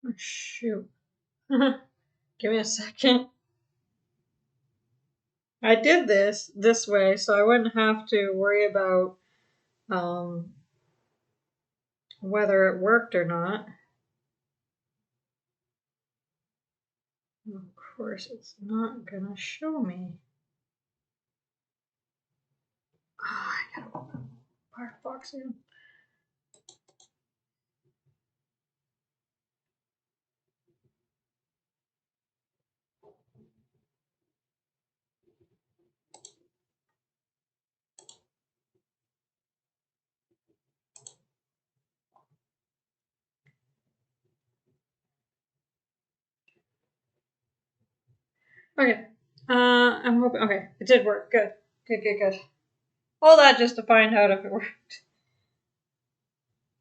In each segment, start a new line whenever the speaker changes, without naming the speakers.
Oh, shoot. Give me a second. I did this way so I wouldn't have to worry about um, whether it worked or not. Of course, it's not gonna show me. Oh, I gotta open Firefox again. Okay. I'm hoping. Okay, it did work. Good. Good. All that just to find out if it worked.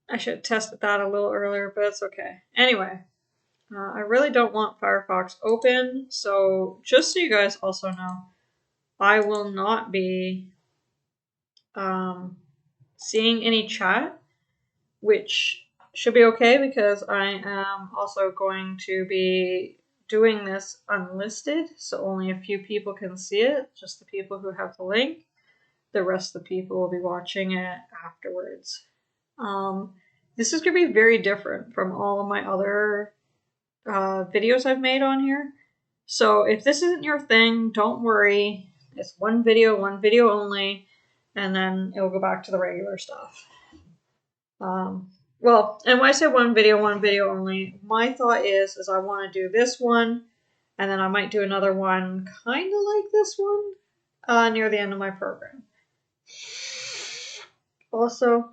I should have tested that a little earlier, but it's okay. Anyway, I really don't want Firefox open, so just so you guys also know, I will not be um, seeing any chat, which should be okay because I am also going to be doing this unlisted, so only a few people can see it, just the people who have the link. The rest of the people will be watching it afterwards. This is going to be very different from all of my other videos I've made on here. So if this isn't your thing, don't worry. It's one video only, and then it will go back to the regular stuff. Well, and when I say one video only, my thought is I want to do this one, and then I might do another one kind of like this one near the end of my program. Also,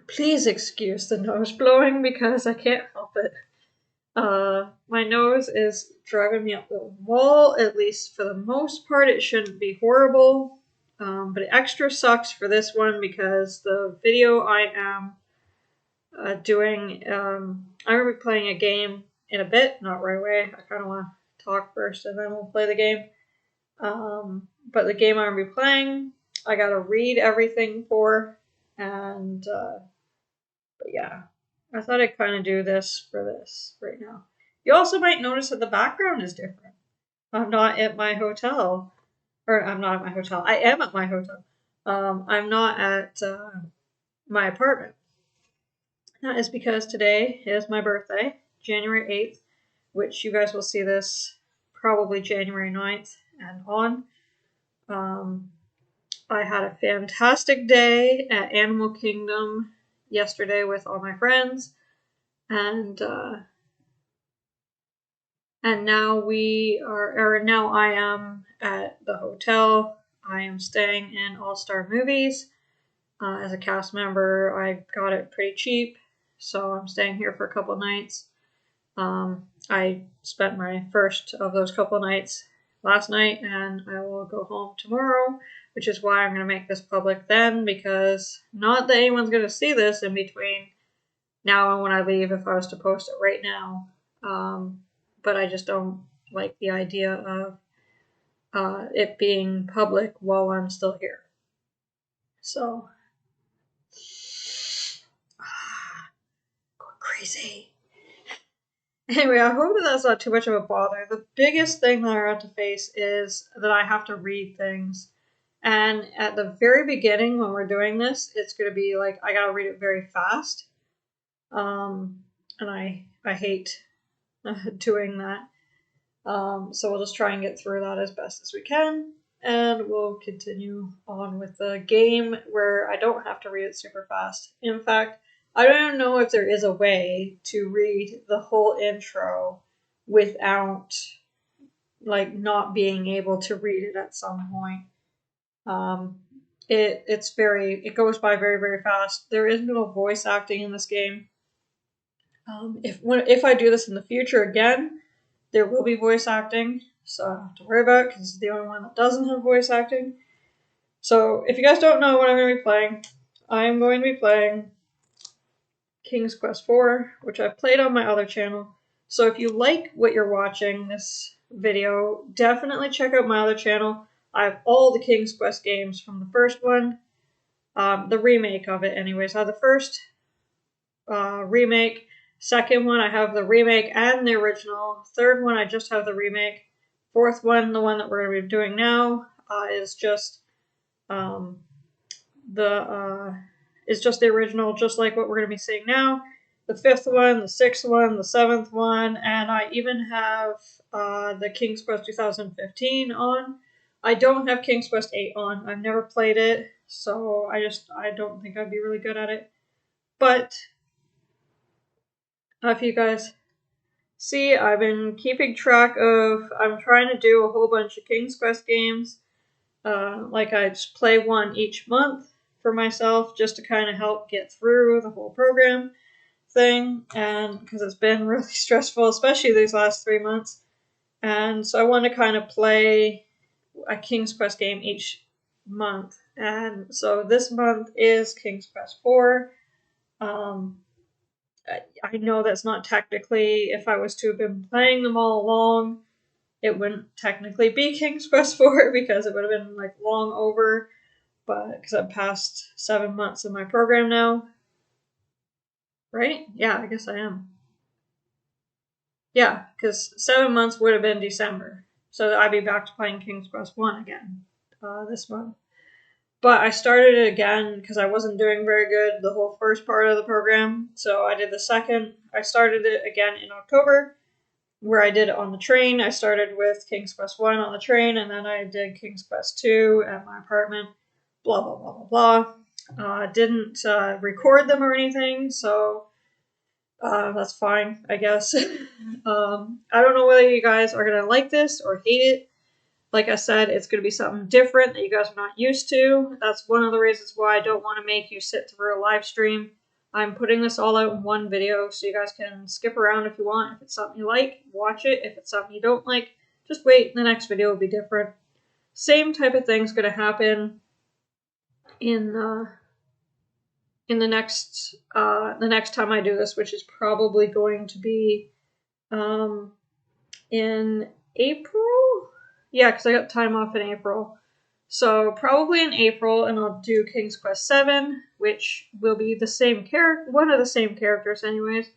please excuse the nose blowing because I can't help it. My nose is driving me up the wall, at least for the most part. It shouldn't be horrible. But it extra sucks for this one because the video I am doing, I'm going to be playing a game in a bit, not right away. I kind of want to talk first and then we'll play the game. But the game I'm going to be playing, I got to read everything for, and but yeah, I thought I'd kind of do this for this right now. You also might notice that the background is different. I'm not at my hotel, or I'm not at my hotel. I am at my hotel. I'm not at my apartment. That is because today is my birthday, January 8th, which you guys will see this probably January 9th and on. I had a fantastic day at Animal Kingdom yesterday with all my friends, and now now I am at the hotel. I am staying in All Star Movies. As a cast member, I got it pretty cheap, so I'm staying here for a couple nights. I spent my first of those couple nights last night, and I will go home tomorrow, which is why I'm going to make this public then, because not that anyone's going to see this in between now and when I leave if I was to post it right now. But I just don't like the idea of it being public while I'm still here. So, going crazy. Anyway, I hope that that's not too much of a bother. The biggest thing that I have to face is that I have to read things. And at the very beginning, when we're doing this, it's going to be like I gotta read it very fast. And I hate doing that. So we'll just try and get through that as best as we can. And we'll continue on with the game where I don't have to read it super fast. In fact, I don't know if there is a way to read the whole intro without like not being able to read it at some point. Um, it goes by very fast. There is no voice acting in this game. If I do this in the future again, there will be voice acting, so I don't have to worry about it because it's the only one that doesn't have voice acting. So if you guys don't know what I'm going to be playing, I am going to be playing King's Quest IV, which I've played on my other channel. So if you like what you're watching this video, definitely check out my other channel. I have all the King's Quest games from the first one, the remake of it anyways. I have the first remake, Second one, I have the remake and the original. Third one, I just have the remake. Fourth one, the one that we're going to be doing now, is just um, the original, just like what we're going to be seeing now. The fifth one, the sixth one, the seventh one, and I even have the King's Quest 2015 on. I don't have King's Quest 8 on. I've never played it, so I don't think I'd be really good at it. But if you guys see, I've been keeping track of. I'm trying to do a whole bunch of King's Quest games. Like I just play one each month for myself, just to kind of help get through the whole program thing, and because it's been really stressful, especially these last 3 months. And so I want to kind of play a King's Quest game each month. And so this month is King's Quest 4. I know that's not technically, if I was to have been playing them all along, it wouldn't technically be King's Quest 4 because it would have been like long over, but because I'm past 7 months of my program now. Right? Yeah, I guess I am. Yeah, because 7 months would have been December. So I'd be back to playing King's Quest 1 again this month. But I started it again because I wasn't doing very good the whole first part of the program. So I did the second. I started it again in October, where I did it on the train. I started with King's Quest 1 on the train, and then I did King's Quest 2 at my apartment. Blah, blah, blah, blah, blah. Didn't record them or anything, so that's fine, I guess. I don't know whether you guys are going to like this or hate it. Like I said, it's going to be something different that you guys are not used to. That's one of the reasons why I don't want to make you sit through a live stream. I'm putting this all out in one video so you guys can skip around if you want. If it's something you like, watch it. If it's something you don't like, just wait. The next video will be different. Same type of thing's going to happen in the next time I do this, which is probably going to be in April. Yeah, because I got time off in April. So probably in April, and I'll do King's Quest 7, which will be the same character, one of the same characters anyways.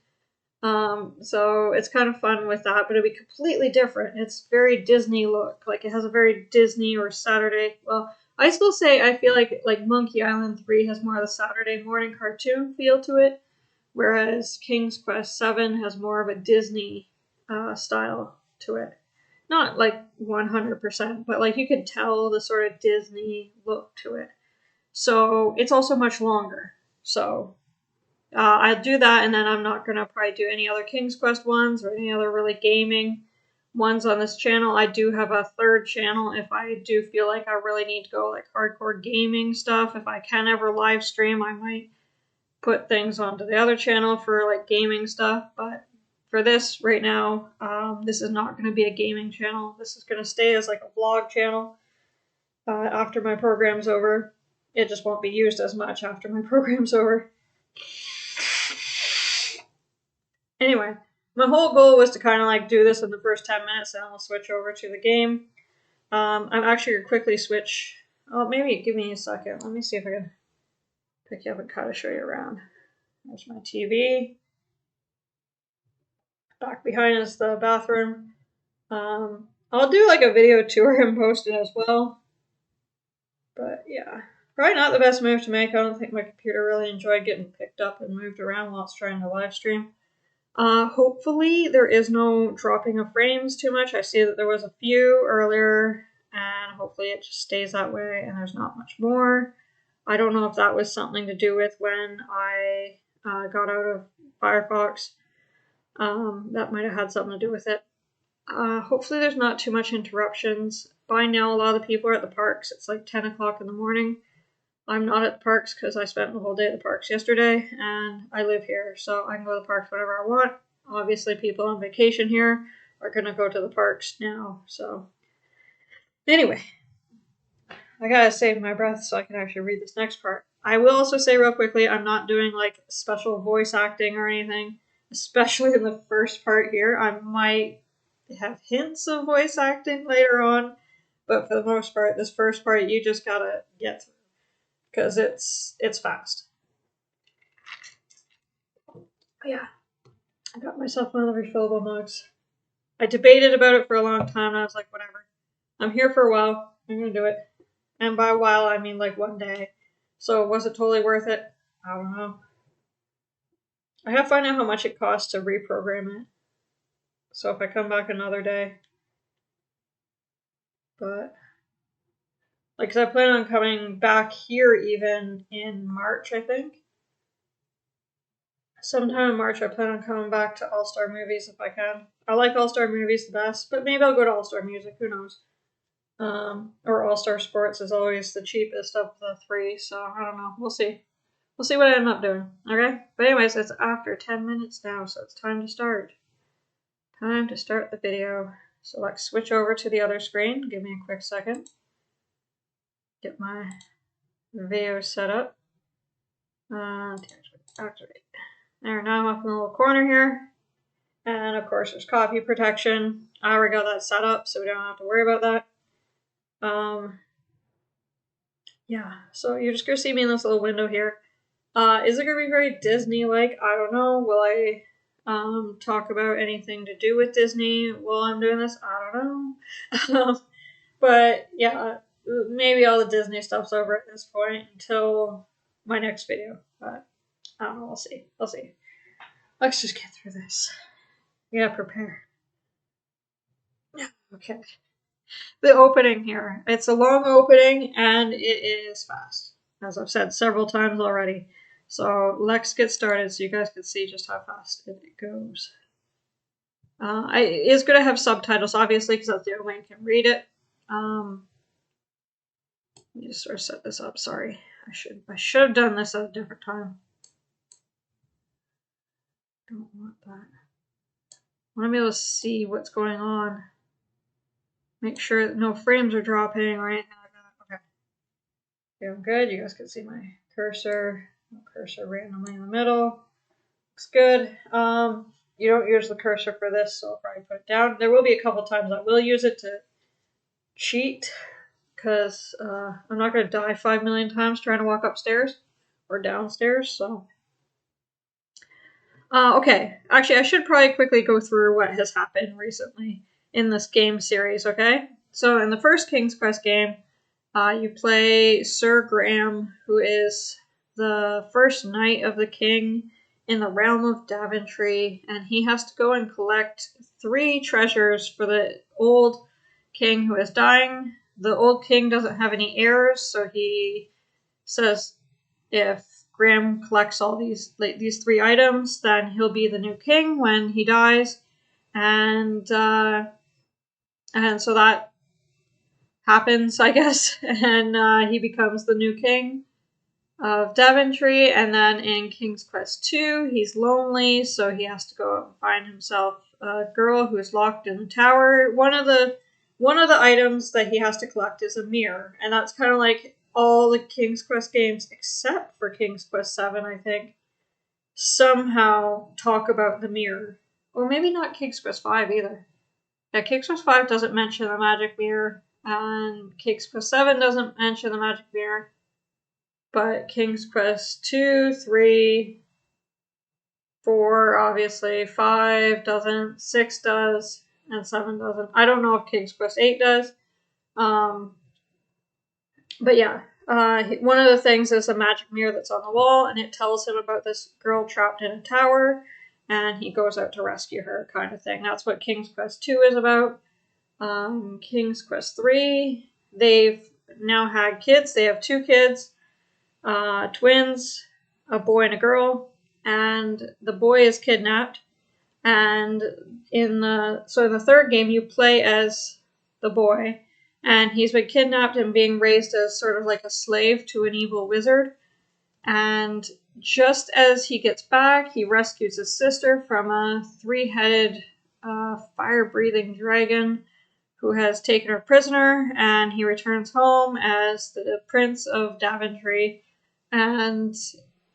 So it's kind of fun with that, but it'll be completely different. It's very Disney look, like it has a very Disney or Saturday. Well, I still say I feel like Monkey Island 3 has more of the Saturday morning cartoon feel to it, whereas King's Quest 7 has more of a Disney style to it. Not like 100%, but like you could tell the sort of Disney look to it. So it's also much longer. So I'll do that, and then I'm not going to probably do any other King's Quest ones or any other really gaming ones on this channel. I do have a third channel if I do feel like I really need to go like hardcore gaming stuff. If I can ever live stream, I might put things onto the other channel for like gaming stuff, but for this right now, this is not going to be a gaming channel. This is going to stay as like a vlog channel after my program's over. It just won't be used as much after my program's over. Anyway, my whole goal was to kind of like do this in the first 10 minutes, and I'll switch over to the game. I'm actually going to quickly switch. Oh, maybe give me a second. Let me see if I can pick you up and kind of show you around. There's my TV. Back behind is the bathroom. I'll do like a video tour and post it as well. But yeah, probably not the best move to make. I don't think my computer really enjoyed getting picked up and moved around while it's trying to live stream. Hopefully there is no dropping of frames too much. I see that there was a few earlier, and hopefully it just stays that way and there's not much more. I don't know if that was something to do with when I got out of Firefox. That might have had something to do with it. Hopefully there's not too much interruptions. By now, a lot of the people are at the parks. It's like 10 o'clock in the morning. I'm not at the parks because I spent the whole day at the parks yesterday, and I live here, so I can go to the parks whenever I want. Obviously, people on vacation here are going to go to the parks now, so. Anyway, I gotta save my breath so I can actually read this next part. I will also say real quickly, I'm not doing like special voice acting or anything, especially in the first part here. I might have hints of voice acting later on, but for the most part, this first part you just gotta get through because it's fast. Yeah. I got myself one of the refillable mugs. I debated about it for a long time, and I was like, whatever. I'm here for a while. I'm gonna do it. And by a while, I mean like one day. So was it totally worth it? I don't know. I have to find out how much it costs to reprogram it. So if I come back another day. But, like, 'cause I plan on coming back here even in March, I think. Sometime in March, I plan on coming back to All Star Movies if I can. I like All Star Movies the best, but maybe I'll go to All Star Music. Who knows? Or All Star Sports is always the cheapest of the three, so I don't know. We'll see. We'll see what I end up doing. Okay? But anyways, it's after 10 minutes now, so it's time to start. Time to start the video. So let's switch over to the other screen. Give me a quick second. Get my video set up. Activate. There, now I'm up in the little corner here. And of course there's copy protection. I already got that set up, so we don't have to worry about that. Yeah, so you're just gonna see me in this little window here. Is it gonna be very Disney-like? I don't know. Will I talk about anything to do with Disney while I'm doing this? I don't know. But yeah, maybe all the Disney stuff's over at this point until my next video. But I don't know. We'll see. We'll see. Let's just get through this. Yeah, prepare. Okay. The opening here. It's a long opening and it is fast, as I've said several times already. So let's get started so you guys can see just how fast it goes. It is going to have subtitles, obviously, because that's the only way I can read it. Let me just sort of set this up. Sorry, I should have done this at a different time. Don't want that. I want to be able to see what's going on. Make sure that no frames are dropping or anything like that. Okay. Feeling good. You guys can see my cursor. Cursor randomly in the middle. Looks good. You don't use the cursor for this, so I'll probably put it down. There will be a couple times I will use it to cheat, because I'm not going to die 5 million times trying to walk upstairs or downstairs, so. Okay, actually I should probably quickly go through what has happened recently in this game series, okay? So in the first King's Quest game, you play Sir Graham, who is the first knight of the king in the realm of Daventry, and he has to go and collect 3 treasures for the old king who is dying. The old king doesn't have any heirs, so he says if Graham collects all these 3 items, then he'll be the new king when he dies, and so that happens, I guess, and he becomes the new king of Daventry. And then in King's Quest 2, he's lonely, so he has to go and find himself a girl who is locked in the tower. One of the items that he has to collect is a mirror, and that's kind of like all the King's Quest games except for King's Quest 7, I think, somehow talk about the mirror. Or maybe not King's Quest 5 either. Yeah, King's Quest 5 doesn't mention the magic mirror, and King's Quest 7 doesn't mention the magic mirror. But King's Quest 2, 3, 4, obviously, 5 doesn't, 6 does, and 7 doesn't. I don't know if King's Quest 8 does. But yeah, one of the things is a magic mirror that's on the wall, and it tells him about this girl trapped in a tower, and he goes out to rescue her, kind of thing. That's what King's Quest 2 is about. King's Quest 3, they've now had kids. They have 2 kids. Twins, a boy and a girl, and the boy is kidnapped. And in the 3rd game, you play as the boy, and he's been kidnapped and being raised as sort of like a slave to an evil wizard. And just as he gets back, he rescues his sister from a 3-headed fire-breathing dragon who has taken her prisoner, and he returns home as the Prince of Daventry. And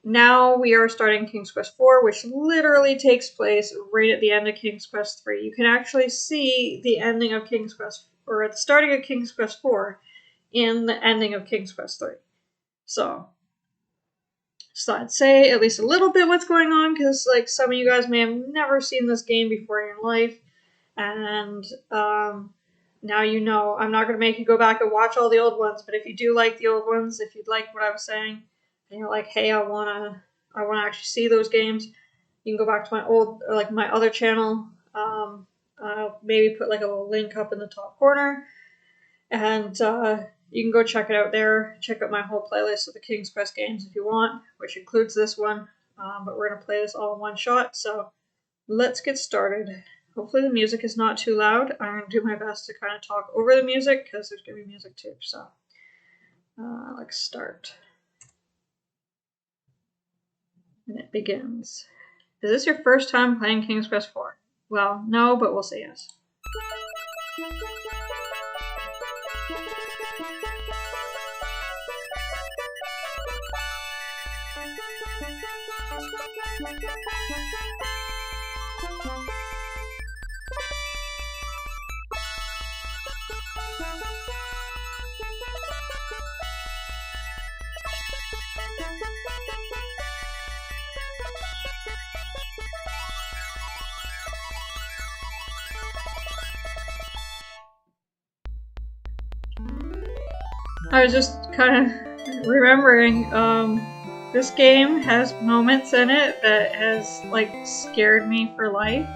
now we are starting King's Quest 4, which literally takes place right at the end of King's Quest 3. You can actually see the ending of King's Quest, or at the starting of King's Quest 4, in the ending of King's Quest 3. So, So I'd say at least a little bit what's going on, because like some of you guys may have never seen this game before in your life, and now you know. I'm not going to make you go back and watch all the old ones, but if you do like the old ones, if you'd like what I was saying, and you're like, hey, I wanna actually see those games, you can go back to my old, or like my other channel. I'll maybe put like a little link up in the top corner, and you can go check it out there. Check out my whole playlist of the King's Quest games if you want, which includes this one. But we're going to play this all in one shot, so let's get started. Hopefully the music is not too loud. I'm going to do my best to kind of talk over the music, because there's going to be music too. So let's start. And it begins. Is this your first time playing King's Quest 4? Well, no, but we'll say yes. I was just kind of remembering, this game has moments in it that has, like, scared me for life.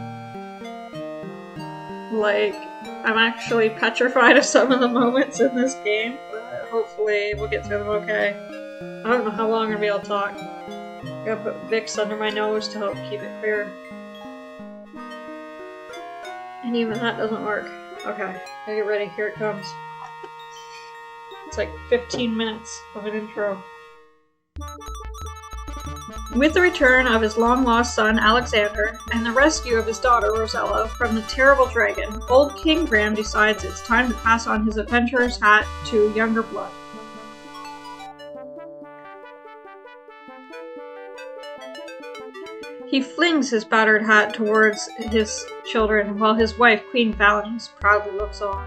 Like, I'm actually petrified of some of the moments in this game, but hopefully we'll get through them okay. I don't know how long I'm gonna be able to talk. I gotta put Vicks under my nose to help keep it clear. And even that doesn't work. Okay, gotta get ready, here it comes. It's like 15 minutes of an intro. With the return of his long-lost son, Alexander, and the rescue of his daughter, Rosella, from the terrible dragon, old King Graham decides it's time to pass on his adventurer's hat to younger blood. He flings his battered hat towards his children, while his wife, Queen Valens, proudly looks on.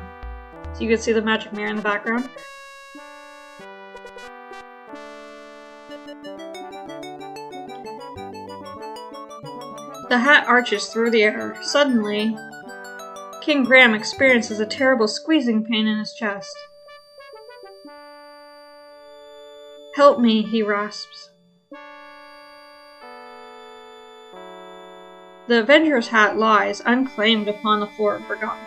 So you can see the magic mirror in the background. The hat arches through the air. Suddenly, King Graham experiences a terrible squeezing pain in his chest. "Help me," he rasps. The Avenger's hat lies, unclaimed, upon the floor, forgotten.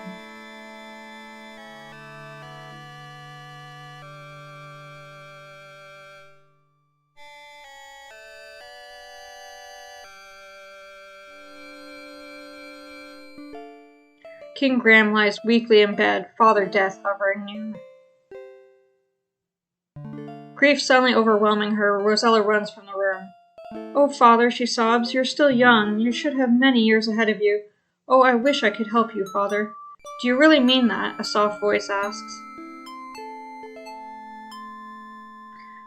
King Graham lies weakly in bed, Father Death hovering near. Grief suddenly overwhelming her, Rosella runs from the room. "Oh, Father," she sobs, "you're still young. You should have many years ahead of you. Oh, I wish I could help you, Father." "Do you really mean that?" a soft voice asks.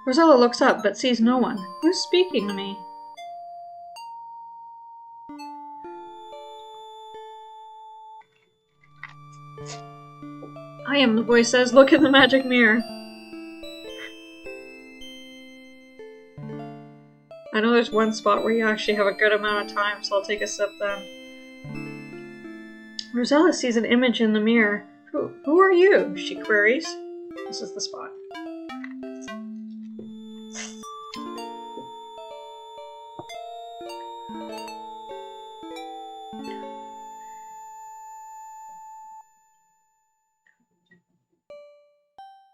Rosella looks up, but sees no one. Who's speaking to me? "I am," the voice says. "Look in the magic mirror." I know there's one spot where you actually have a good amount of time, so I'll take a sip then. Rosella sees an image in the mirror. Who are you?" she queries. This is the spot.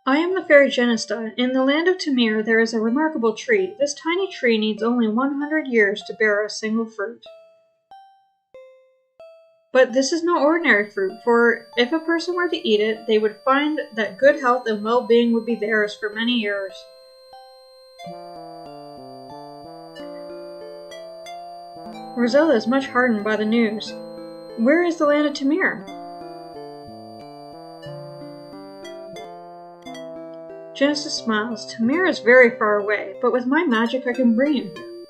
"I am the fairy Genista. In the land of Tamir there is a remarkable tree. This tiny tree needs only 100 years to bear a single fruit. But this is no ordinary fruit, for if a person were to eat it, they would find that good health and well-being would be theirs for many years." Rosella is much heartened by the news. "Where is the land of Tamir?" Genesis smiles. "Tamir is very far away, but with my magic I can bring you here."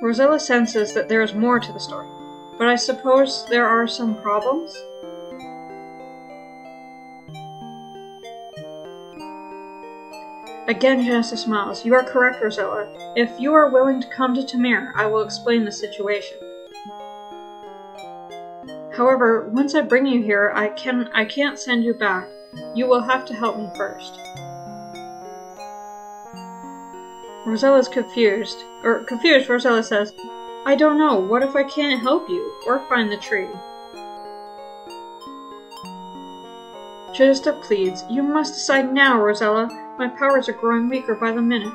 Rosella senses that there is more to the story, but I suppose there are some problems? Again, Genesis smiles. You are correct, Rosella. If you are willing to come to Tamir, I will explain the situation. However, once I bring you here, I can't send you back. You will have to help me first. Rosella's confused. Confused, Rosella says, I don't know. What if I can't help you or find the tree? Genesta pleads. You must decide now, Rosella. My powers are growing weaker by the minute.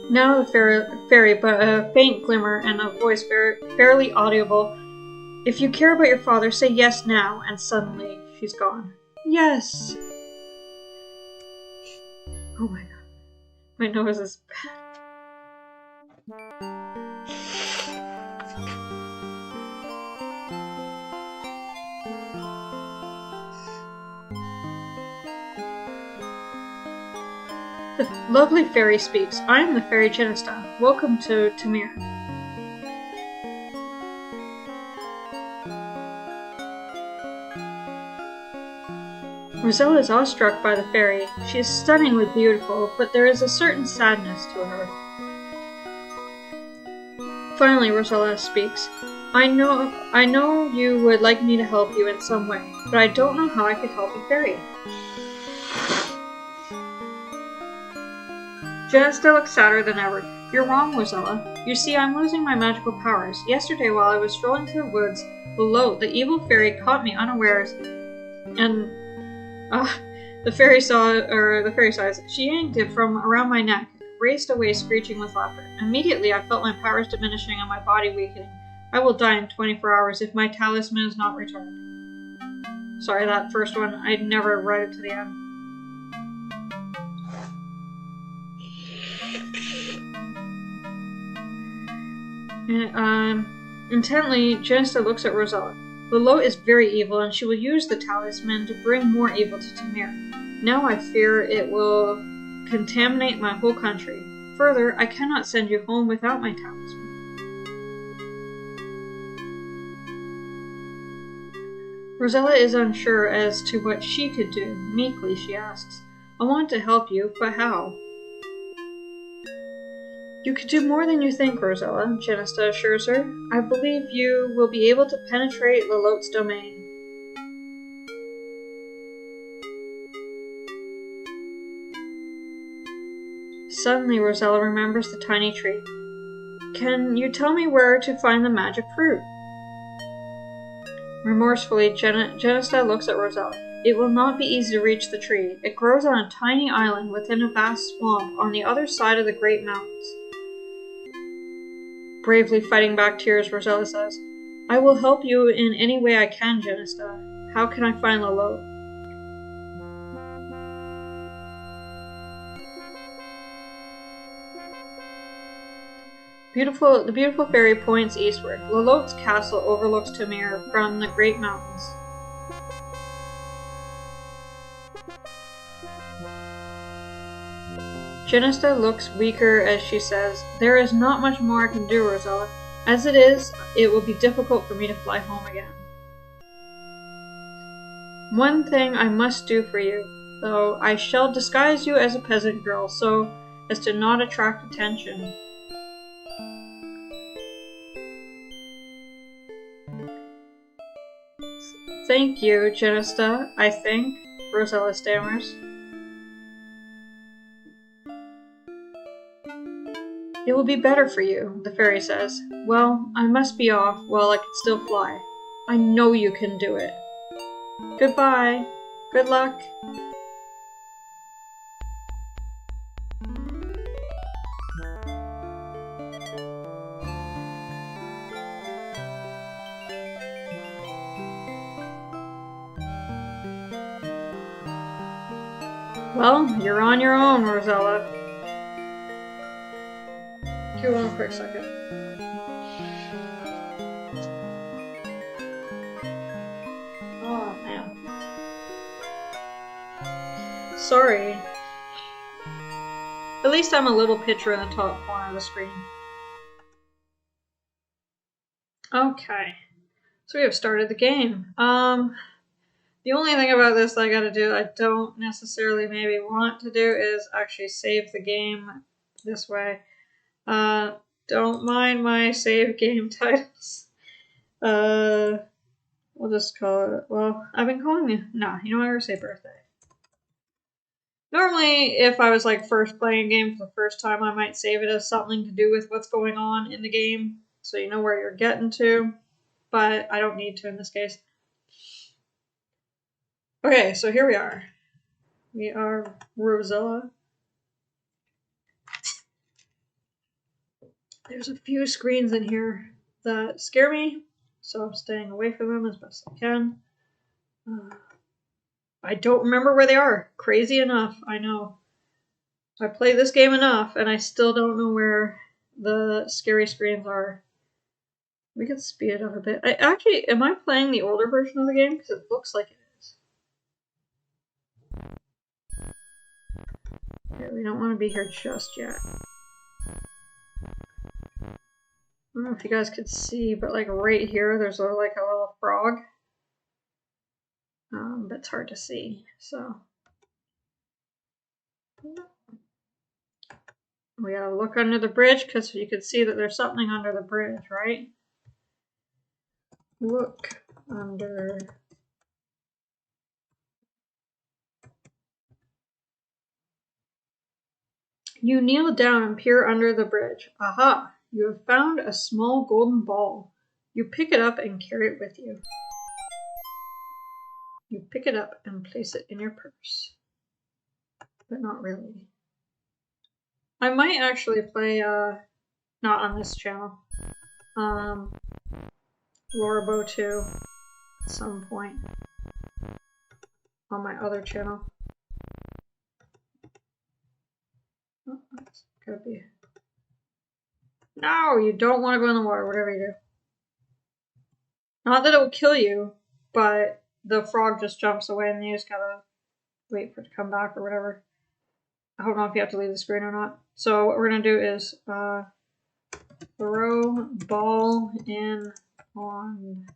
Now the fairy, but a faint glimmer and a voice barely audible. If you care about your father, say yes now, and suddenly she's gone. Yes! Oh my god. My nose is bad. The lovely fairy speaks. I am the fairy Genesta. Welcome to Tamir. Rosella is awestruck by the fairy. She is stunningly beautiful, but there is a certain sadness to her. Finally, Rosella speaks. I know you would like me to help you in some way, but I don't know how I could help a fairy. Genesta looks sadder than ever. You're wrong, Rosella. You see, I'm losing my magical powers. Yesterday, while I was strolling through the woods below, the evil fairy caught me unawares, and the fairy sighs. She yanked it from around my neck, raced away screeching with laughter. Immediately, I felt my powers diminishing and my body weakening. I will die in 24 hours if my talisman is not returned. Sorry, that first one, I'd never read it to the end. Intently, Genesta looks at Rosella. Lolo is very evil, and she will use the talisman to bring more evil to Tamir. Now I fear it will contaminate my whole country. Further, I cannot send you home without my talisman. Rosella is unsure as to what she could do. Meekly, she asks, I want to help you, but how? You could do more than you think, Rosella, Genesta assures her. I believe you will be able to penetrate Lilot's domain. Suddenly, Rosella remembers the tiny tree. Can you tell me where to find the magic fruit? Remorsefully, Genesta looks at Rosella. It will not be easy to reach the tree. It grows on a tiny island within a vast swamp on the other side of the great mountains. Bravely fighting back tears, Rosella says, I will help you in any way I can, Genesta. How can I find Lilot? The beautiful fairy points eastward. Lilot's castle overlooks Tamir from the great mountains. Genesta looks weaker as she says, There is not much more I can do, Rosella. As it is, it will be difficult for me to fly home again. One thing I must do for you, though. I shall disguise you as a peasant girl, so as to not attract attention. Thank you, Genesta, I think, Rosella stammers. It will be better for you, the fairy says. Well, I must be off while I can still fly. I know you can do it. Goodbye. Good luck. Well, you're on your own, Rosella. Hold on a quick second. Oh, man. Sorry. At least I'm a little picture in the top corner of the screen. Okay. So we have started the game. The only thing about this that I gotta do, I don't necessarily maybe want to do, is actually save the game this way. Don't mind my save game titles. We'll just call it, well, I've been calling it, nah, you know what, I'm gonna say birthday. Normally, if I was like first playing a game for the first time, I might save it as something to do with what's going on in the game, so you know where you're getting to, but I don't need to in this case. Okay, so here we are. We are Rosella. There's a few screens in here that scare me, so I'm staying away from them as best I can. I don't remember where they are. Crazy enough, I know. I play this game enough, and I still don't know where the scary screens are. We can speed it up a bit. Actually, am I playing the older version of the game? Because it looks like it is. Okay, we don't want to be here just yet. I don't know if you guys could see, but like right here, there's like a little frog. That's hard to see, so. We gotta look under the bridge because you can see that there's something under the bridge, right? Look under. You kneel down and peer under the bridge. Aha! You have found a small golden ball. You pick it up and carry it with you. You pick it up and place it in your purse. But not really. I might actually play, not on this channel, Lorabo 2 at some point on my other channel. Oh, that's gotta be. No, you don't want to go in the water, whatever you do. Not that it will kill you, but the frog just jumps away and you just gotta wait for it to come back or whatever. I don't know if you have to leave the screen or not. So what we're gonna do is throw ball in pond.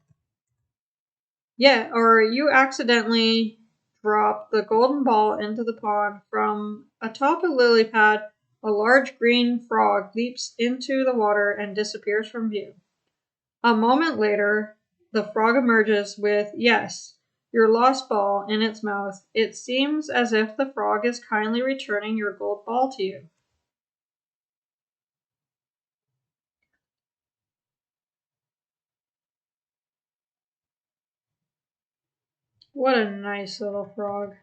Yeah, or you accidentally drop the golden ball into the pond. From atop a lily pad, a large green frog leaps into the water and disappears from view. A moment later, the frog emerges with, yes, your lost ball in its mouth. It seems as if the frog is kindly returning your gold ball to you. What a nice little frog.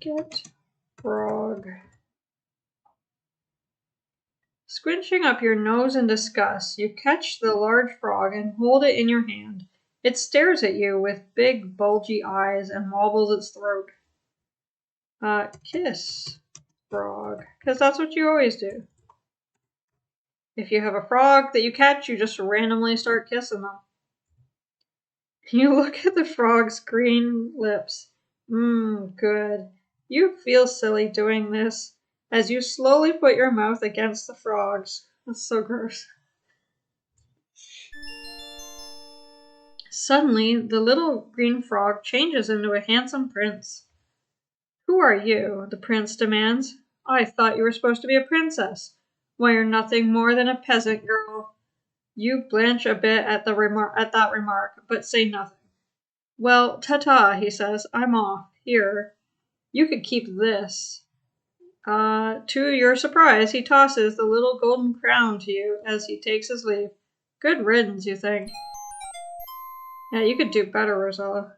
Get frog. Squinching up your nose in disgust, you catch the large frog and hold it in your hand. It stares at you with big, bulgy eyes and wobbles its throat. Kiss frog, because that's what you always do. If you have a frog that you catch, you just randomly start kissing them. You look at the frog's green lips. Good. You feel silly doing this as you slowly put your mouth against the frog's. That's so gross. Suddenly, the little green frog changes into a handsome prince. Who are you? The prince demands. I thought you were supposed to be a princess. Why, you're nothing more than a peasant girl. You blanch a bit at that remark, but say nothing. Well, ta-ta, he says. I'm off. Here. You could keep this. To your surprise, he tosses the little golden crown to you as he takes his leave. Good riddance, you think. Yeah, you could do better, Rosella.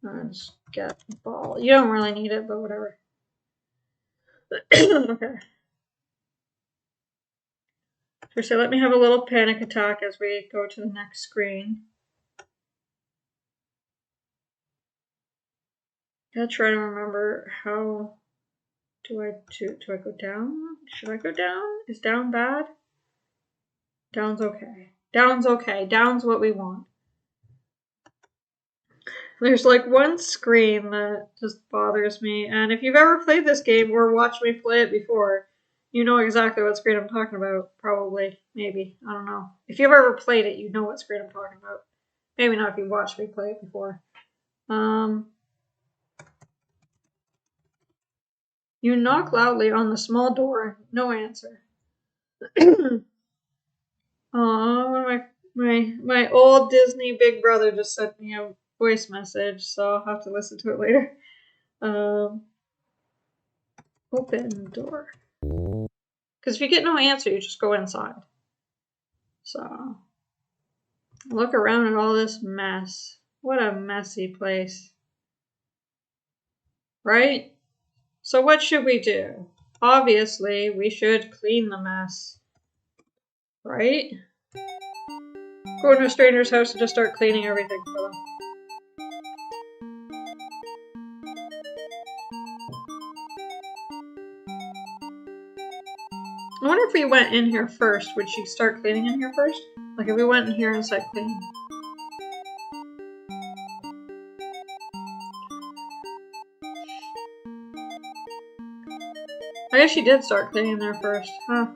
Let's get the ball. You don't really need it, but whatever. Okay. So let me have a little panic attack as we go to the next screen. Gotta try to remember how do I go down? Should I go down? Is down bad? Down's okay. Down's okay. Down's what we want. There's like one screen that just bothers me, and if you've ever played this game or watched me play it before, You know exactly what screen I'm talking about, probably, maybe, I don't know. If you've ever played it, you know what screen I'm talking about. Maybe not if you've watched me play it before. You knock loudly on the small door, no answer. Aw, my old Disney Big Brother just sent me a voice message, so I'll have to listen to it later. Open door. Because if you get no answer, you just go inside. So, look around at all this mess. What a messy place. Right? So what should we do? Obviously, we should clean the mess. Right? Go into a stranger's house and just start cleaning everything for them. I wonder if we went in here first, would she start cleaning in here first? Like if we went in here and started cleaning. I guess she did start cleaning there first, huh?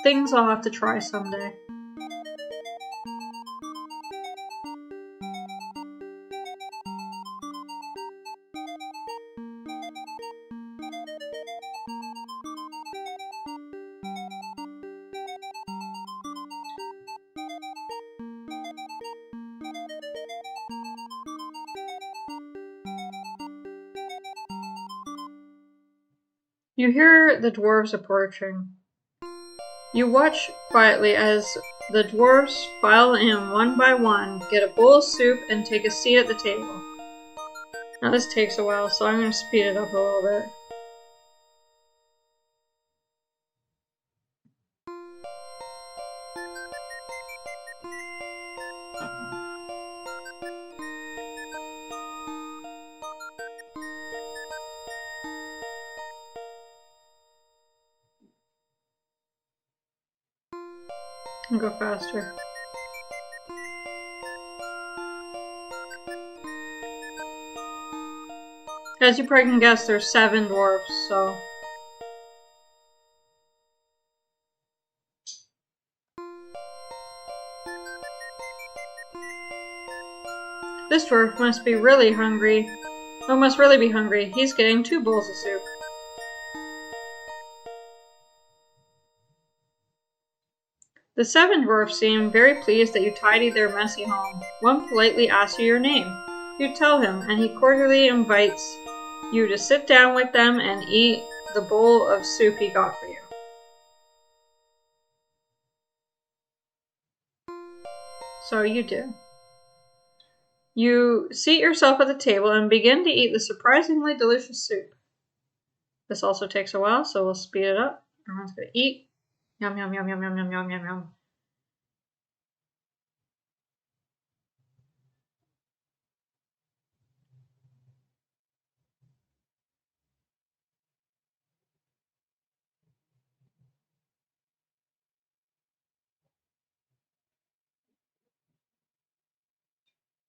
Things I'll have to try someday. You hear the dwarves approaching. You watch quietly as the dwarves file in one by one, get a bowl of soup, and take a seat at the table. Now this takes a while, so I'm going to speed it up a little bit. And go faster. As you probably can guess, there's 7 dwarves, so... This dwarf must be really hungry. Oh, must really be hungry. He's getting 2 bowls of soup. The 7 dwarfs seem very pleased that you tidied their messy home. One politely asks you your name. You tell him, and he cordially invites you to sit down with them and eat the bowl of soup he got for you. So you do. You seat yourself at the table and begin to eat the surprisingly delicious soup. This also takes a while, so we'll speed it up. Everyone's gonna eat. Yum, yum, yum, yum, yum, yum, yum, yum, yum.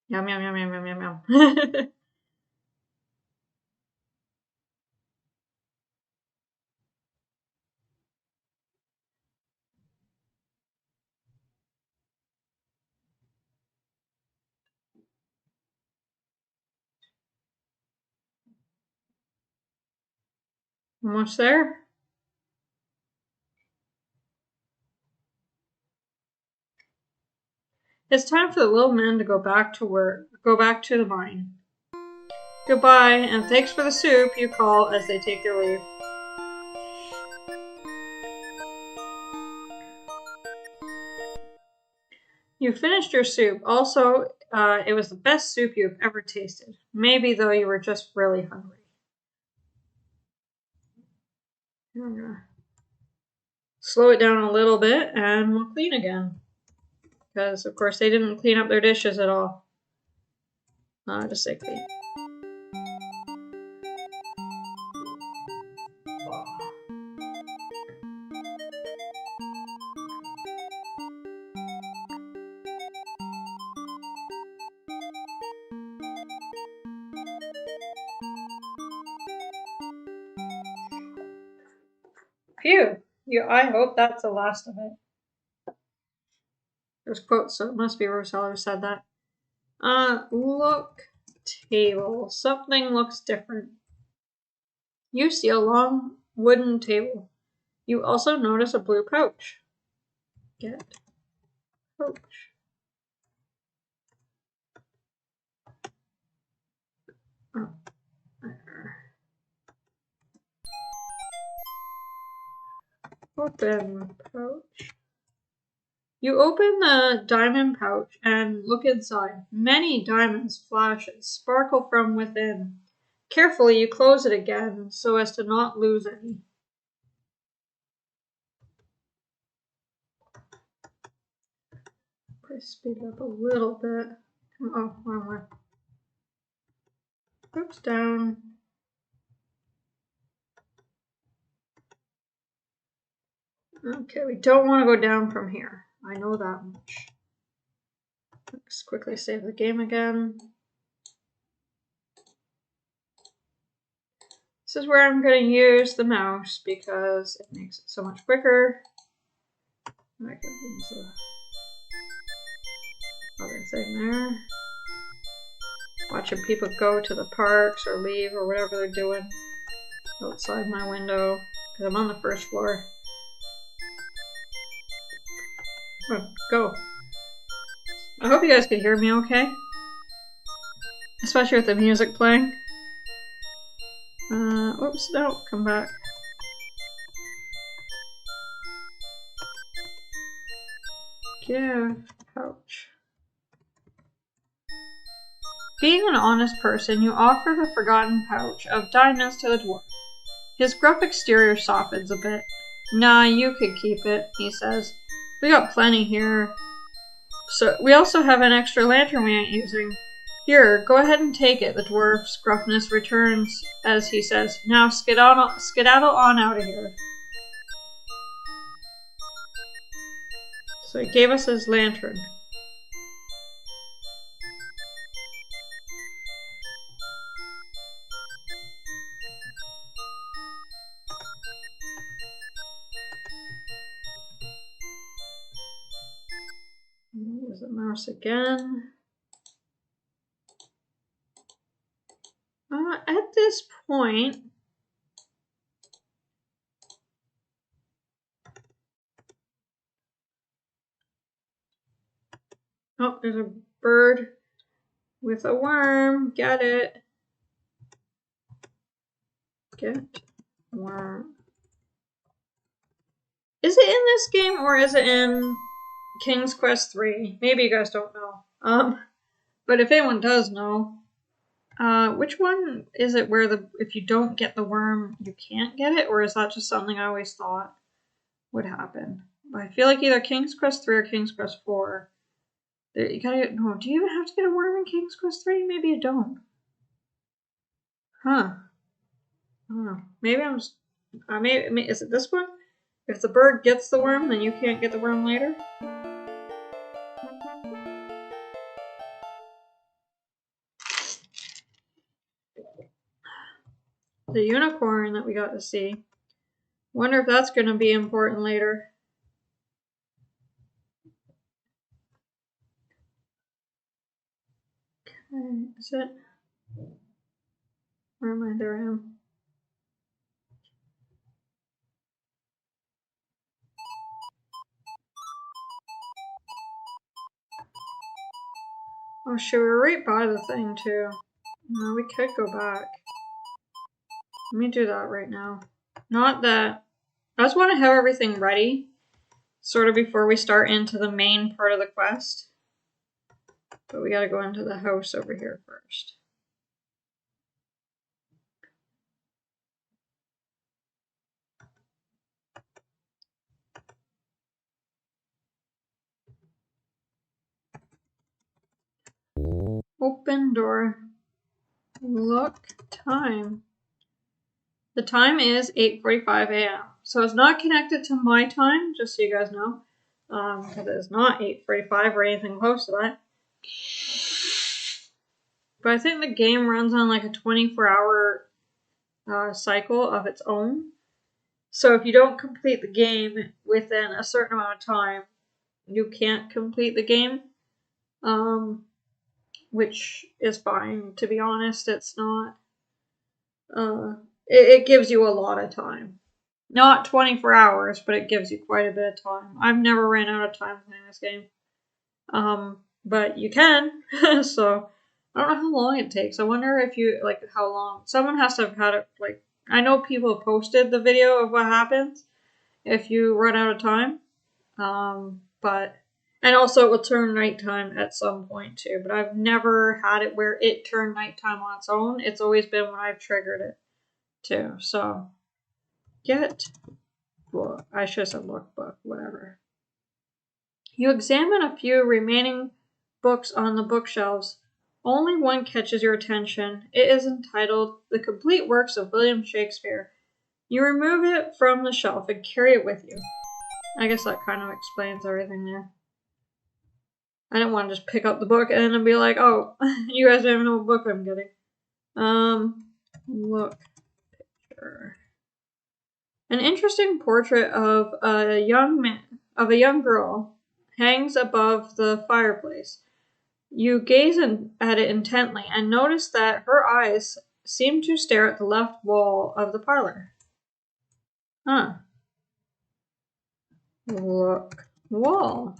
Yum, yum, yum, yum, yum, yum, yum. Almost there. It's time for the little men to go back to work, go back to the mine. Goodbye, and thanks for the soup, you call as they take their leave. You finished your soup. Also, it was the best soup you've ever tasted. Maybe, though, you were just really hungry. I'm gonna slow it down a little bit, and we'll clean again. Because, of course, they didn't clean up their dishes at all. Just say clean. Phew. I hope that's the last of it. There's quotes, so it must be Rosella who said that. Look, table. Something looks different. You see a long wooden table. You also notice a blue pouch. Get pouch. Oh, there. Open pouch. You open the diamond pouch and look inside. Many diamonds flash and sparkle from within. Carefully, you close it again so as to not lose any. Speed it up a little bit. Oh, wrong way. Oops, down. Okay, we don't want to go down from here. I know that much. Let's quickly save the game again. This is where I'm going to use the mouse because it makes it so much quicker. I can use the other thing there. Watching people go to the parks or leave or whatever they're doing outside my window because I'm on the first floor. Oh, go. I hope you guys can hear me okay. Especially with the music playing. Oops, no, come back. Give pouch. Being an honest person, you offer the forgotten pouch of diamonds to the dwarf. His gruff exterior softens a bit. Nah, you could keep it, he says. We got plenty here. So we also have an extra lantern we ain't using. Here, go ahead and take it, the dwarf's gruffness returns as he says, now skedaddle on out of here. So he gave us his lantern. Use the mouse again. At this point, oh, there's a bird with a worm. Get it. Get worm. Is it in this game or is it in King's Quest 3? Maybe you guys don't know. But if anyone does know, which one is it where if you don't get the worm, you can't get it? Or is that just something I always thought would happen? But I feel like either King's Quest 3 or King's Quest 4. You gotta, no, do you even have to get a worm in King's Quest 3? Maybe you don't. Huh. I don't know. Maybe I'm just, is it this one? If the bird gets the worm, then you can't get the worm later? The unicorn that we got to see. Wonder if that's going to be important later. Okay, is it? Where am I? There I am. Oh shit, we were right by the thing too. No, we could go back. Let me do that right now. Not that. I just want to have everything ready, sort of before we start into the main part of the quest. But we gotta go into the house over here first. Open door. Look, time. The time is 8:45 a.m. So it's not connected to my time, just so you guys know. Because it's not 8:45 or anything close to that. But I think the game runs on like a 24-hour cycle of its own. So if you don't complete the game within a certain amount of time, you can't complete the game. Which is fine, to be honest. It's not, it gives you a lot of time. Not 24 hours, but it gives you quite a bit of time. I've never ran out of time playing this game. But you can, so I don't know how long it takes. I wonder if you, like, how long, someone has to have had it, like, I know people have posted the video of what happens if you run out of time. But, and also it will turn nighttime at some point too, but I've never had it where it turned nighttime on its own. It's always been when I've triggered it too. So, get book. I should have said lookbook, whatever. You examine a few remaining books on the bookshelves. Only one catches your attention. It is entitled The Complete Works of William Shakespeare. You remove it from the shelf and carry it with you. I guess that kind of explains everything there. I didn't want to just pick up the book and then be like, oh, you guys don't even know what book I'm getting. Look picture. An interesting portrait of a young girl hangs above the fireplace. You gaze at it intently and notice that her eyes seem to stare at the left wall of the parlor. Huh. Look. Wall.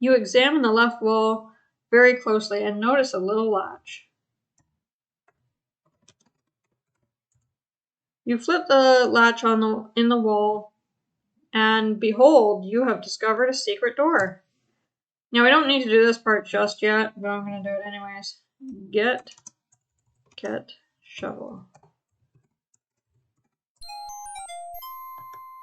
You examine the left wall very closely and notice a little latch. You flip the latch in the wall, and behold, you have discovered a secret door. Now, we don't need to do this part just yet, but I'm going to do it anyways. Get shovel.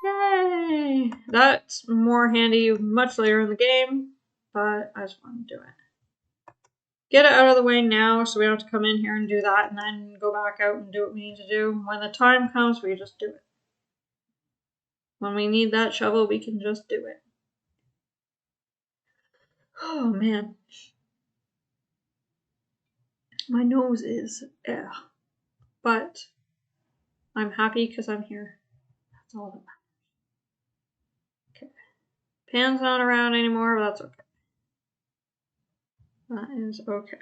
Yay! That's more handy much later in the game, but I just want to do it. Get it out of the way now so we don't have to come in here and do that and then go back out and do what we need to do. When the time comes, we just do it. When we need that shovel, we can just do it. Oh man. My nose is, but I'm happy because I'm here. That's all that matters. Okay. Pan's not around anymore, but that's okay. That is okay.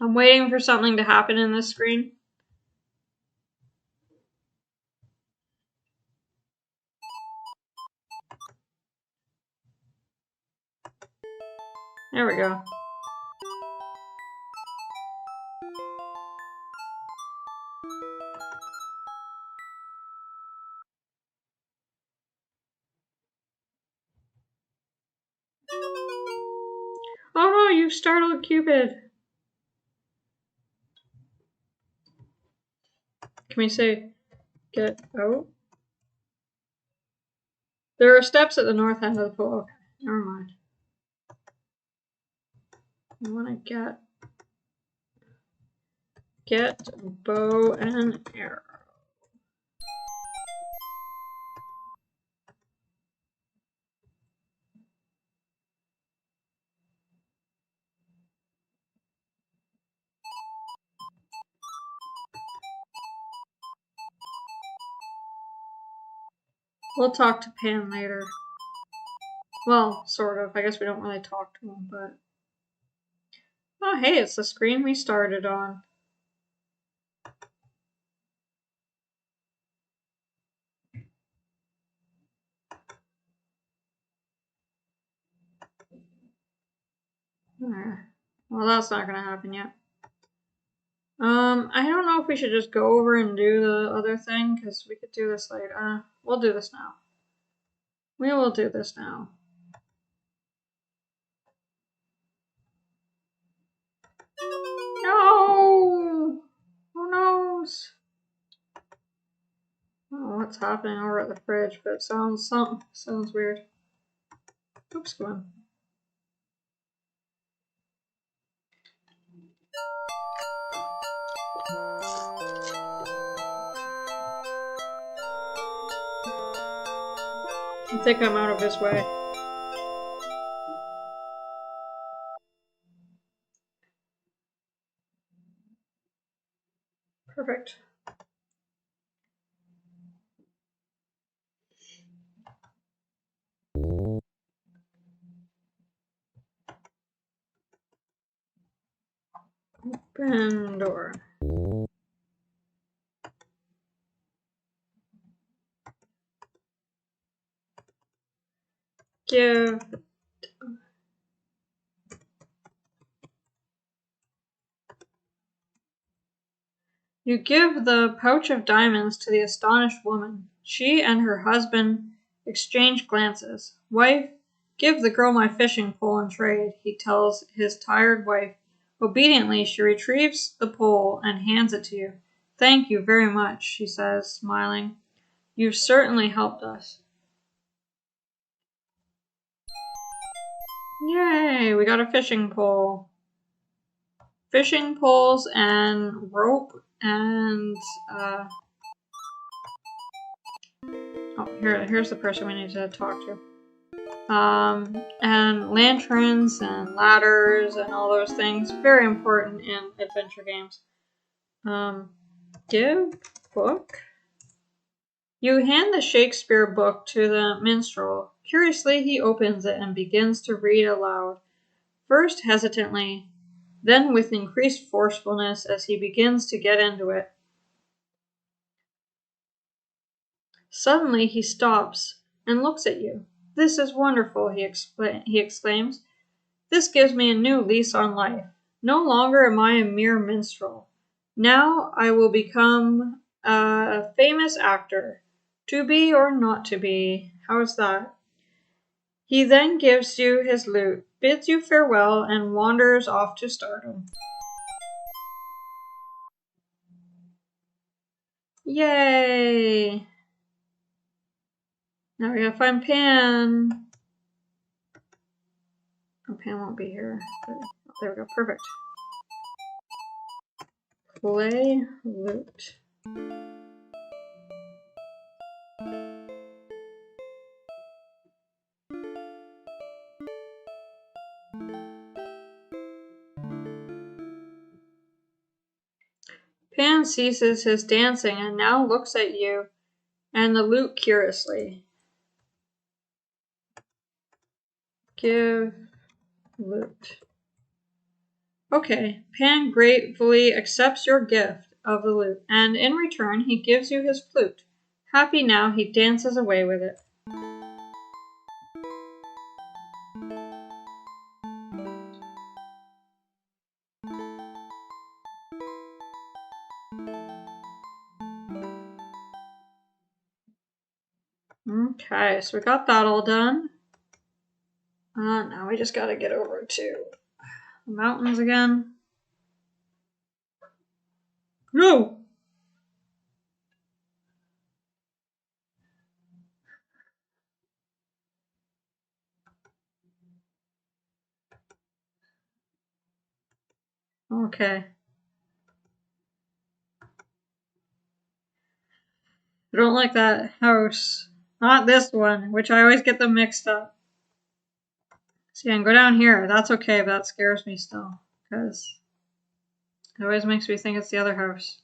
I'm waiting for something to happen in this screen. There we go. Oh no, you startled Cupid. Can we say get out? There are steps at the north end of the pool. Okay, never mind. I want to get bow and arrow. We'll talk to Pan later. Well, sort of. I guess we don't really talk to him, but... Oh, hey, it's the screen we started on. Well, that's not gonna happen yet. I don't know if we should just go over and do the other thing, because we could do this later. We'll do this now. We will do this now. No! Who knows? I don't know what's happening over at the fridge, but it sounds weird. Oops, come on. I think I'm out of his way. Perfect. Pandora. Give. You give the pouch of diamonds to the astonished woman. She and her husband exchange glances. Wife, give the girl my fishing pole in trade, he tells his tired wife. Obediently, she retrieves the pole and hands it to you. Thank you very much, she says, smiling. You've certainly helped us. Yay, we got a fishing pole. Fishing poles and rope and here's the person we need to talk to. And lanterns and ladders and all those things. Very important in adventure games. Give book. You hand the Shakespeare book to the minstrel. Curiously, he opens it and begins to read aloud. First hesitantly, then with increased forcefulness as he begins to get into it. Suddenly he stops and looks at you. This is wonderful, he exclaims. This gives me a new lease on life. No longer am I a mere minstrel. Now I will become a famous actor. To be or not to be. How's that? He then gives you his lute, bids you farewell, and wanders off to stardom. Yay! Now we gotta find Pan. Oh, Pan won't be here. But, oh, there we go. Perfect. Play lute. Pan ceases his dancing and now looks at you and the lute curiously. Give lute. Okay, Pan gratefully accepts your gift of the lute, and in return he gives you his flute. Happy now, he dances away with it. Okay, so we got that all done. Now we just gotta get over to the mountains again. No! Okay. I don't like that house. Not this one, which I always get them mixed up. See, I can go down here. That's okay, but that scares me still. Because it always makes me think it's the other house.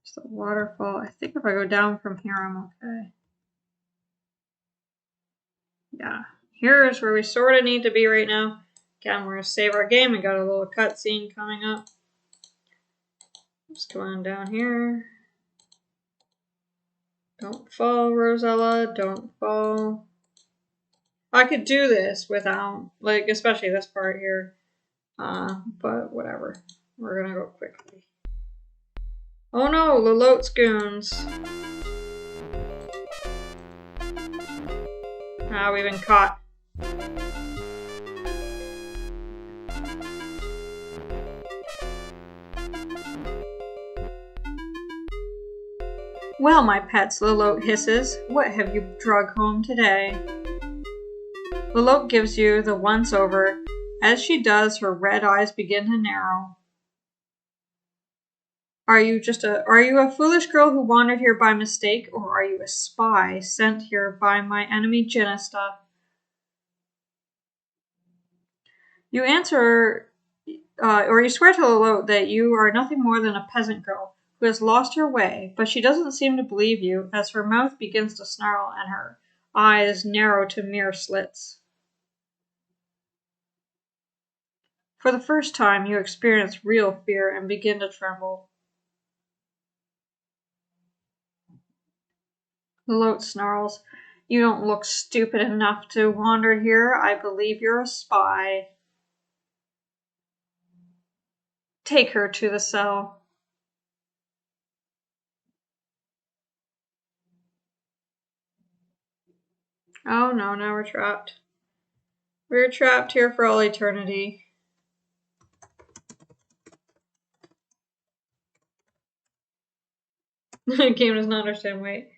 It's the waterfall. I think if I go down from here, I'm okay. Yeah. Here's where we sort of need to be right now. Again, we're going to save our game. We got a little cutscene coming up. Just go on down here. Don't fall, Rosella. Don't fall. I could do this without, like, especially this part here. But whatever. We're gonna go quickly. Oh no, Lalote's goons. Ah, we've been caught. Well, my pets, Lalote hisses, what have you drug home today? Lalote gives you the once-over. As she does, her red eyes begin to narrow. Are you a foolish girl who wandered here by mistake, or are you a spy sent here by my enemy Ginesta? You answer you swear to Lolo that you are nothing more than a peasant girl who has lost her way, but she doesn't seem to believe you as her mouth begins to snarl and her eyes narrow to mere slits. For the first time, you experience real fear and begin to tremble. Lolo snarls, "You don't look stupid enough to wander here. I believe you're a spy. Take her to the cell." Oh no, now we're trapped. We're trapped here for all eternity. The game does not understand weight.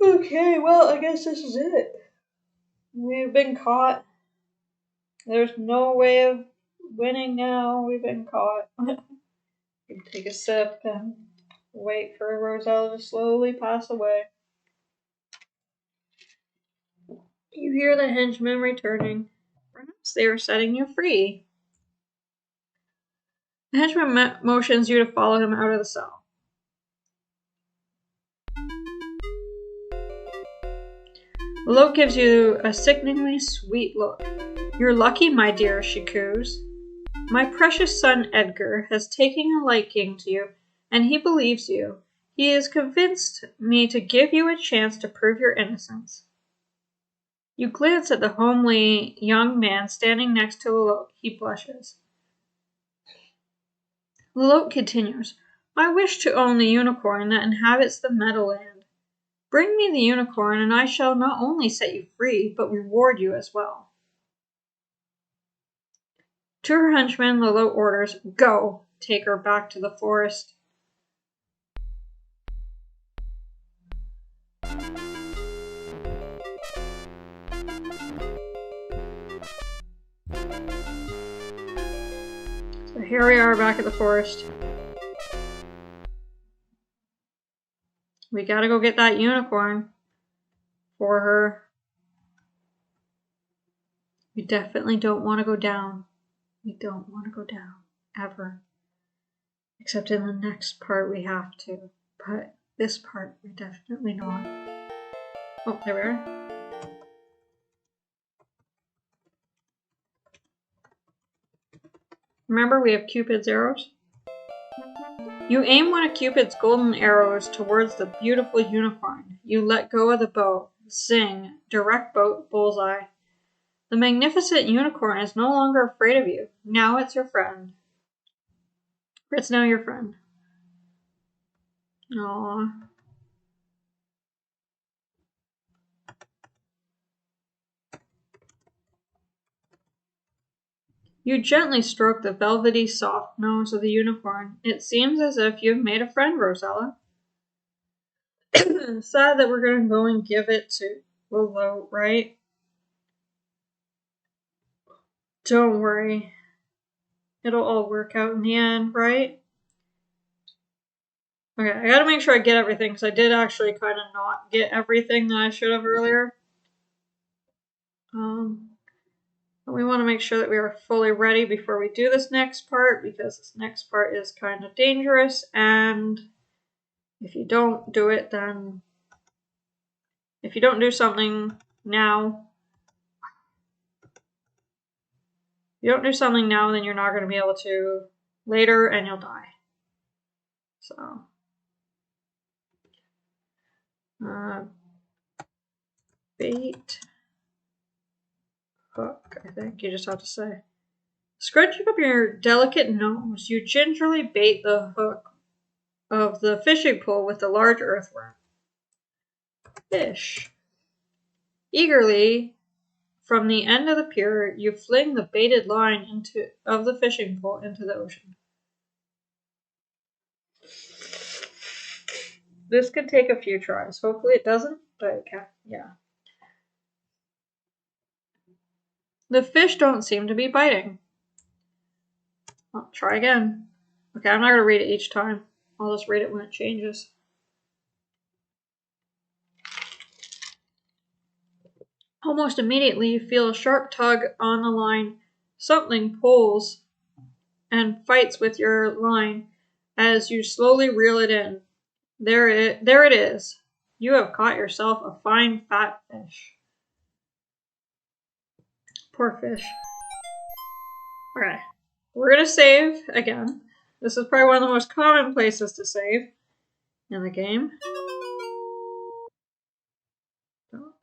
Okay, well, I guess this is it. We've been caught. There's no way of winning now. We've been caught. Take a sip and wait for Rosella to slowly pass away. You hear the henchmen returning. Perhaps they are setting you free. The henchman motions you to follow him out of the cell. Lo gives you a sickeningly sweet look. "You're lucky, my dear," she coos. "My precious son Edgar has taken a liking to you, and he believes you. He has convinced me to give you a chance to prove your innocence." You glance at the homely young man standing next to Lolote. He blushes. Lolote continues, "I wish to own the unicorn that inhabits the Meadowland. Bring me the unicorn, and I shall not only set you free, but reward you as well." To her henchman, Lolote orders, "Go! Take her back to the forest." So here we are back at the forest. We gotta go get that unicorn for her. We definitely don't want to go down. We don't want to go down. Ever. Except in the next part we have to. But this part we're definitely not. Oh, there we are. Remember, we have Cupid's arrows. You aim one of Cupid's golden arrows towards the beautiful unicorn. You let go of the bow. Zing! Direct bullseye. The magnificent unicorn is no longer afraid of you. Now it's your friend. It's now your friend. Aww. You gently stroke the velvety soft nose of the unicorn. It seems as if you've made a friend, Rosella. Sad that we're going to go and give it to Lolo, right? Don't worry. It'll all work out in the end, right? Okay, I gotta make sure I get everything, because I did actually kind of not get everything that I should have earlier. But we want to make sure that we are fully ready before we do this next part, because this next part is kind of dangerous, and if you don't do it, then if you don't do something now, then you're not going to be able to later, and you'll die. So, bait, hook, I think you just have to say. Scrunching up your delicate nose, you gingerly bait the hook of the fishing pole with the large earthworm. Fish. Eagerly, from the end of the pier, you fling the baited line of the fishing pole into the ocean. This could take a few tries. Hopefully it doesn't, but it can. Yeah. The fish don't seem to be biting. I'll try again. Okay, I'm not going to read it each time. I'll just read it when it changes. Almost immediately, you feel a sharp tug on the line. Something pulls and fights with your line as you slowly reel it in. There it is. You have caught yourself a fine fat fish. Poor fish. Okay, we're gonna save again. This is probably one of the most common places to save in the game. Oh,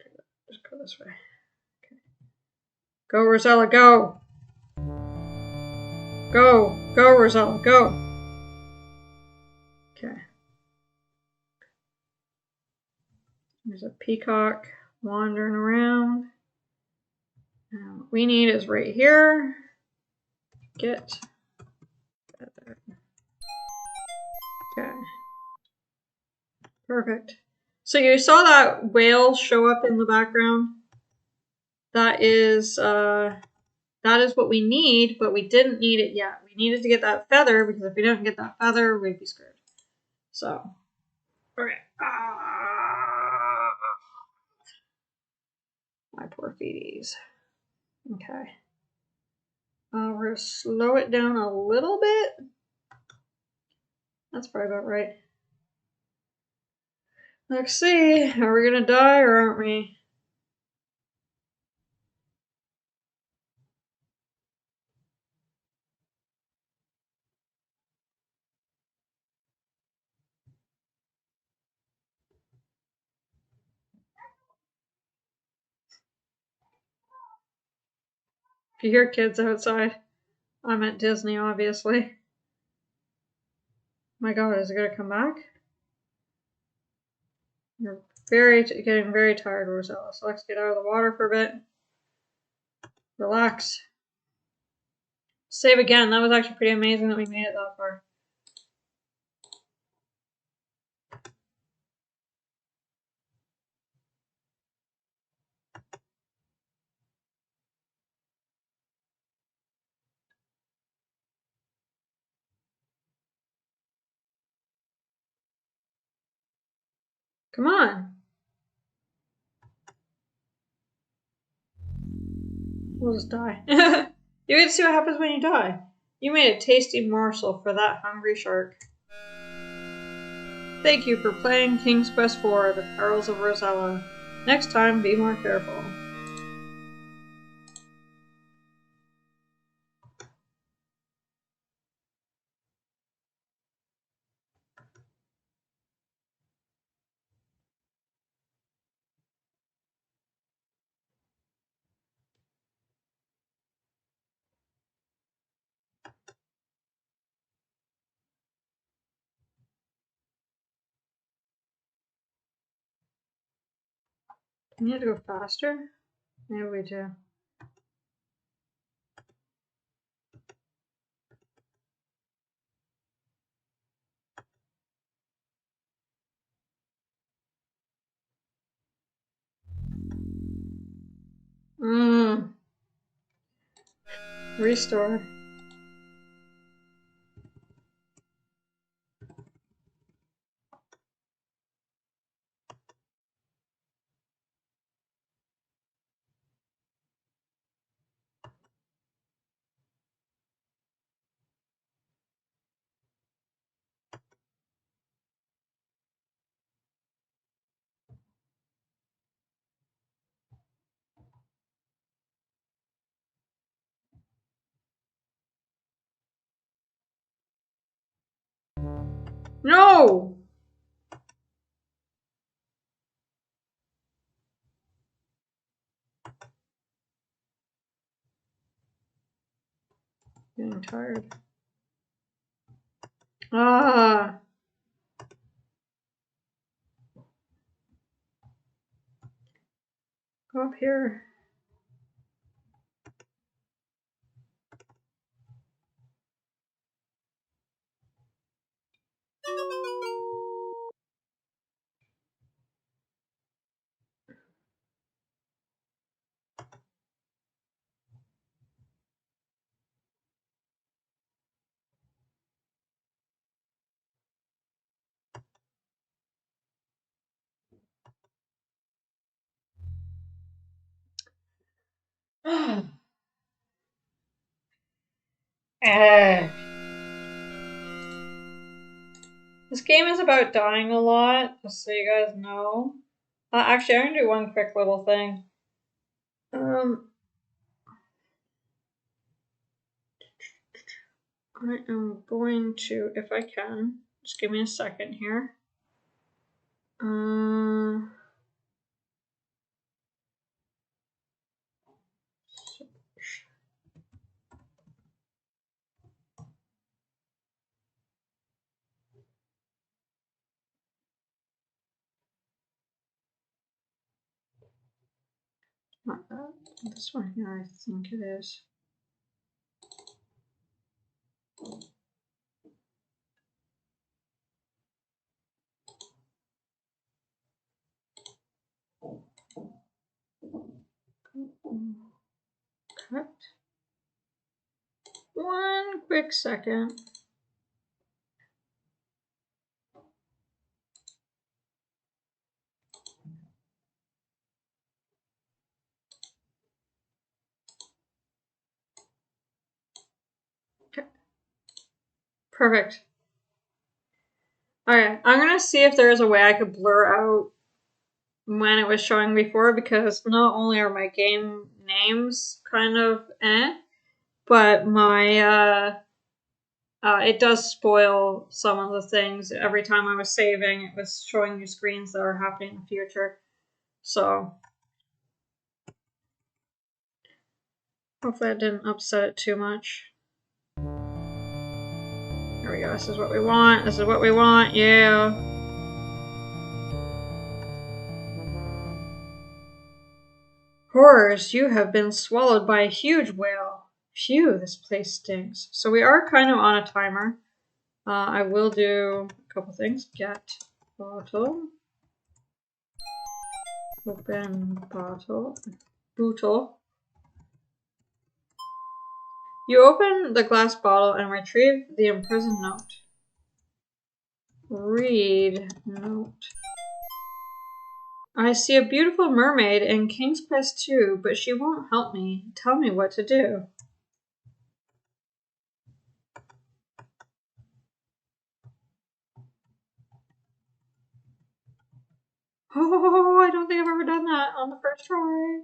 just go this way. Okay. Go, Rosella, go! Go! Go, Rosella, go! Okay. There's a peacock wandering around. Now, what we need is right here. Get feather. Okay. Perfect. So you saw that whale show up in the background? That is what we need, but we didn't need it yet. We needed to get that feather, because if we didn't get that feather, we'd be screwed. So, alright. My poor feeties. Okay. We're going to slow it down a little bit. That's probably about right. Let's see. Are we going to die or aren't we? If you hear kids outside, I'm at Disney, obviously. My God, is it going to come back? You're getting very tired, Rosella. So let's get out of the water for a bit. Relax. Save again. That was actually pretty amazing that we made it that far. Come on. We'll just die. You get to see what happens when you die. You made a tasty morsel for that hungry shark. Thank you for playing King's Quest IV: The Perils of Rosella. Next time, be more careful. Can you have to go faster? Maybe we do. Restore. No! Getting tired. Ah! Go up here. This game is about dying a lot, just so you guys know. Actually, I'm gonna do one quick little thing. I am going to, if I can, just give me a second here. Not that. This one here, I think it is. Cut. One quick second. Okay. Perfect. Alright, I'm gonna see if there's a way I could blur out when it was showing before, because not only are my game names kind of but my it does spoil some of the things. Every time I was saving, it was showing you screens that are happening in the future. So hopefully that didn't upset it too much. There we go. This is what we want. This is what we want. Yeah. Horrors, you have been swallowed by a huge whale. Phew, this place stinks. So we are kind of on a timer. I will do a couple things. Get bottle. Open bottle. Bootle. You open the glass bottle and retrieve the imprisoned note. Read note. I see a beautiful mermaid in King's Press 2, but she won't help me. Tell me what to do. Oh, I don't think I've ever done that on the first try.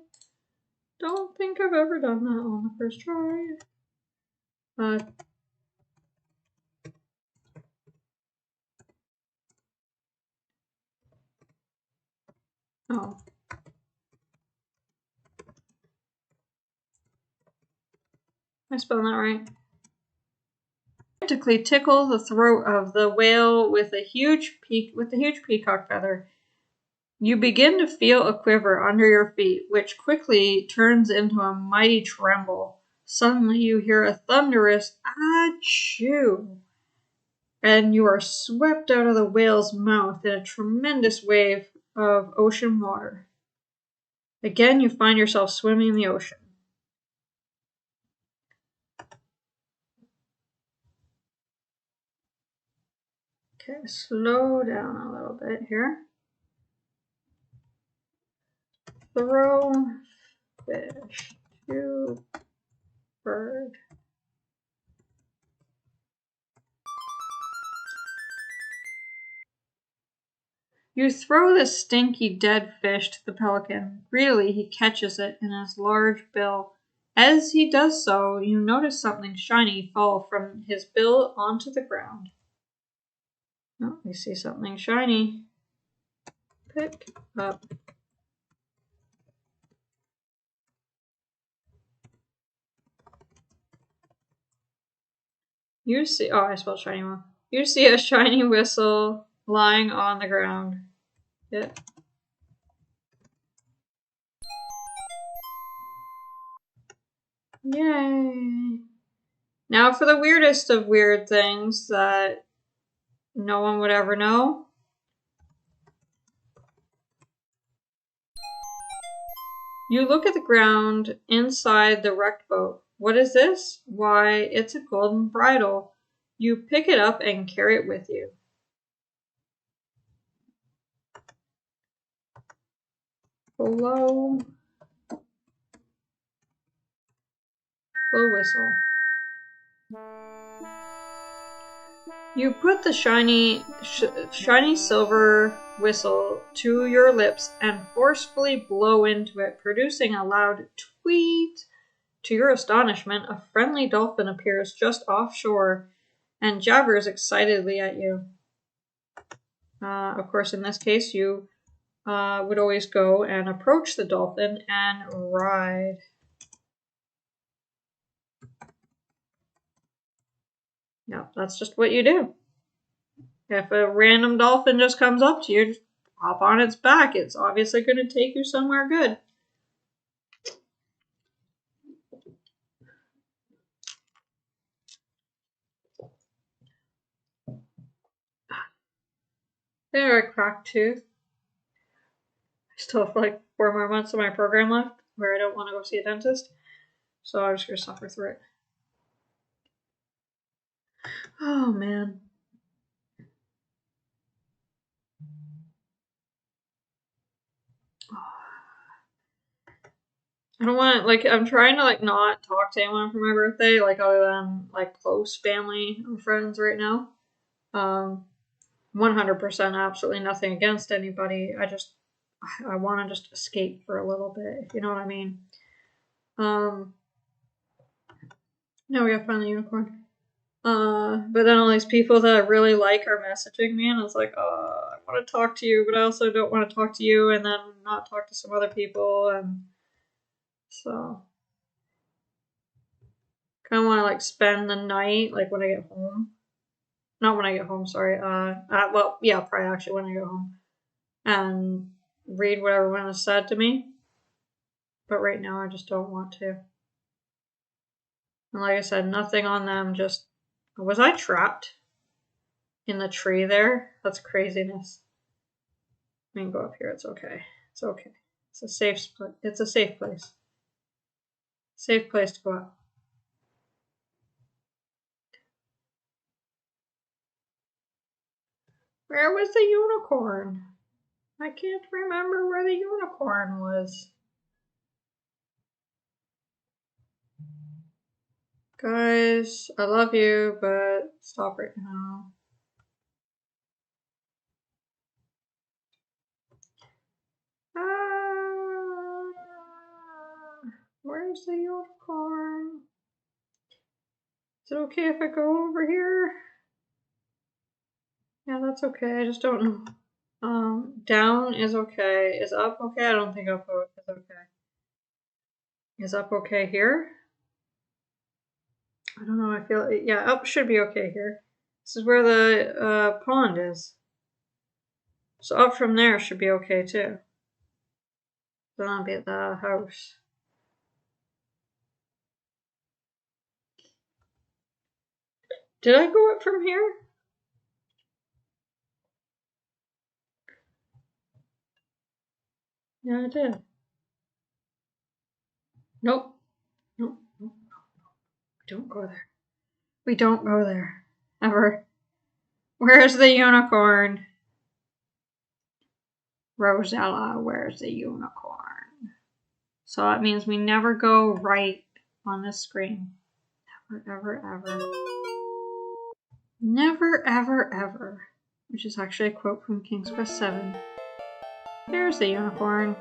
Don't think I've ever done that on the first try. Oh. Am I spelling that right? Frantically tickle the throat of the whale with a huge peacock feather. You begin to feel a quiver under your feet, which quickly turns into a mighty tremble. Suddenly you hear a thunderous achoo, and you are swept out of the whale's mouth in a tremendous wave of ocean water. Again, you find yourself swimming in the ocean. Okay, slow down a little bit here. Throw fish to bird. You throw the stinky dead fish to the pelican. Greedily, he catches it in his large bill. As he does so, you notice something shiny fall from his bill onto the ground. Oh, you see something shiny. Pick up. You see, oh, I spelled shiny wrong. You see a shiny whistle lying on the ground. Yep. Yay. Now for the weirdest of weird things that no one would ever know. You look at the ground inside the wrecked boat. What is this? Why, it's a golden bridle. You pick it up and carry it with you. Blow whistle. You put the shiny silver whistle to your lips and forcefully blow into it, producing a loud tweet. To your astonishment, a friendly dolphin appears just offshore and jabbers excitedly at you. Of course, in this case, you would always go and approach the dolphin and ride. Yeah, that's just what you do. If a random dolphin just comes up to you, just hop on its back. It's obviously going to take you somewhere good. There, a cracked tooth. I still have like 4 more months of my program left where I don't want to go see a dentist. So I'm just going to suffer through it. Oh, man. I don't want to, like, I'm trying to, like, not talk to anyone for my birthday, like, other than, like, close family and friends right now. 100% absolutely nothing against anybody. I want to just escape for a little bit, if you know what I mean. Now we gotta find the unicorn. But then all these people that I really like are messaging me, and I was like, I want to talk to you, but I also don't want to talk to you, and then not talk to some other people, and so kind of want to like spend the night, like when I get home. Not when I get home, sorry. Well, yeah, probably actually when I get home, and read what everyone has said to me. But right now, I just don't want to. And like I said, nothing on them. Just was I trapped in the tree there? That's craziness. I mean, go up here. It's okay. It's okay. It's a safe place. It's a safe place. Safe place to go up. Where was the unicorn? I can't remember where the unicorn was. Guys, I love you, but stop right now. Where's the unicorn? Is it okay if I go over here? Yeah, that's okay. I just don't know. Down is okay. Is up okay? I don't think up is okay. Is up okay here? I don't know. I feel yeah, up should be okay here. This is where the pond is. So up from there should be okay too. Then I'll be at the house. Did I go up from here? Yeah, I did. Nope. Nope. Nope. We don't go there. We don't go there. Ever. Where's the unicorn? Rosella, where's the unicorn? So that means we never go right on this screen. Never, ever, ever. Never, ever, ever. Which is actually a quote from King's Quest 7. There's the unicorn.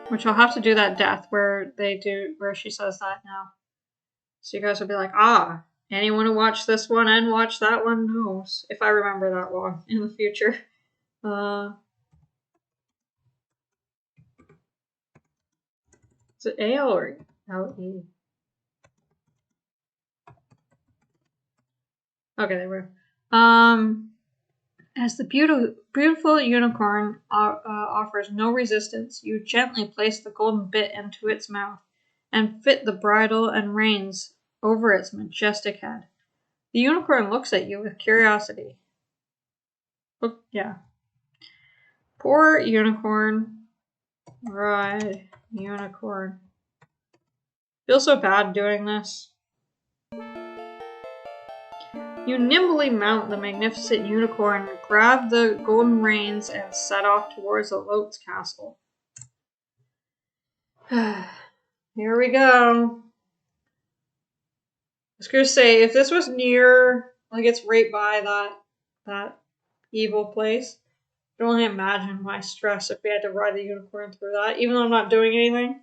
Which I'll have to do that death where she says that now. So you guys will be like, anyone who watched this one and watched that one knows. If I remember that long in the future. Is it A-L or L-E? Okay, there we go. As the beautiful unicorn offers no resistance, you gently place the golden bit into its mouth and fit the bridle and reins over its majestic head. The unicorn looks at you with curiosity. Look, yeah. Poor unicorn. Ride, unicorn. Feel so bad doing this. You nimbly mount the magnificent unicorn, grab the golden reins, and set off towards the Lot's castle. Here we go. was gonna say, if this was near, like it's right by that evil place, I can only imagine my stress if we had to ride the unicorn through that, even though I'm not doing anything.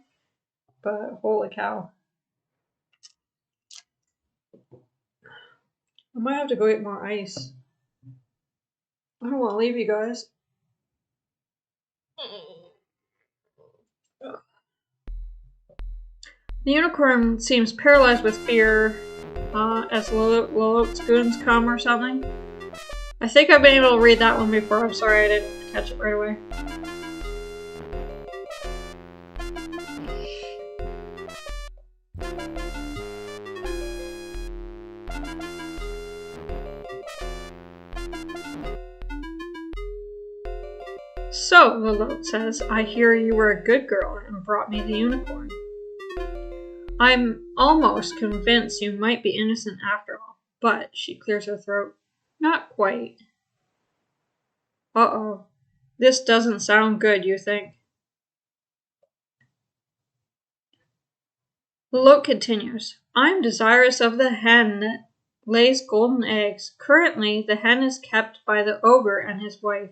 But holy cow. I might have to go get more ice. I don't want to leave you guys. The unicorn seems paralyzed with fear as Lilith's goons come or something. I think I've been able to read that one before. I'm sorry I didn't catch it right away. So, Lilith says, I hear you were a good girl and brought me the unicorn. I'm almost convinced you might be innocent after all, but she clears her throat. Not quite. Uh-oh. This doesn't sound good, you think? Lilith continues. I'm desirous of the hen that lays golden eggs. Currently, the hen is kept by the ogre and his wife.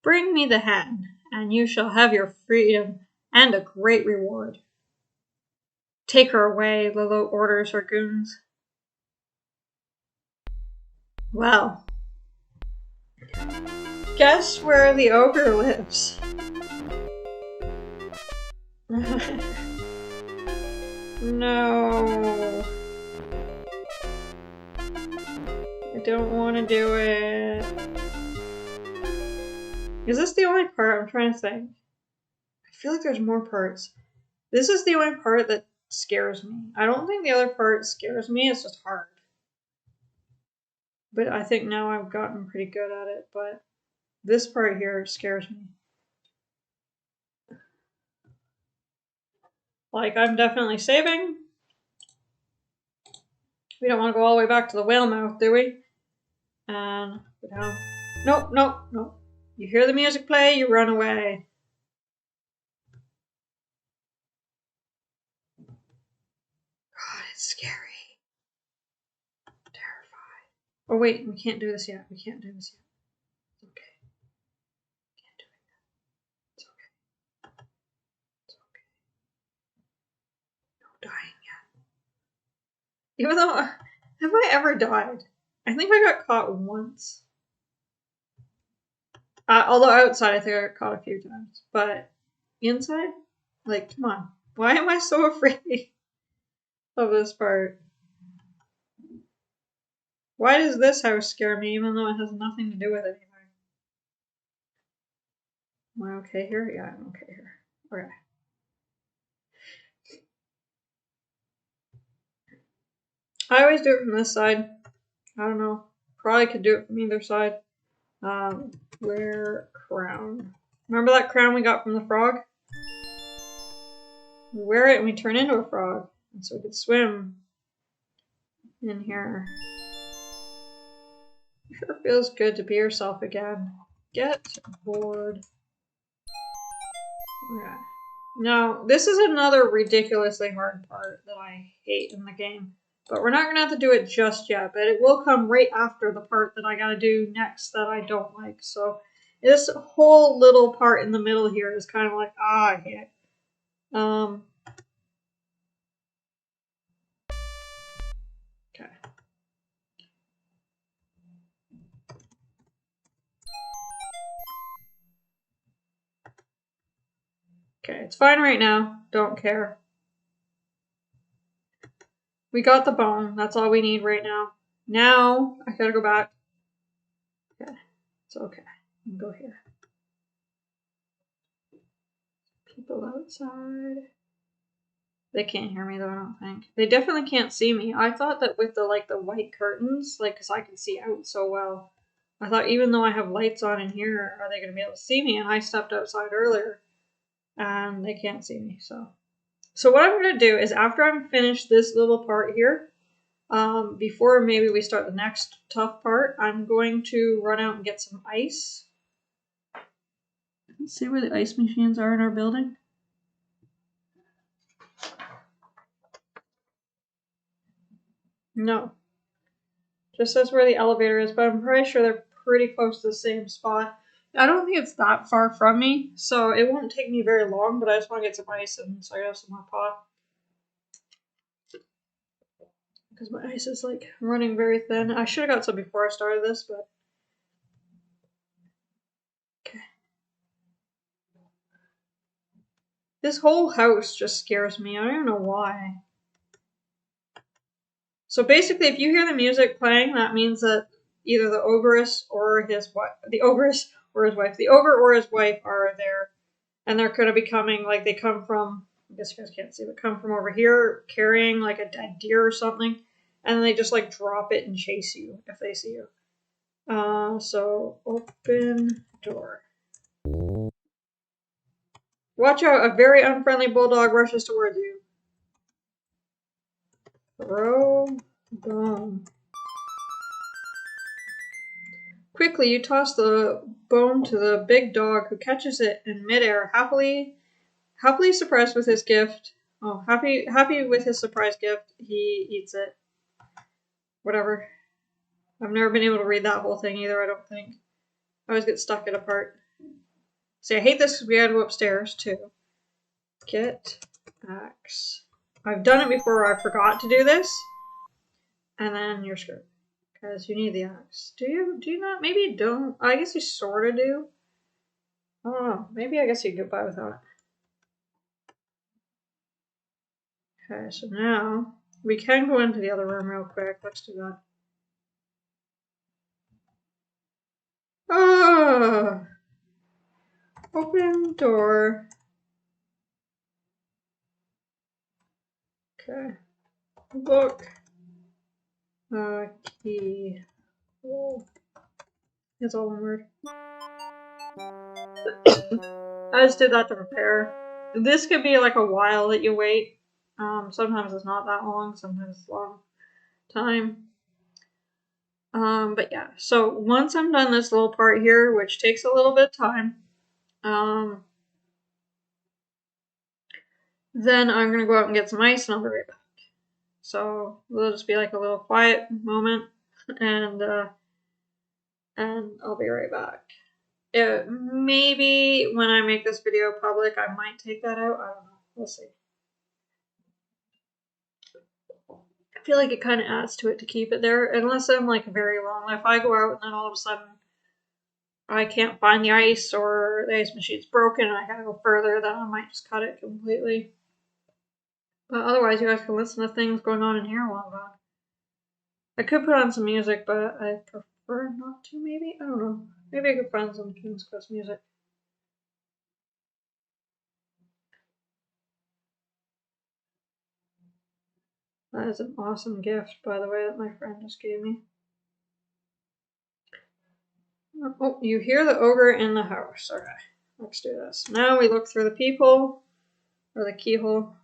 Bring me the hen, and you shall have your freedom and a great reward. Take her away, Lilith orders her goons. Well, guess where the ogre lives? No. I don't want to do it. Is this the only part? I'm trying to think. I feel like there's more parts. This is the only part that scares me. I don't think the other part scares me. It's just hard. But I think now I've gotten pretty good at it. But this part here scares me. Like, I'm definitely saving. We don't want to go all the way back to the whale mouth, do we? And go down. Nope, nope, nope. You hear the music play, you run away. God, it's scary. I'm terrified. Oh wait, we can't do this yet. We can't do this yet. It's okay. Can't do it yet. It's okay. It's okay. No dying yet. Even though, have I ever died? I think I got caught once. Although outside, I think I got caught a few times. But inside? Like, come on. Why am I so afraid of this part? Why does this house scare me even though it has nothing to do with anything? Am I okay here? Yeah, I'm okay here. Okay. I always do it from this side. I don't know. Probably could do it from either side. Wear crown. Remember that crown we got from the frog? We wear it and we turn into a frog. And so we could swim in here. It sure feels good to be yourself again. Get bored. Okay. Now, this is another ridiculously hard part that I hate in the game. But we're not going to have to do it just yet. But it will come right after the part that I got to do next that I don't like. So this whole little part in the middle here is kind of like, I hate it. Okay. Okay, it's fine right now. Don't care. We got the bone. That's all we need right now. Now, I gotta go back. Okay, it's okay. I can go here. People outside. They can't hear me though, I don't think. They definitely can't see me. I thought that with the white curtains, cause I can see out so well. I thought even though I have lights on in here, are they gonna be able to see me? And I stepped outside earlier and they can't see me, so. So what I'm gonna do is after I'm finished this little part here, before maybe we start the next tough part, I'm going to run out and get some ice. Let's see where the ice machines are in our building. No. Just says where the elevator is, but I'm pretty sure they're pretty close to the same spot. I don't think it's that far from me, so it won't take me very long, but I just want to get some ice and so I have some more pot. Because my ice is like running very thin. I should have got some before I started this, but okay. This whole house just scares me. I don't even know why. So basically, if you hear the music playing, that means that either the ogress or his wife, the ogress or his wife, the ogre or his wife are there, and they're going to be coming. Like they come from, I guess you guys can't see, but come from over here carrying like a dead deer or something, and they just like drop it and chase you if they see you. So open door. Watch out! A very unfriendly bulldog rushes towards you. Throw bone. Quickly, you toss the bone to the big dog, who catches it in midair, happily surprised with his gift. Oh, happy with his surprise gift. He eats it. Whatever. I've never been able to read that whole thing either. I don't think. I always get stuck at a part. See, I hate this because we had to go upstairs too. Get axe. I've done it before where I forgot to do this, and then you're screwed because you need the axe. Do you? Do you not? Maybe you don't. I guess you sort of do. I don't know. Maybe I guess you could get by without it. Okay, so now we can go into the other room real quick. Let's do that. Oh! Open door. Okay. Book. Key. Oh. It's all one word. I just did that to prepare. This could be like a while that you wait. Sometimes it's not that long, sometimes it's a long time. But yeah, so once I'm done this little part here, which takes a little bit of time, then I'm gonna go out and get some ice and I'll be right back. So it'll just be like a little quiet moment, and I'll be right back. Maybe when I make this video public, I might take that out. I don't know. We'll see. I feel like it kind of adds to it to keep it there, unless I'm like very long. If I go out and then all of a sudden I can't find the ice or the ice machine's broken and I gotta go further, then I might just cut it completely. But otherwise, you guys can listen to things going on in here while I'm gone. I could put on some music, but I prefer not to, maybe? I don't know. Maybe I could find some King's Quest music. That is an awesome gift, by the way, that my friend just gave me. Oh, you hear the ogre in the house. Okay, let's do this. Now we look through the peephole, or the keyhole.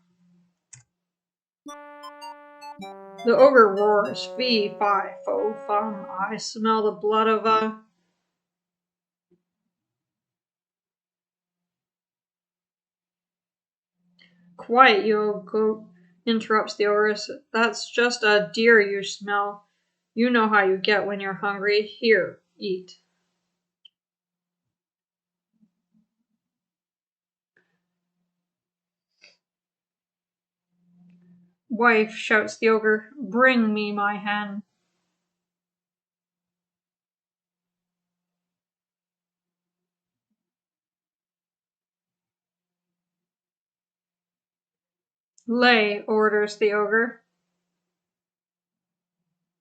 The ogre roars, fee, fi, fo, fum. I smell the blood of a... Quiet, you old goat, interrupts the ogress. That's just a deer you smell. You know how you get when you're hungry. Here, eat. Wife, shouts the ogre, bring me my hen. Lay, orders the ogre.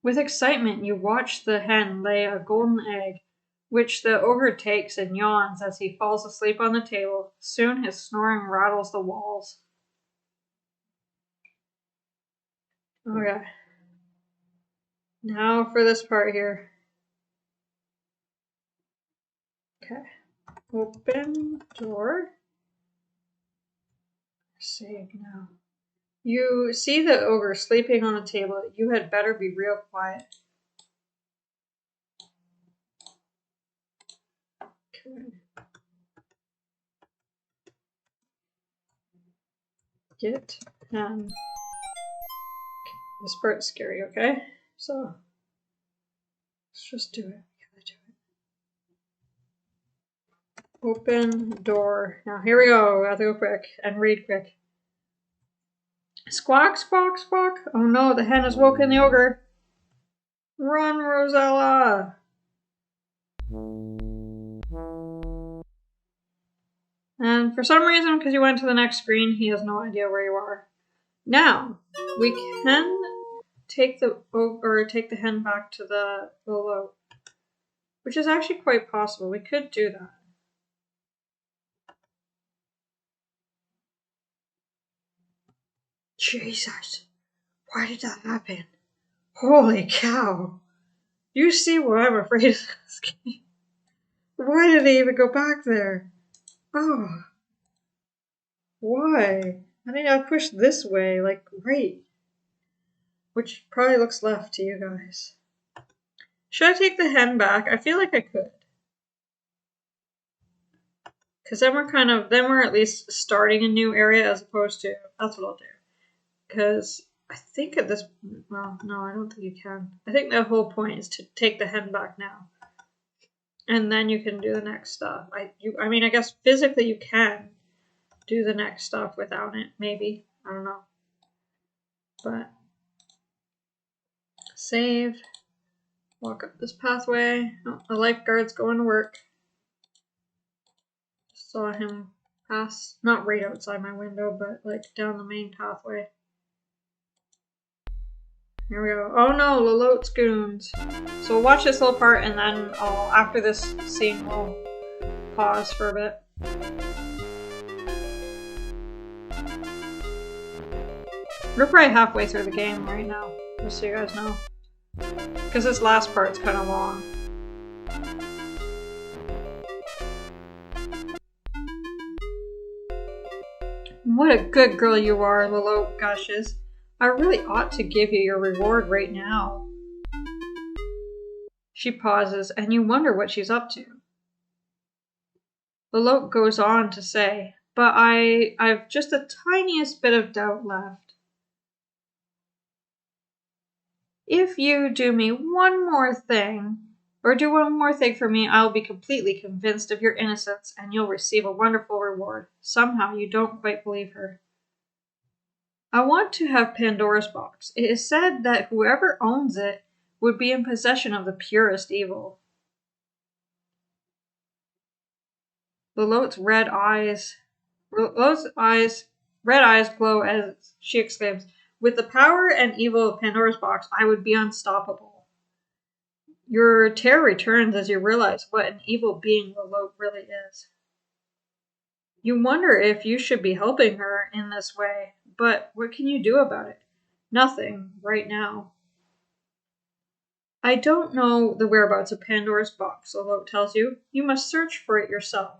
With excitement, you watch the hen lay a golden egg, which the ogre takes and yawns as he falls asleep on the table. Soon his snoring rattles the walls. Okay. Now for this part here. Okay. Open door. Save now. You see the ogre sleeping on the table. You had better be real quiet. Okay. Get hen. This part's scary, okay? So let's just do it. Open door. Now here we go. I have to go quick and read quick. Squawk, squawk, squawk. Oh no, the hen has woken the ogre. Run, Rosella. And for some reason, because you went to the next screen, he has no idea where you are. Now, we can take the hen back to the low, which is actually quite possible. We could do that. Jesus, why did that happen? Holy cow! You see what I'm afraid of this game. Why did they even go back there? Oh, why? I think I'll push this way, like right. Which probably looks left to you guys. Should I take the hen back? I feel like I could. Because then we're at least starting a new area as opposed to, that's what I'll do. Because I think at this, well, no, I don't think you can. I think the whole point is to take the hen back now. And then you can do the next stuff. I mean, I guess physically you can do the next stuff without it, maybe. I don't know. But save. Walk up this pathway. Oh, the lifeguard's going to work. Saw him pass, not right outside my window, but like down the main pathway. Here we go. Oh no, Lalote's goons. So we'll watch this little part and then after this scene, we'll pause for a bit. We're probably halfway through the game right now, just so you guys know. Because this last part's kind of long. What a good girl you are, Lalote gushes. I really ought to give you your reward right now. She pauses, and you wonder what she's up to. Lalote goes on to say, but I've just the tiniest bit of doubt left. If you do me one more thing, or do one more thing for me, I'll be completely convinced of your innocence, and you'll receive a wonderful reward. Somehow you don't quite believe her. I want to have Pandora's box. It is said that whoever owns it would be in possession of the purest evil. Lalote's red eyes glow as she exclaims, with the power and evil of Pandora's box, I would be unstoppable. Your terror returns as you realize what an evil being Lalote really is. You wonder if you should be helping her in this way, but what can you do about it? Nothing, right now. I don't know the whereabouts of Pandora's box, Lalote tells you. You must search for it yourself.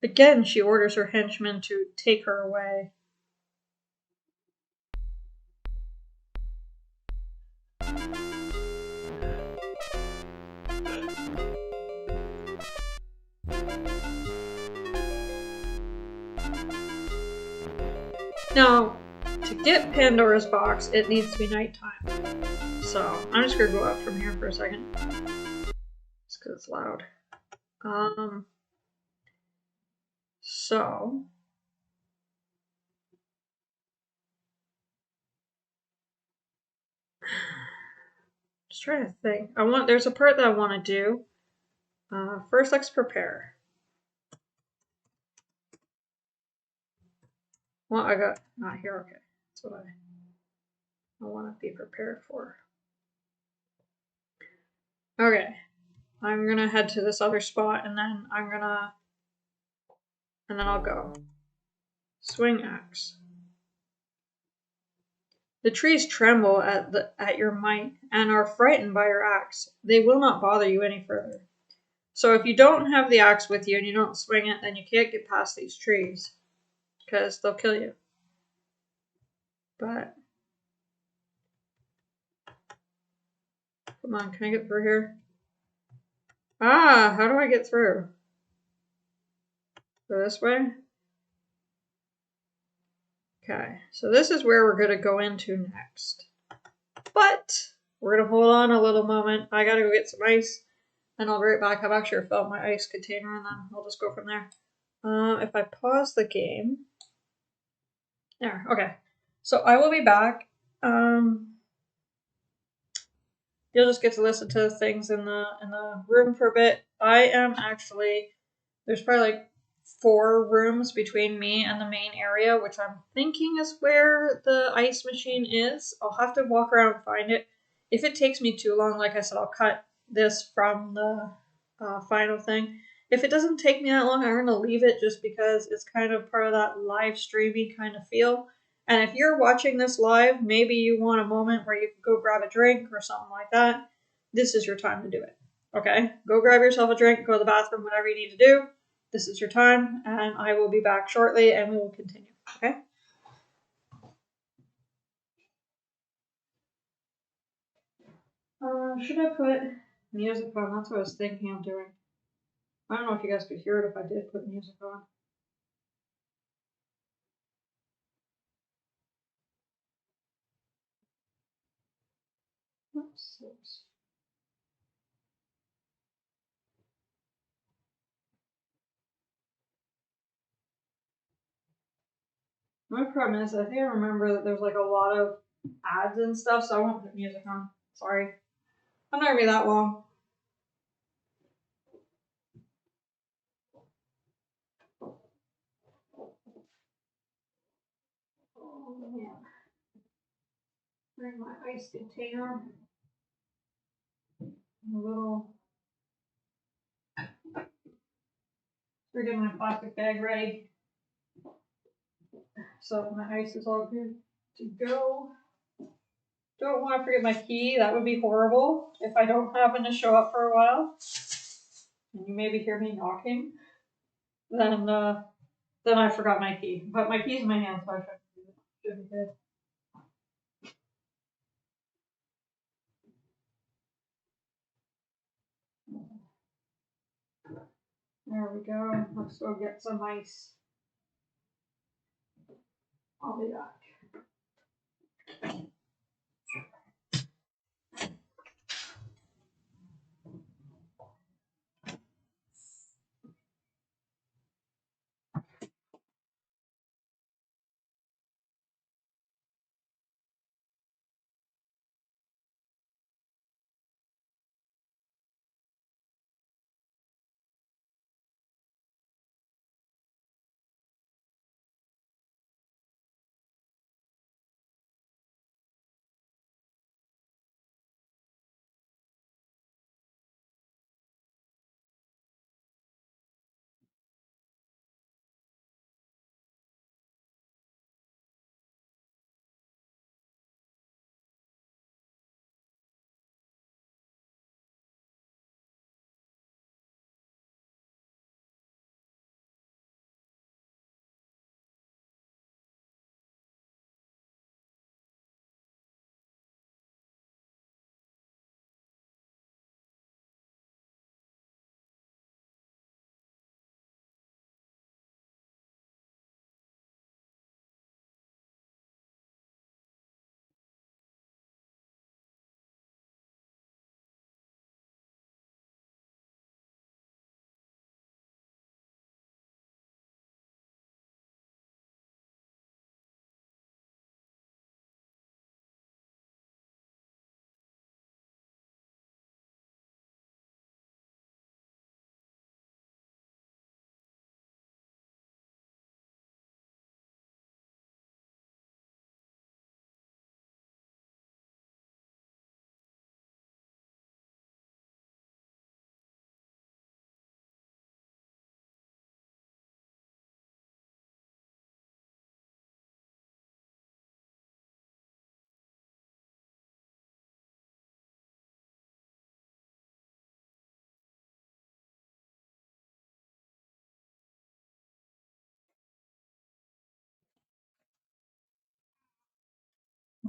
Again, she orders her henchmen to take her away. Now, to get Pandora's box, it needs to be nighttime. So, I'm just gonna go up from here for a second. Just because it's loud. So... just trying to think. There's a part that I want to do. First, let's prepare. Well, I got not here. Okay, that's what I want to be prepared for. Okay, I'm gonna head to this other spot, and then I'll go. Swing axe. The trees tremble at your might and are frightened by your axe. They will not bother you any further. So if you don't have the axe with you and you don't swing it, then you can't get past these trees because they'll kill you. But come on, can I get through here? Ah, how do I get through? Go this way? Okay, so this is where we're going to go into next. But we're going to hold on a little moment. I got to go get some ice, and I'll be right back. I've actually filled my ice container, and then I'll just go from there. If I pause the game. There, okay. So I will be back. You'll just get to listen to things in the room for a bit. I am actually, there's probably like 4 rooms between me and the main area, which I'm thinking is where the ice machine is. I'll have to walk around and find it. If it takes me too long, like I said, I'll cut this from the final thing. If it doesn't take me that long, I'm going to leave it just because it's kind of part of that live streamy kind of feel. And if you're watching this live, maybe you want a moment where you can go grab a drink or something like that. This is your time to do it. Okay? Go grab yourself a drink, go to the bathroom, whatever you need to do. This is your time, and I will be back shortly, and we will continue. Okay? Should I put music on? That's what I was thinking of doing. I don't know if you guys could hear it if I did put music on. Oops. My problem is, I think I remember that there's like a lot of ads and stuff, so I won't put music on. Sorry. I'm not gonna be that long. Oh man. Bring my ice container. A little. We're getting my plastic bag ready. So my ice is all good to go. Don't want to forget my key. That would be horrible if I don't happen to show up for a while. And you maybe hear me knocking. Then I forgot my key. But my key's in my hand, so I should be good. There we go. Let's go get some ice. I'll be back.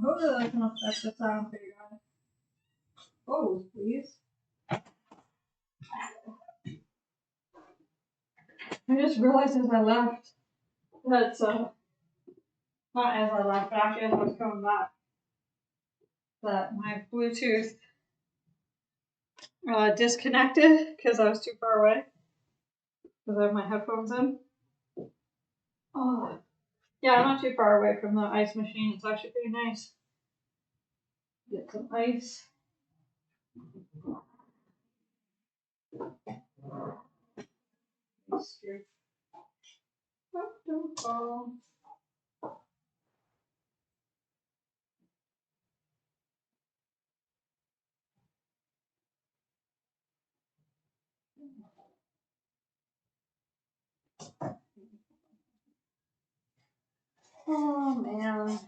Hopefully I can affect the sound for you guys. Oh, please. I just realized as I left that Not as I left, but actually as I was coming back. That my Bluetooth disconnected because I was too far away. Because I have my headphones in. Oh, yeah, I'm not too far away from the ice machine. It's actually pretty nice. Get some ice. Oh, don't fall. Oh man.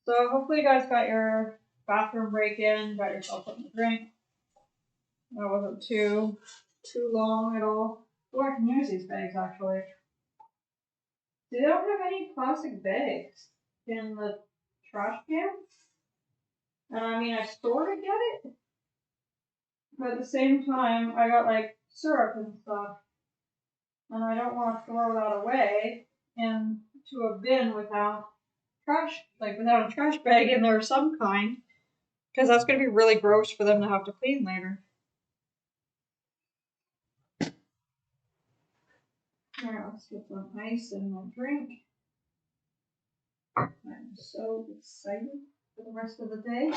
So hopefully you guys got your bathroom break in, got yourself something to drink. That wasn't too long at all. Oh, I can use these bags actually. They don't have any plastic bags in the trash can. And I mean, I sort of get it, but at the same time, I got like syrup and stuff, and I don't want to throw that away into a bin without without a trash bag in there of some kind, because that's going to be really gross for them to have to clean later. Alright, let's get some ice in my drink. I'm so excited for the rest of the day.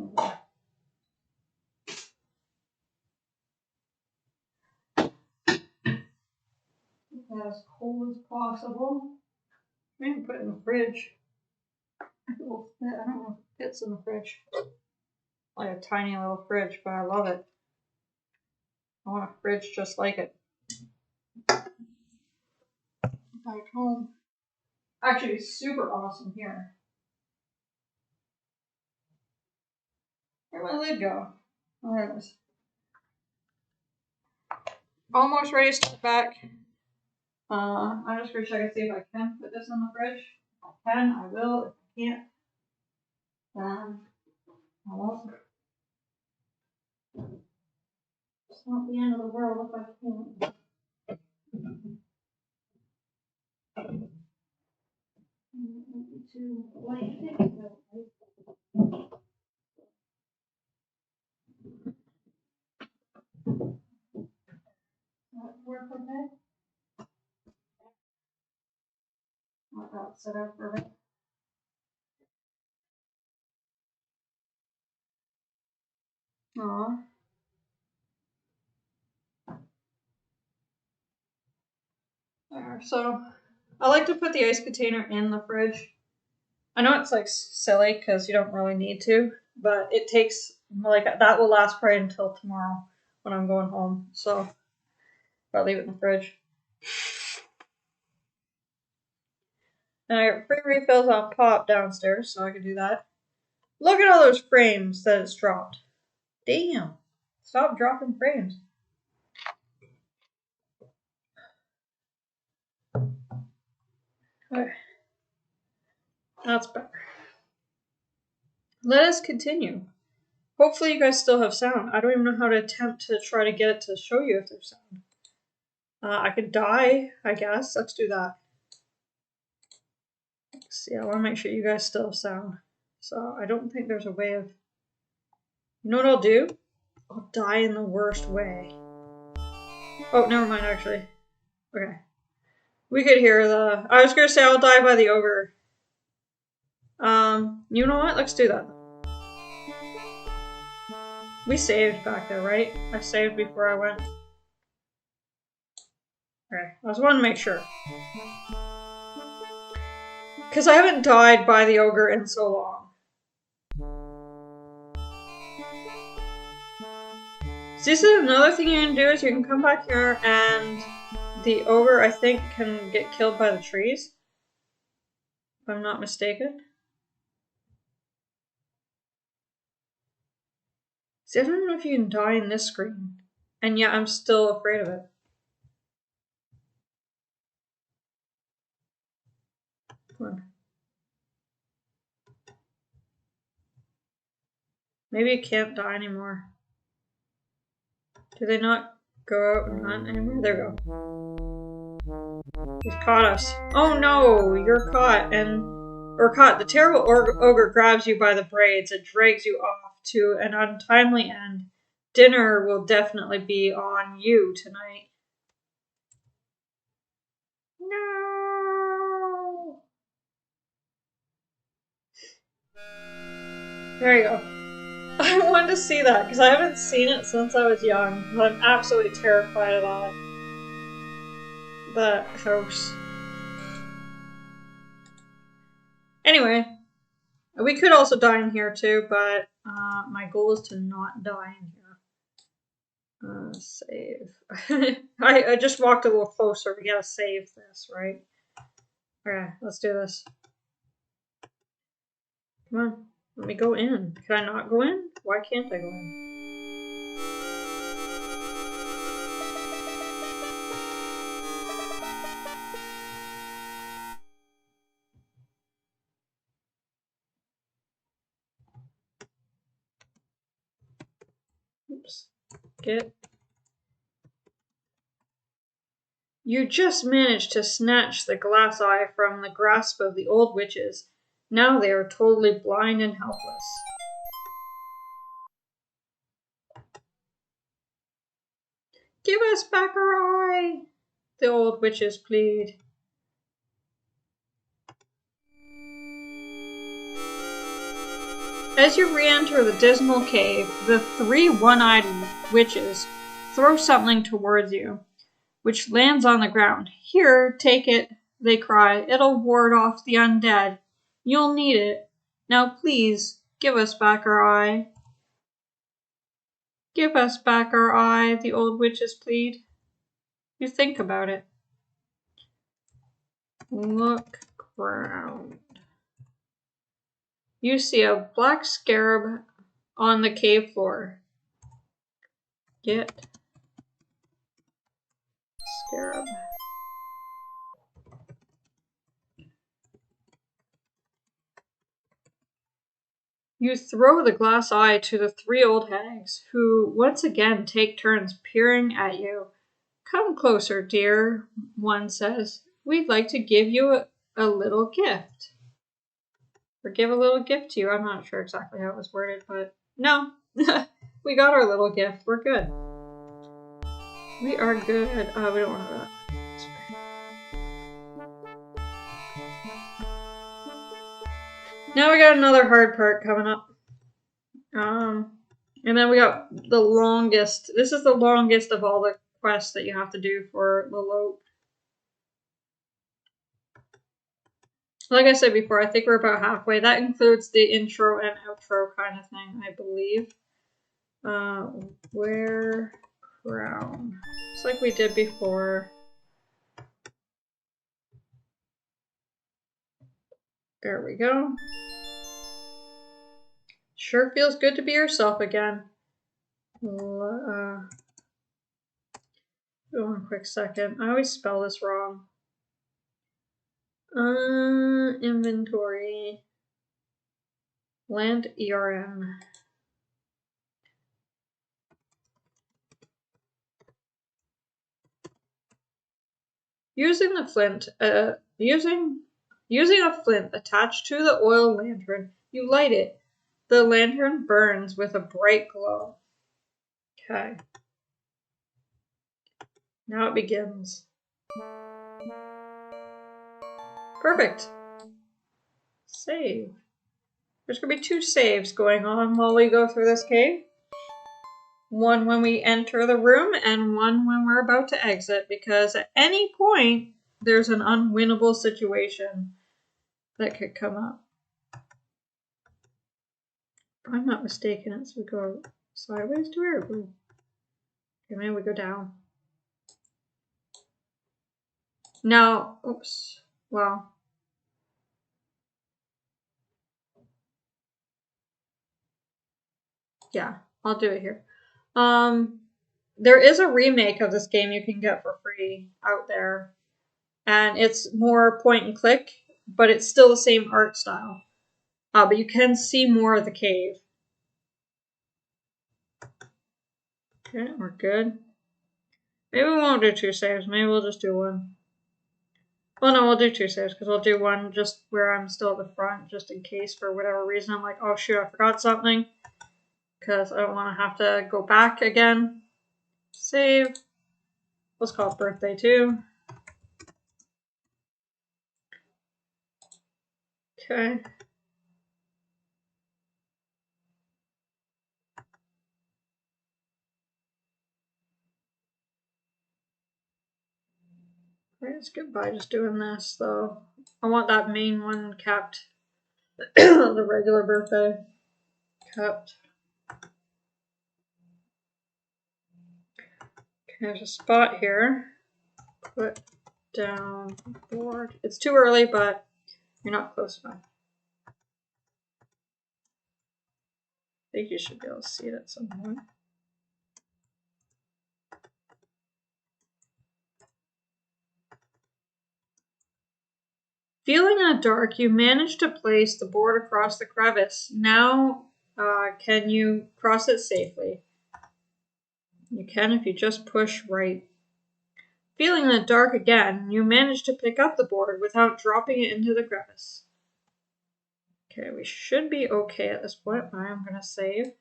Okay. Get that as cold as possible. Maybe put it in the fridge. I don't know if it fits in the fridge. Like a tiny little fridge, but I love it. I want a fridge just like it. Back home. Actually, it's super awesome here. Where'd my lid go? Oh, there it is. Almost ready to start back. I'm just gonna check and see if I can put this in the fridge. If I can, I will. If I can't, then I won't. It's not the end of the world if I can't. Too late. Work okay? Let that sit out for a bit. Aw. There. So I like to put the ice container in the fridge. I know it's like silly because you don't really need to, but it takes like that will last probably until tomorrow when I'm going home. So I'll leave it in the fridge. And I got free refills on pop downstairs, so I can do that. Look at all those frames that it's dropped. Damn. Stop dropping frames. Okay. That's better. Let us continue. Hopefully you guys still have sound. I don't even know how to attempt to try to get it to show you if there's sound. I could die, I guess. Let's do that. Let's see, I want to make sure you guys still have sound. So I don't think there's a way of... You know what I'll do? I'll die in the worst way. Oh, never mind, actually. Okay. We could hear the... I was going to say I'll die by the ogre. You know what? Let's do that. We saved back there, right? I saved before I went. Okay, I just wanted to make sure. Because I haven't died by the ogre in so long. So this is another thing you can do is you can come back here and the ogre, I think, can get killed by the trees. If I'm not mistaken. See, I don't know if you can die in this screen. And yet I'm still afraid of it. Come on. Maybe it can't die anymore. Do they not go out and hunt anymore? There we go. He's caught us. Oh no, you're caught or caught. The terrible ogre grabs you by the braids and drags you off to an untimely end. Dinner will definitely be on you tonight. No. There you go. I wanted to see that because I haven't seen it since I was young. But I'm absolutely terrified of that house. Anyway, we could also die in here too, but my goal is to not die in here. Save. I just walked a little closer. We gotta save this, right? Okay, let's do this. Come on, let me go in. Can I not go in? Why can't I go in? Oops. You just managed to snatch the glass eye from the grasp of the old witches. Now they are totally blind and helpless. Give us back our eye, the old witches plead. As you re-enter the dismal cave, the three one-eyed witches throw something towards you, which lands on the ground. Here, take it, they cry. It'll ward off the undead. You'll need it. Now please, give us back our eye. Give us back our eye, the old witches plead. You think about it. Look around. You see a black scarab on the cave floor. Get scarab. You throw the glass eye to the three old hags, who once again take turns peering at you. Come closer, dear, one says. We'd like to give you a little gift. Or give a little gift to you. I'm not sure exactly how it was worded, but no. We got our little gift. We're good. We are good. We don't want that. Now we got another hard part coming up. And then we got the longest. This is the longest of all the quests that you have to do for Lolo. Like I said before, I think we're about halfway. That includes the intro and outro kind of thing, I believe. Wear crown. Just like we did before. There we go. Sure feels good to be yourself again. One quick second. I always spell this wrong. Inventory. Land ERM. Using the flint, using a flint attached to the oil lantern, you light it. The lantern burns with a bright glow. Okay. Now it begins. Perfect. Save. There's going to be 2 saves going on while we go through this cave. One when we enter the room and one when we're about to exit, because at any point there's an unwinnable situation that could come up. If I'm not mistaken, it's we go sideways to where? Okay, maybe we go down. Now, oops, well. Yeah, I'll do it here. There is a remake of this game you can get for free out there, and it's more point and click, but it's still the same art style. But you can see more of the cave. Okay, we're good. Maybe we won't do 2 saves. Maybe we'll just do 1. Well, no, we'll do 2 saves because we'll do 1 just where I'm still at the front, just in case for whatever reason I'm like, oh shoot, I forgot something. Because I don't want to have to go back again. Save. Let's call it birthday 2. Okay. Alright, let's get by just doing this though. I want that main one kept. The regular birthday kept. Okay, there's a spot here. Put down board. It's too early, but you're not close enough. I think you should be able to see it at some point. Feeling in the dark, you manage to place the board across the crevice. Now, can you cross it safely? You can if you just push right. Feeling in the dark again, you manage to pick up the board without dropping it into the crevice. Okay, we should be okay at this point. I'm going to save.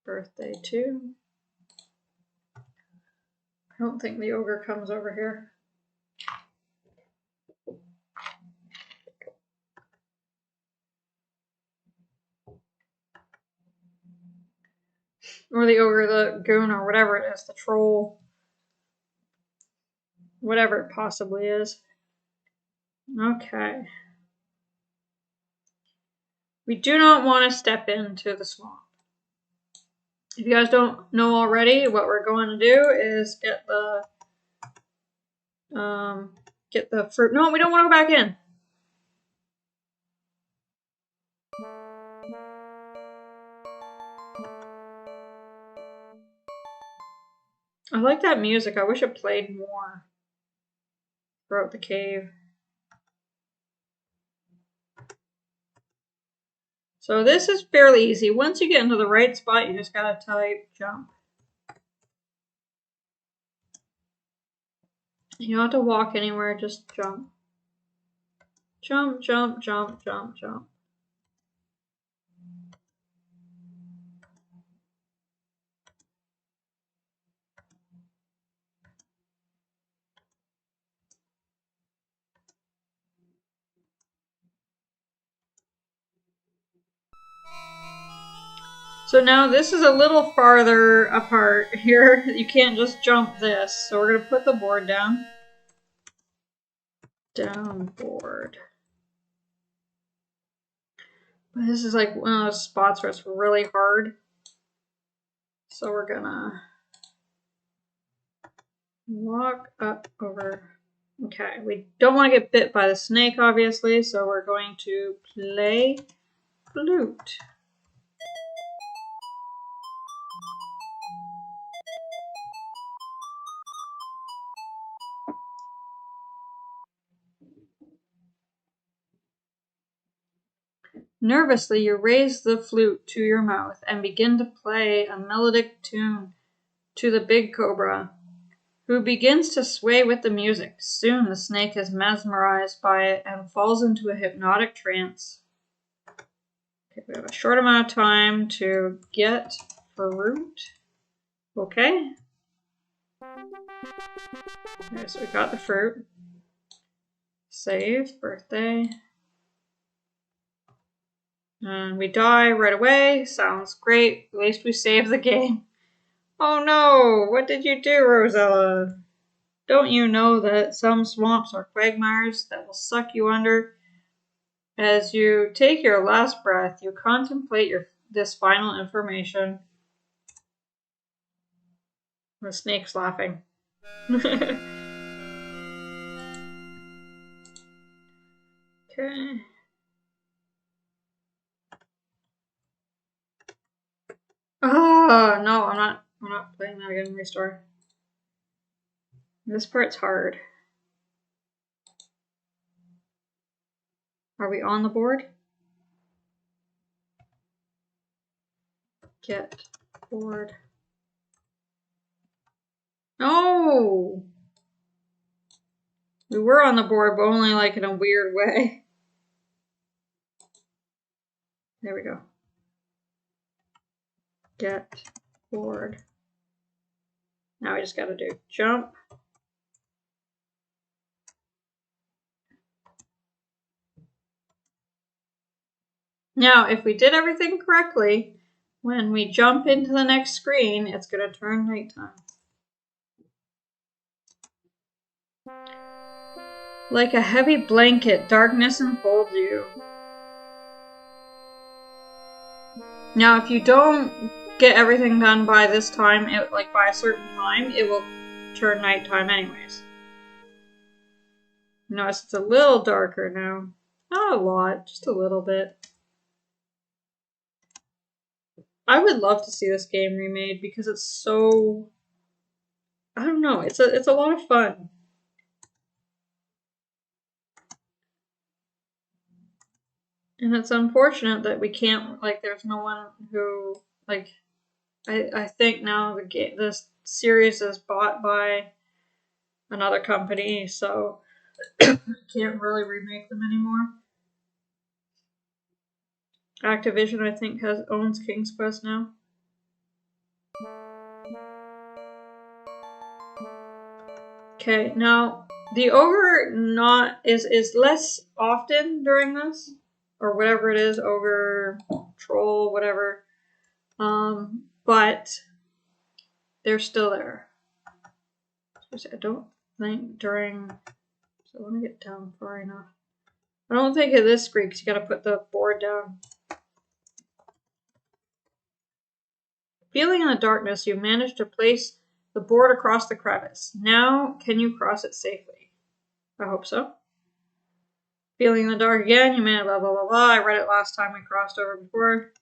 Birthday 2. I don't think the ogre comes over here. Or the ogre, the goon, or whatever it is, the troll. Whatever it possibly is. Okay. We do not want to step into the swamp. If you guys don't know already, what we're going to do is get the fruit. No, we don't want to go back in. I like that music. I wish it played more throughout the cave. So this is fairly easy. Once you get into the right spot, you just gotta type jump. You don't have to walk anywhere, just jump. Jump, jump, jump, jump, jump. So now this is a little farther apart here. You can't just jump this. So we're going to put the board down. Down board. But this is like one of those spots where it's really hard. So we're going to walk up over. Okay, we don't want to get bit by the snake, obviously. So we're going to play flute. Nervously, you raise the flute to your mouth and begin to play a melodic tune to the big cobra, who begins to sway with the music. Soon the snake is mesmerized by it and falls into a hypnotic trance. Okay, we have a short amount of time to get fruit. Okay. Okay, so we got the fruit. Save, birthday. And we die right away. Sounds great. At least we saved the game. Oh no! What did you do, Rosella? Don't you know that some swamps are quagmires that will suck you under? As you take your last breath, you contemplate this final information. The snake's laughing. Okay. Oh no, I'm not playing that again. Restore. This part's hard. Are we on the board? Get board. No! We were on the board, but only like in a weird way. There we go. Get board. Now we just gotta do jump. Now, if we did everything correctly, when we jump into the next screen, it's gonna turn nighttime. Like a heavy blanket, darkness enfolds you. Now, if you don't get everything done by this time, like by a certain time, it will turn nighttime anyways. Notice it's a little darker now. Not a lot, just a little bit. I would love to see this game remade because it's so, I don't know, it's a lot of fun. And it's unfortunate that we can't, like, there's no one who, like, I think now this series is bought by another company, so can't really remake them anymore. Activision, I think, owns King's Quest now. Okay, now the ogre is less often during this, or whatever it is, ogre, troll, whatever. But they're still there. I don't think during. So let me get down far enough. I don't think of this screen because you gotta put the board down. Feeling in the darkness, you managed to place the board across the crevice. Now, can you cross it safely? I hope so. Feeling in the dark again, you managed blah blah blah blah. I read it last time we crossed over before.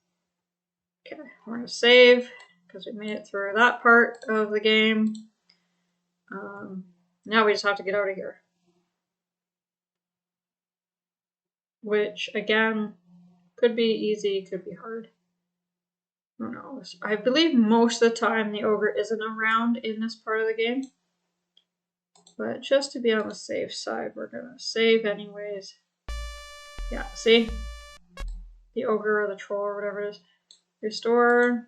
Okay, we're gonna save because we made it through that part of the game. Now we just have to get out of here. Which, again, could be easy, could be hard. Who knows? I believe most of the time the ogre isn't around in this part of the game. But just to be on the safe side, we're gonna save anyways. Yeah, see? The ogre or the troll or whatever it is. Restore.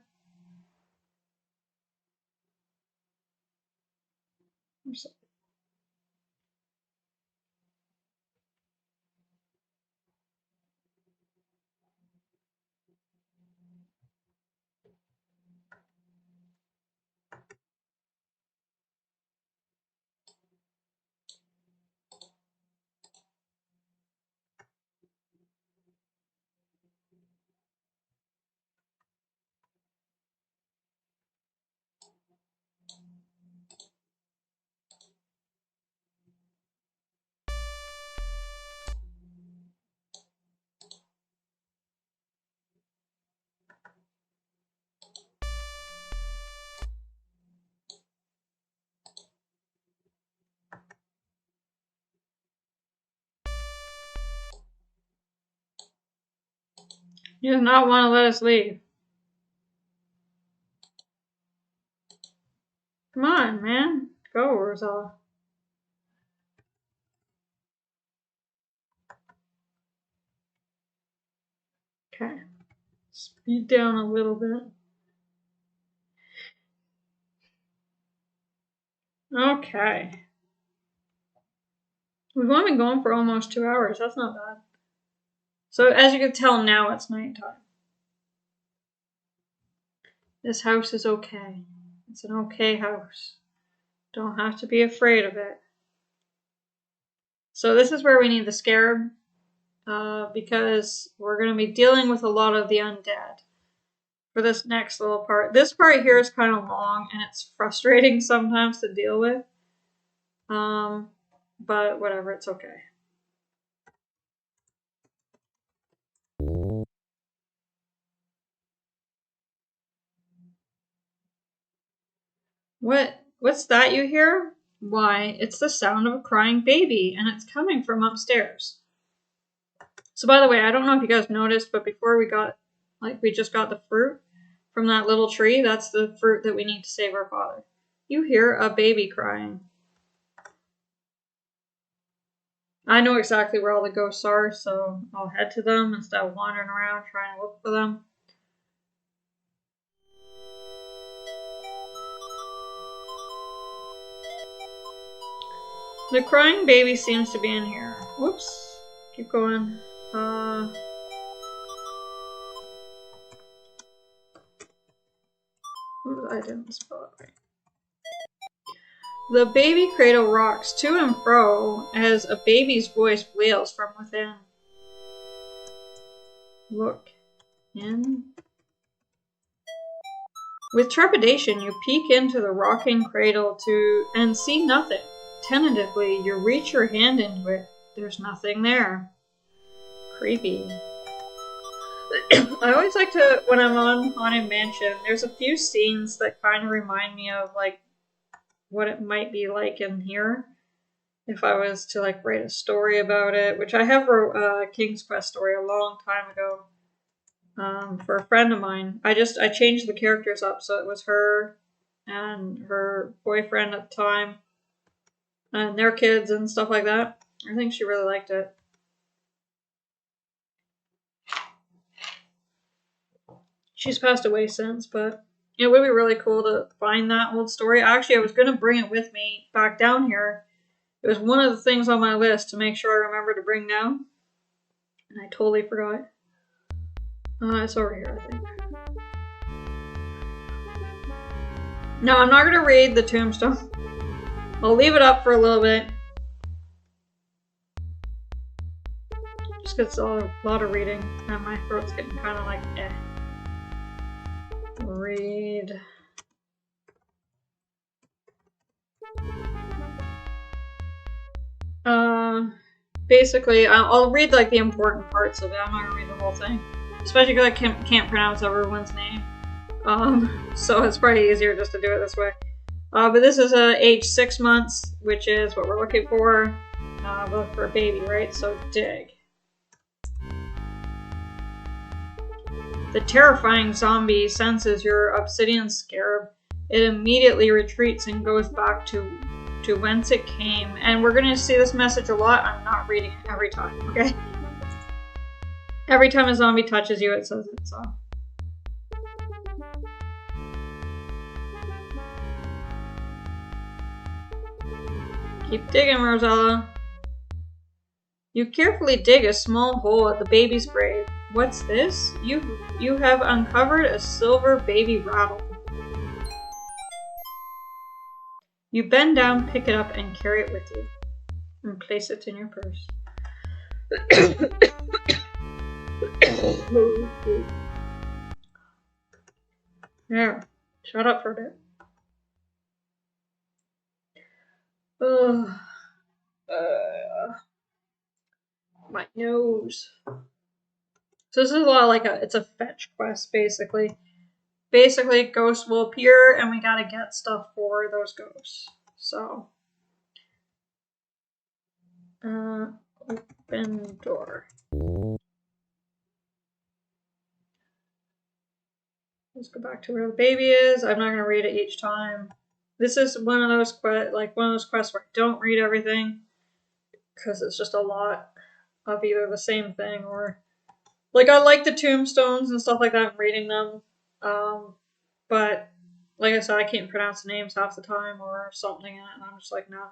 He does not want to let us leave. Come on, man. Go, Rosella. Okay. Speed down a little bit. Okay. We've only been going for almost 2 hours. That's not bad. So as you can tell now, it's nighttime. This house is okay. It's an okay house. Don't have to be afraid of it. So this is where we need the scarab. Because we're going to be dealing with a lot of the undead for this next little part. This part here is kind of long and it's frustrating sometimes to deal with. But whatever, it's okay. What's that you hear? Why, it's the sound of a crying baby, and it's coming from upstairs. So by the way, I don't know if you guys noticed, but before we just got the fruit from that little tree. That's the fruit that we need to save our father. You hear a baby crying. I know exactly where all the ghosts are, so I'll head to them instead of wandering around trying to look for them. The crying baby seems to be in here. Whoops. Keep going. I didn't spell it right. The baby cradle rocks to and fro as a baby's voice wails from within. Look in. With trepidation, you peek into the rocking cradle and see nothing. Tentatively, you reach your hand into it. There's nothing there. Creepy. I always like to, when I'm on Haunted Mansion, there's a few scenes that kind of remind me of, like, what it might be like in here. If I was to, like, write a story about it, which I have wrote a King's Quest story a long time ago. For a friend of mine. I changed the characters up so it was her and her boyfriend at the time and their kids and stuff like that. I think she really liked it. She's passed away since, but it would be really cool to find that old story. Actually, I was going to bring it with me back down here. It was one of the things on my list to make sure I remember to bring down. And I totally forgot. It's over here, I think. No, I'm not going to read the tombstone. I'll leave it up for a little bit. Just because it's a lot of reading, and my throat's getting kind of like, eh. Read. Basically, I'll read like the important parts of it. I'm not gonna read the whole thing, especially because I can't pronounce everyone's name. So it's probably easier just to do it this way. But this is age 6 months, which is what we're looking for. Look for a baby, right? So dig. The terrifying zombie senses your obsidian scarab. It immediately retreats and goes back to whence it came. And we're going to see this message a lot. I'm not reading it every time, okay? Every time a zombie touches you, it says it, so. Keep digging, Rosella. You carefully dig a small hole at the baby's grave. What's this? You have uncovered a silver baby rattle. You bend down, pick it up, and carry it with you. And place it in your purse. There. Shut up for a bit. My nose. So this is a lot like it's a fetch quest, basically. Basically, ghosts will appear, and we gotta get stuff for those ghosts. So, open door. Let's go back to where the baby is. I'm not gonna read it each time. This is one of those quests where I don't read everything because it's just a lot of either the same thing or like I like the tombstones and stuff like that. I'm reading them, but like I said, I can't pronounce the names half the time or something in it, and I'm just like, no.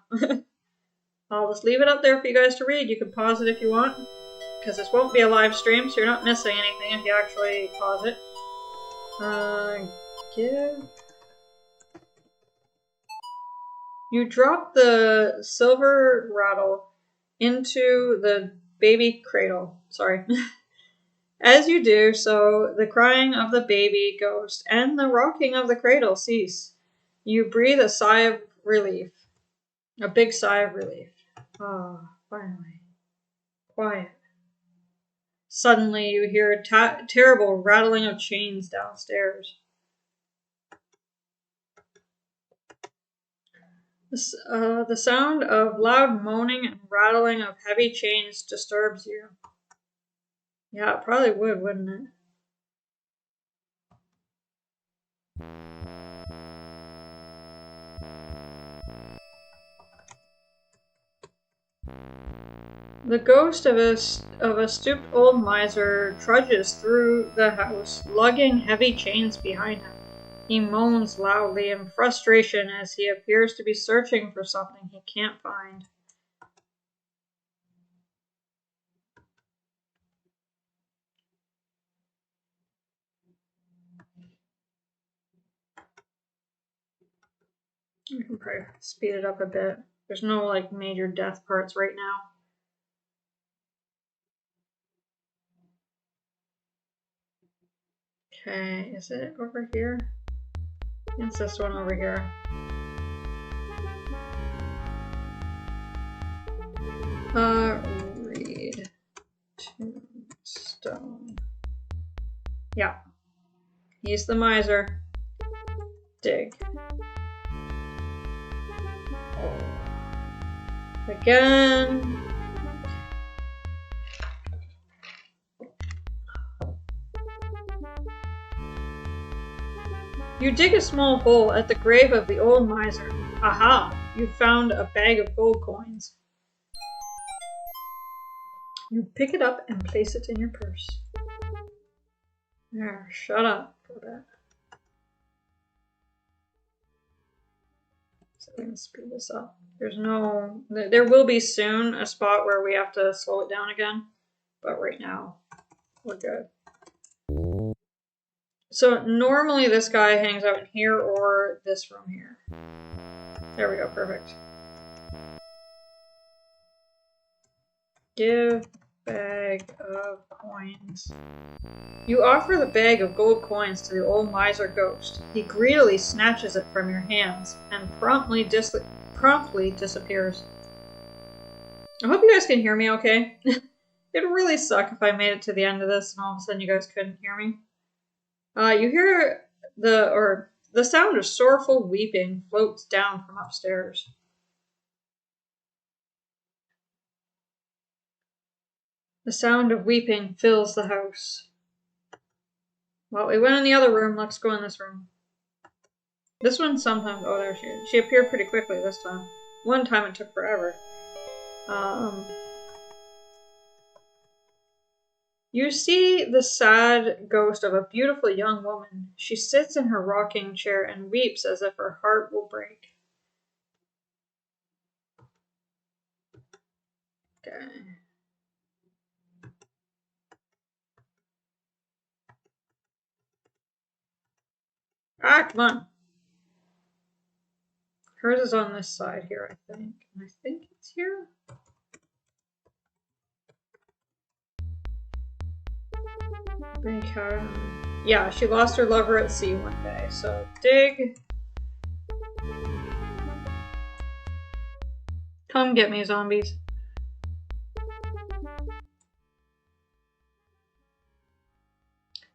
I'll just leave it up there for you guys to read. You can pause it if you want, because this won't be a live stream, so you're not missing anything if you actually pause it. You drop the silver rattle into the baby cradle. Sorry. As you do so, the crying of the baby ghost and the rocking of the cradle cease. You breathe a sigh of relief. A big sigh of relief. Ah, finally. Quiet. Suddenly you hear a terrible rattling of chains downstairs. The sound of loud moaning and rattling of heavy chains disturbs you. Yeah, it probably would, wouldn't it? The ghost of a stooped old miser trudges through the house, lugging heavy chains behind him. He moans loudly in frustration as he appears to be searching for something he can't find. I can probably speed it up a bit. There's no like major death parts right now. Okay, is it over here? It's this one over here. Read Tombstone. Yeah. He's the miser. Dig. Again. You dig a small hole at the grave of the old miser. Aha! You found a bag of gold coins. You pick it up and place it in your purse. There, shut up for a bit. So I'm going to speed this up. There will be soon a spot where we have to slow it down again, but right now we're good. So normally this guy hangs out in here or this room here. There we go, perfect. Give bag of coins. You offer the bag of gold coins to the old miser ghost. He greedily snatches it from your hands and promptly disappears. I hope you guys can hear me okay. It'd really suck if I made it to the end of this and all of a sudden you guys couldn't hear me. You hear the sound of sorrowful weeping floats down from upstairs. The sound of weeping fills the house. Well, we went in the other room. Let's go in this room. This one sometimes... Oh, there she is. She appeared pretty quickly this time. One time it took forever. You see the sad ghost of a beautiful young woman. She sits in her rocking chair and weeps as if her heart will break. Okay. Ah, come on. Hers is on this side here, I think. And I think it's here. Yeah, she lost her lover at sea one day. So dig. Come get me, zombies.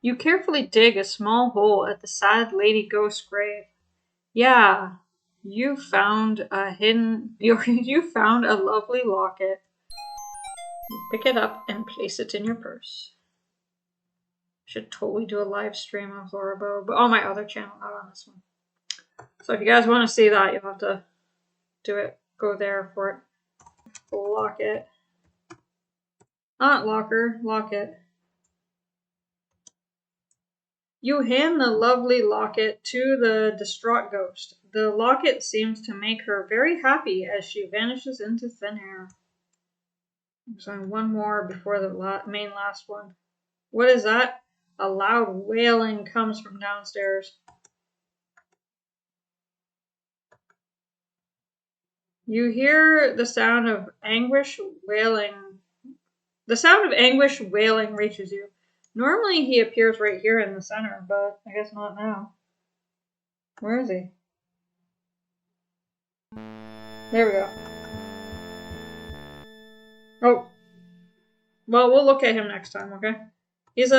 You carefully dig a small hole at the sad lady ghost's grave. Yeah, you found a lovely locket. You pick it up and place it in your purse. Should totally do a live stream of Laura Bow, but on my other channel, not on this one. So if you guys want to see that, you'll have to do it. Go there for it. Locket. Not locker, locket. You hand the lovely locket to the distraught ghost. The locket seems to make her very happy as she vanishes into thin air. There's only one more before the main last one. What is that? A loud wailing comes from downstairs. You hear the sound of anguish wailing. The sound of anguish wailing reaches you. Normally he appears right here in the center, but I guess not now. Where is he? There we go. Oh. Well, we'll look at him next time, okay? He's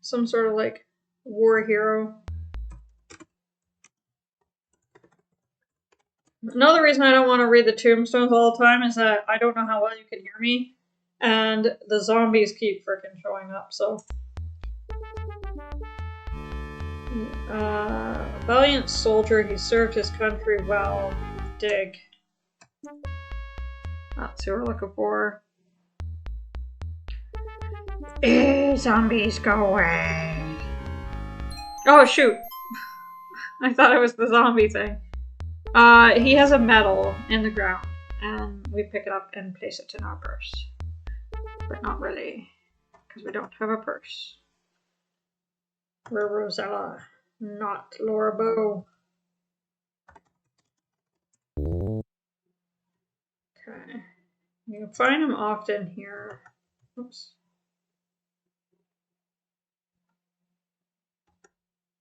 some sort of like war hero. Another reason I don't want to read the tombstones all the time is that I don't know how well you can hear me, and the zombies keep freaking showing up, so. A valiant soldier, he served his country well. Dig. That's who we're looking for. Zombies, go away. Oh, shoot. I thought it was the zombie thing. He has a medal in the ground, and we pick it up and place it in our purse. But not really, because we don't have a purse. We're Rosella, not Laura Bow. Okay. You can find him often here. Oops.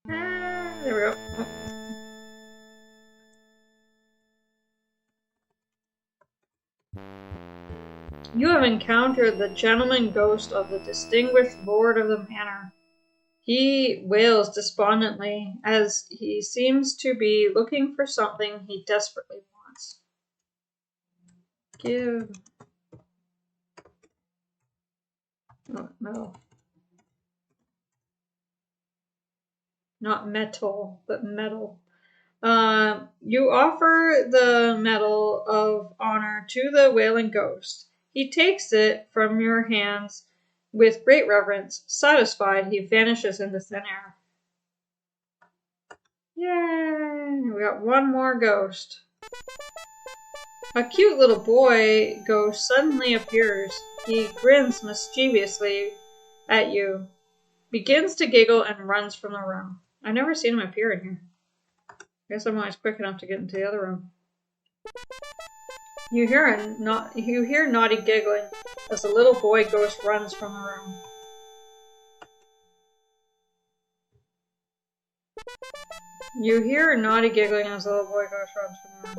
There we go. You have encountered the gentleman ghost of the distinguished lord of the manor. He wails despondently as he seems to be looking for something he desperately wants. Give. Oh, metal. Not metal, but metal. You offer the medal of honor to the wailing ghost. He takes it from your hands with great reverence. Satisfied, he vanishes into thin air. Yay! We got one more ghost. A cute little boy ghost suddenly appears. He grins mischievously at you, begins to giggle, and runs from the room. I've never seen him appear in here. I guess I'm always quick enough to get into the other room. You hear naughty giggling as the little boy ghost runs from the room. You hear naughty giggling as the little boy ghost runs from the room.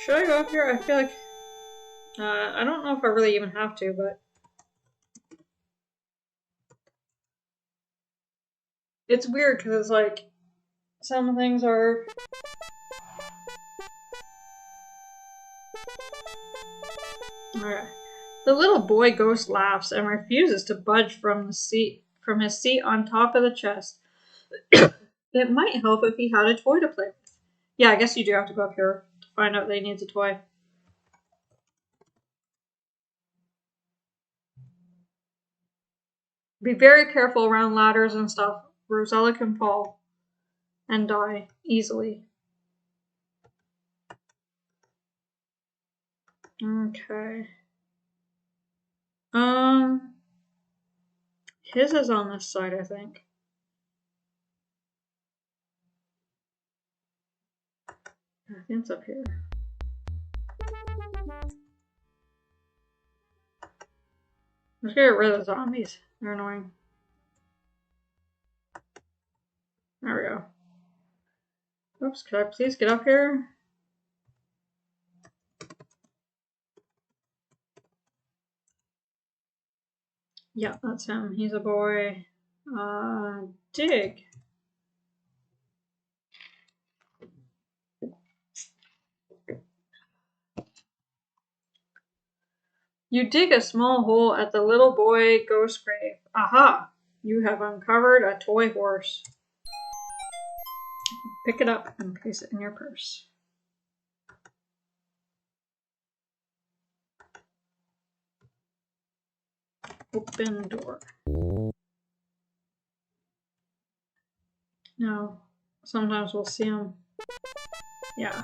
Should I go up here? I feel like I don't know if I really even have to, but it's weird because it's like some things are. Alright. The little boy ghost laughs and refuses to budge from his seat on top of the chest. It might help if he had a toy to play with. Yeah, I guess you do have to go up here to find out that he needs a toy. Be very careful around ladders and stuff. Rosella can fall and die easily. Okay. His is on this side, I think. I think it's up here. Let's get rid of the zombies. They're annoying. There we go. Oops, could I please get up here? Yeah, that's him. He's a boy. Dig. You dig a small hole at the little boy ghost grave. Aha! You have uncovered a toy horse. Pick it up and place it in your purse. Open door. Now, sometimes we'll see them. Yeah,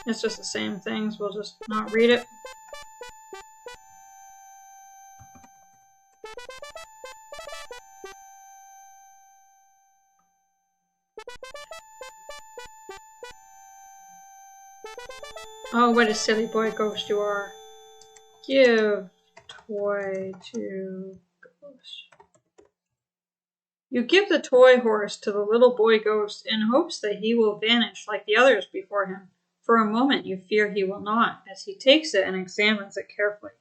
it's just the same things. We'll just not read it. Oh, what a silly boy ghost you are. Give toy to ghost. You give the toy horse to the little boy ghost in hopes that he will vanish like the others before him. For a moment you fear he will not, as he takes it and examines it carefully.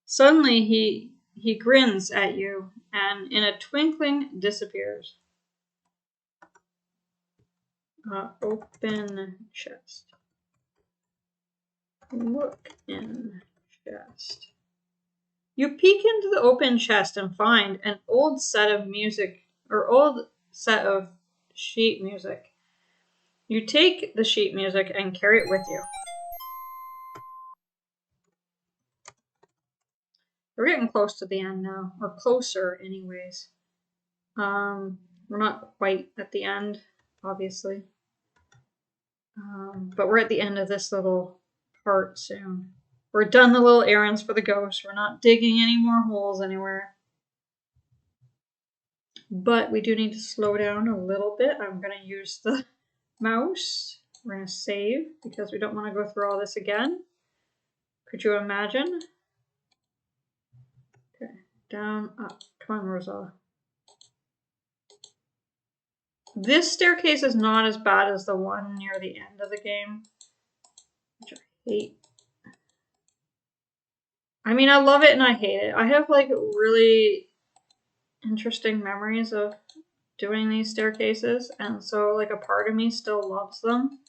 Suddenly he grins at you and in a twinkling disappears. Open chest. Look in chest. You peek into the open chest and find an old set of music, or old set of sheet music. You take the sheet music and carry it with you. We're getting close to the end now, or closer anyways. We're not quite at the end, obviously. But we're at the end of this little part soon. We're done the little errands for the ghost. We're not digging any more holes anywhere. But we do need to slow down a little bit. I'm going to use the mouse. We're going to save because we don't want to go through all this again. Could you imagine? Okay, down, up. Come on, Rosa. This staircase is not as bad as the one near the end of the game, which I hate. I mean, I love it and I hate it. I have like really interesting memories of doing these staircases, and so like a part of me still loves them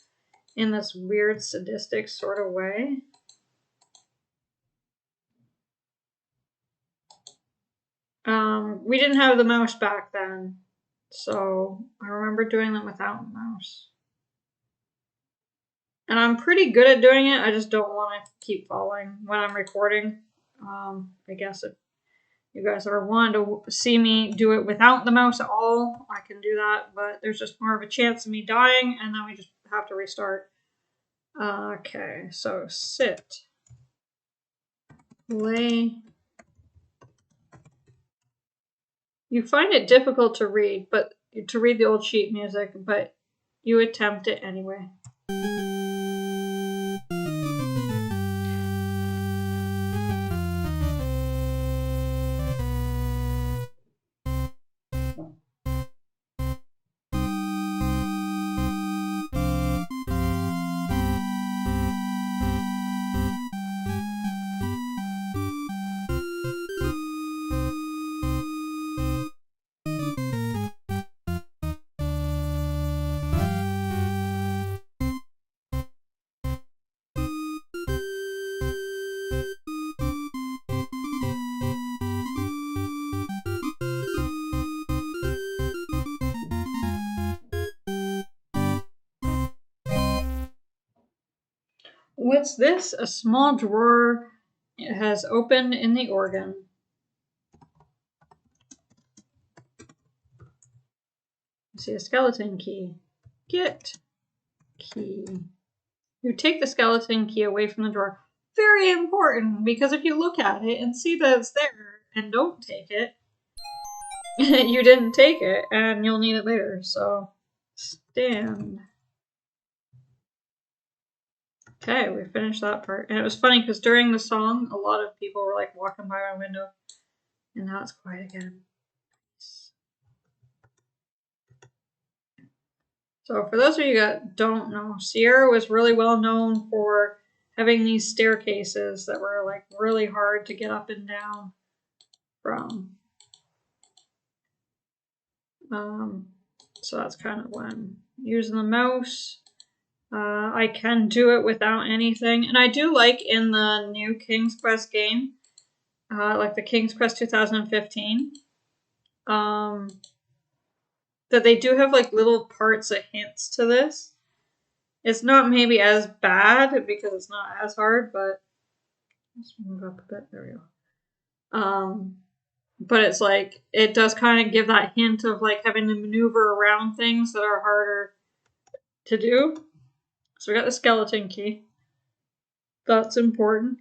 in this weird sadistic sort of way. We didn't have the mouse back then, so I remember doing them without the mouse. And I'm pretty good at doing it, I just don't want to keep falling when I'm recording. I guess if you guys ever wanted to see me do it without the mouse at all, I can do that, but there's just more of a chance of me dying, and then we just have to restart. Okay, so sit. Lay. You find it difficult to read the old sheet music, but you attempt it anyway. What's this? A small drawer has opened in the organ. I see a skeleton key. Get key. You take the skeleton key away from the drawer. Very important, because if you look at it and see that it's there and don't take it, you didn't take it and you'll need it later. So stand. Okay, we finished that part. And it was funny because during the song, a lot of people were like walking by my window. And now it's quiet again. So for those of you that don't know, Sierra was really well known for having these staircases that were like really hard to get up and down from. So that's kind of when using the mouse. I can do it without anything. And I do like in the new King's Quest game, like the King's Quest 2015, that they do have like little parts that hints to this. It's not maybe as bad because it's not as hard, but let's move up a bit. There we go. But it's like, it does kind of give that hint of like having to maneuver around things that are harder to do. So we got the skeleton key. That's important.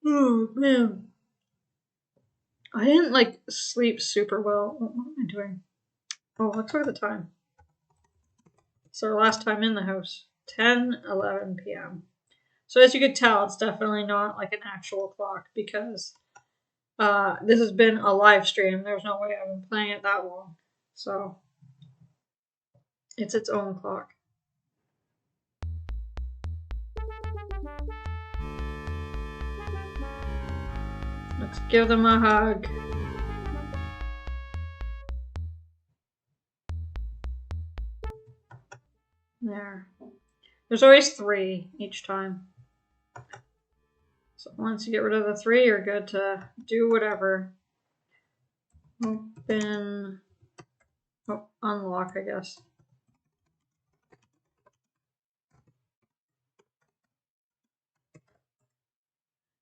Oh man. I didn't like sleep super well. What am I doing? Oh, let's look at the time. It's our last time in the house. 10:11 p.m. So as you could tell, it's definitely not like an actual clock because this has been a live stream. There's no way I've been playing it that long. So it's its own clock. Let's give them a hug. Yeah, There's always 3 each time. So once you get rid of the 3, you're good to do whatever. Open. Oh, unlock, I guess.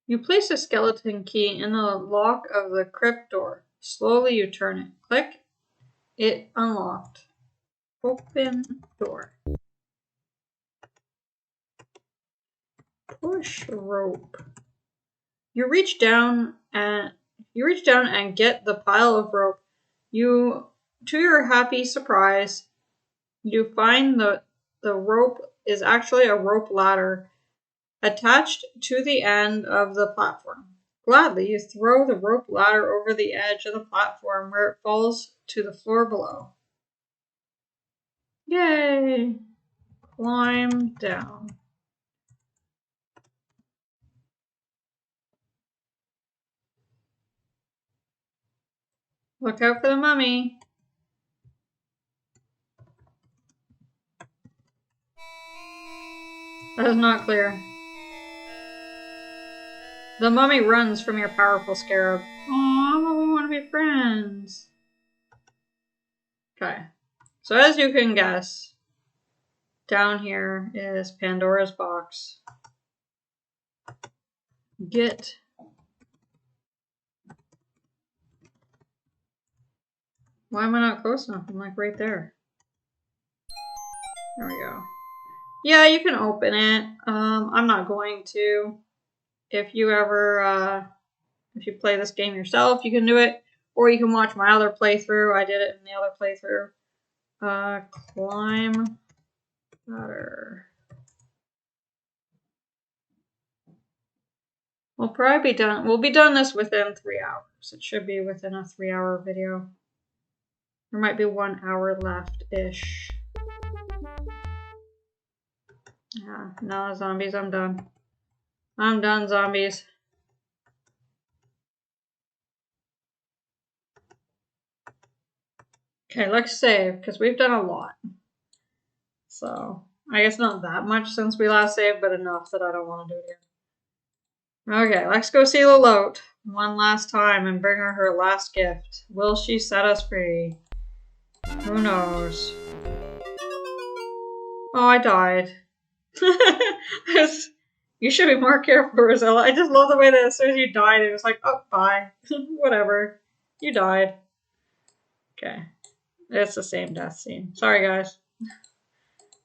You place a skeleton key in the lock of the crypt door. Slowly you turn it. Click. It unlocked. Open door. Push rope. You reach down and get the pile of rope. To your happy surprise, you find the rope is actually a rope ladder attached to the end of the platform. Gladly, you throw the rope ladder over the edge of the platform where it falls to the floor below. Yay! Climb down. Look out for the mummy. That is not clear. The mummy runs from your powerful scarab. Aw, we want to be friends. Okay. So as you can guess, down here is Pandora's box. Get. Why am I not close enough? I'm like right there. There we go. Yeah, you can open it. I'm not going to. If you ever, if you play this game yourself, you can do it. Or you can watch my other playthrough. I did it in the other playthrough. Climb ladder. We'll probably be done. We'll be done this within 3 hours. It should be within a 3-hour video. There might be 1 hour left-ish. Yeah, no zombies, I'm done. I'm done, zombies. Okay, let's save, because we've done a lot. So, I guess not that much since we last saved, but enough that I don't want to do it again. Okay, let's go see Lalote one last time and bring her her last gift. Will she set us free? Who knows? Oh, I died. You should be more careful, Rosella. I just love the way that as soon as you died, it was like, oh, bye. Whatever. You died. Okay. It's the same death scene. Sorry, guys.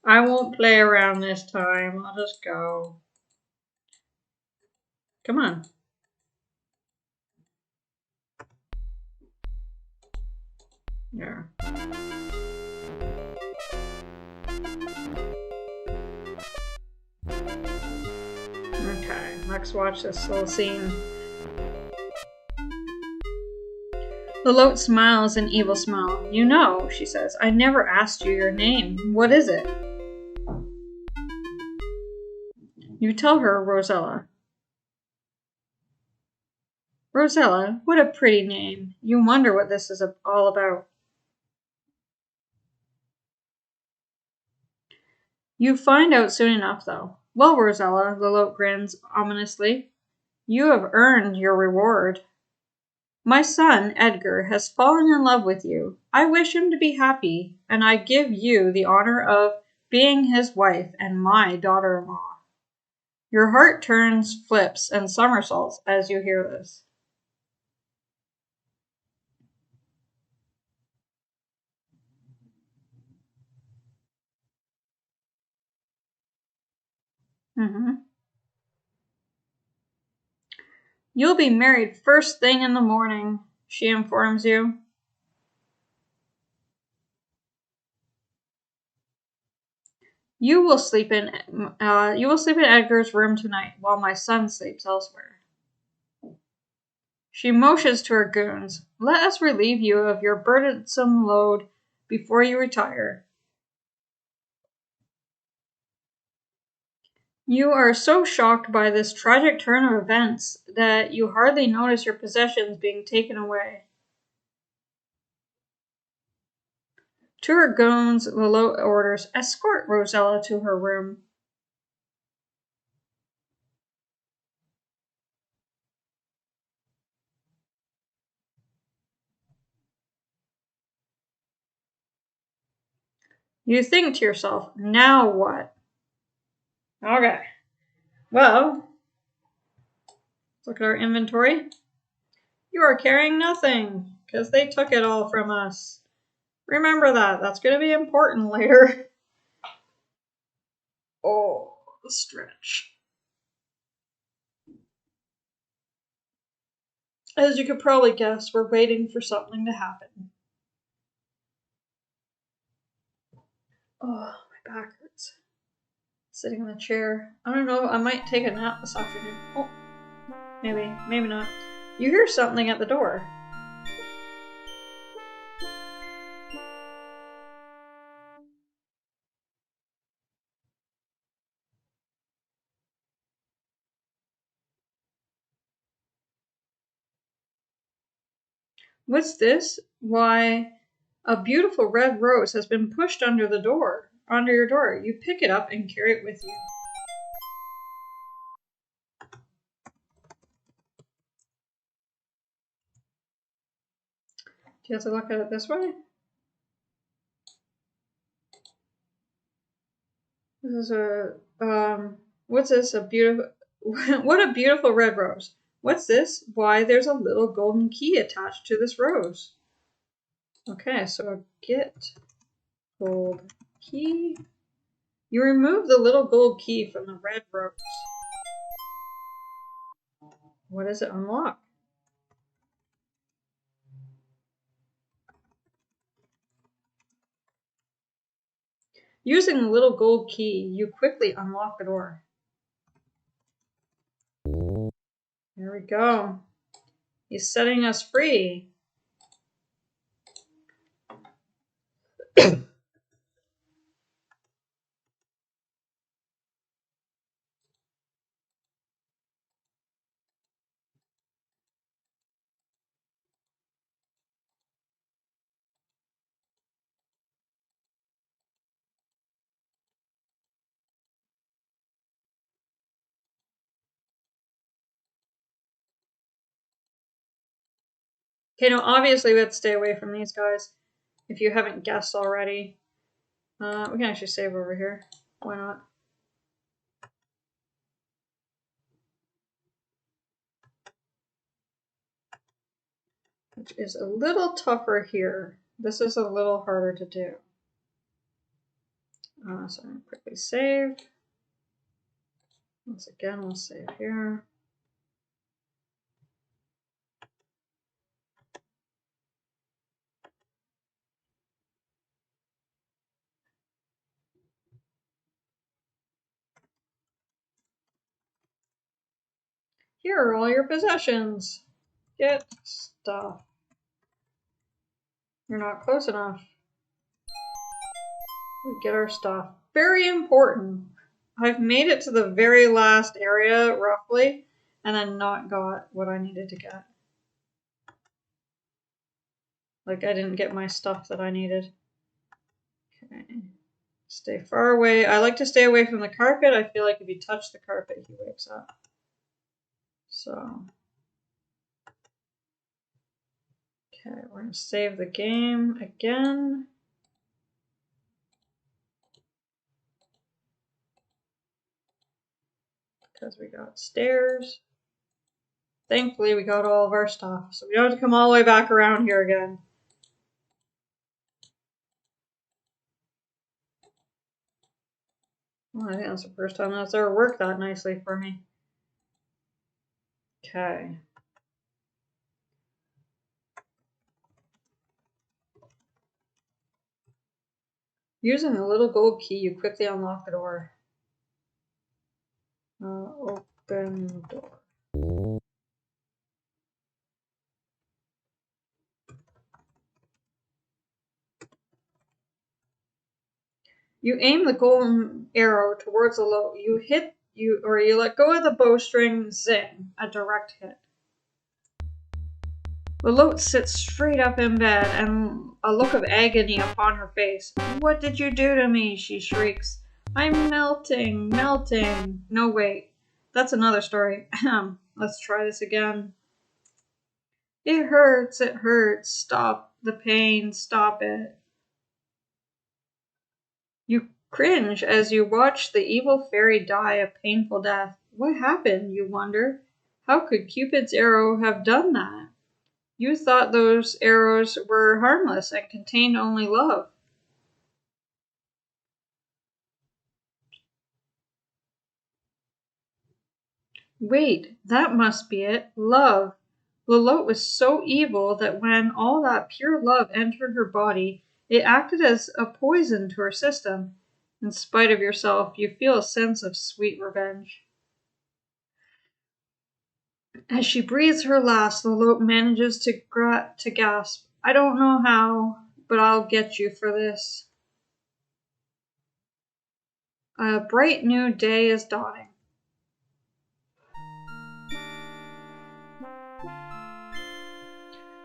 I won't play around this time. I'll just go. Come on. Yeah. Okay, let's watch this little scene. Lalote smiles an evil smile. You know, she says, I never asked you your name. What is it? You tell her, Rosella. Rosella, what a pretty name. You wonder what this is all about. You find out soon enough, though. Well, Rosella, Lalote grins ominously. You have earned your reward. My son, Edgar, has fallen in love with you. I wish him to be happy, and I give you the honor of being his wife and my daughter-in-law. Your heart turns, flips, and somersaults as you hear this. You'll be married first thing in the morning, she informs you. You will sleep in Edgar's room tonight, while my son sleeps elsewhere. She motions to her goons. Let us relieve you of your burdensome load before you retire. You are so shocked by this tragic turn of events that you hardly notice your possessions being taken away. To her goons, Lalote orders, escort Rosella to her room. You think to yourself, now what? Okay. Well, look at our inventory. You are carrying nothing because they took it all from us. Remember that. That's going to be important later. Oh, the stretch. As you could probably guess, we're waiting for something to happen. Oh, my back hurts. Sitting in the chair. I don't know, I might take a nap this afternoon. Oh, maybe not. You hear something at the door. What's this? Why, a beautiful red rose has been pushed under your door. You pick it up and carry it with you. Do you have to look at it this way? This is what's this? What a beautiful red rose. What's this? Why, there's a little golden key attached to this rose. Okay, so get gold key. You remove the little gold key from the red rose. What does it unlock? Using the little gold key, you quickly unlock the door. There we go. He's setting us free. Okay, now obviously we have to stay away from these guys. If you haven't guessed already. We can actually save over here. Why not? Which is a little tougher here. This is a little harder to do. So I'm going to quickly save. Once again, we'll save here. Here are all your possessions. Get stuff. You're not close enough. We get our stuff. Very important. I've made it to the very last area, roughly, and then not got what I needed to get. Like, I didn't get my stuff that I needed. Okay. Stay far away. I like to stay away from the carpet. I feel like if you touch the carpet, he wakes up. So. Okay, we're going to save the game again. Because we got stairs. Thankfully, we got all of our stuff, so we don't have to come all the way back around here again. Well, I think that's the first time that's ever worked that nicely for me. Okay. Using the little gold key, you quickly unlock the door. Open door. You aim the golden arrow towards the low. You let go of the bowstring. Zing! A direct hit. The lote sits straight up in bed, and a look of agony upon her face. What did you do to me? She shrieks. I'm melting, melting. No, wait. That's another story. Let's try this again. It hurts, it hurts. Stop the pain, stop it. You cringe as you watch the evil fairy die a painful death. What happened, you wonder? How could Cupid's arrow have done that? You thought those arrows were harmless and contained only love. Wait, that must be it. Love. Lolotte was so evil that when all that pure love entered her body, it acted as a poison to her system. In spite of yourself, you feel a sense of sweet revenge. As she breathes her last, Lolotte manages to gasp. I don't know how, but I'll get you for this. A bright new day is dawning.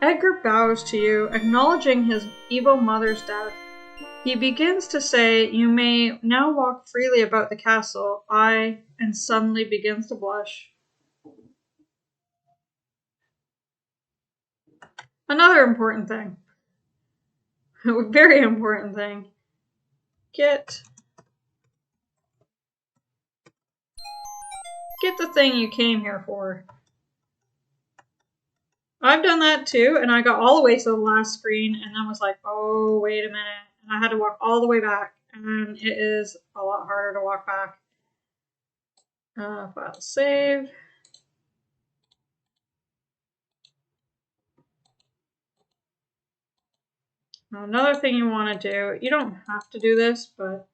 Edgar bows to you, acknowledging his evil mother's death. He begins to say, You may now walk freely about the castle. And suddenly begins to blush. Another important thing. A very important thing. Get the thing you came here for. I've done that too, and I got all the way to the last screen and then was like, oh, wait a minute. And I had to walk all the way back, and it is a lot harder to walk back. File save. Now, another thing you want to do, you don't have to do this, but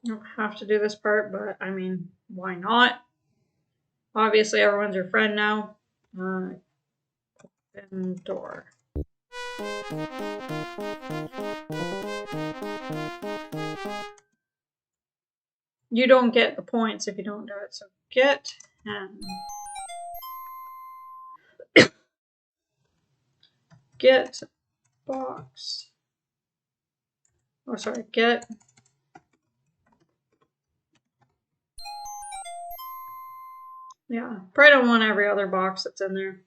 you don't have to do this part, but I mean, why not? Obviously, everyone's your friend now. Pandora. You don't get the points if you don't do it, so get and get box. Oh, sorry, get. Yeah, probably don't want every other box that's in there.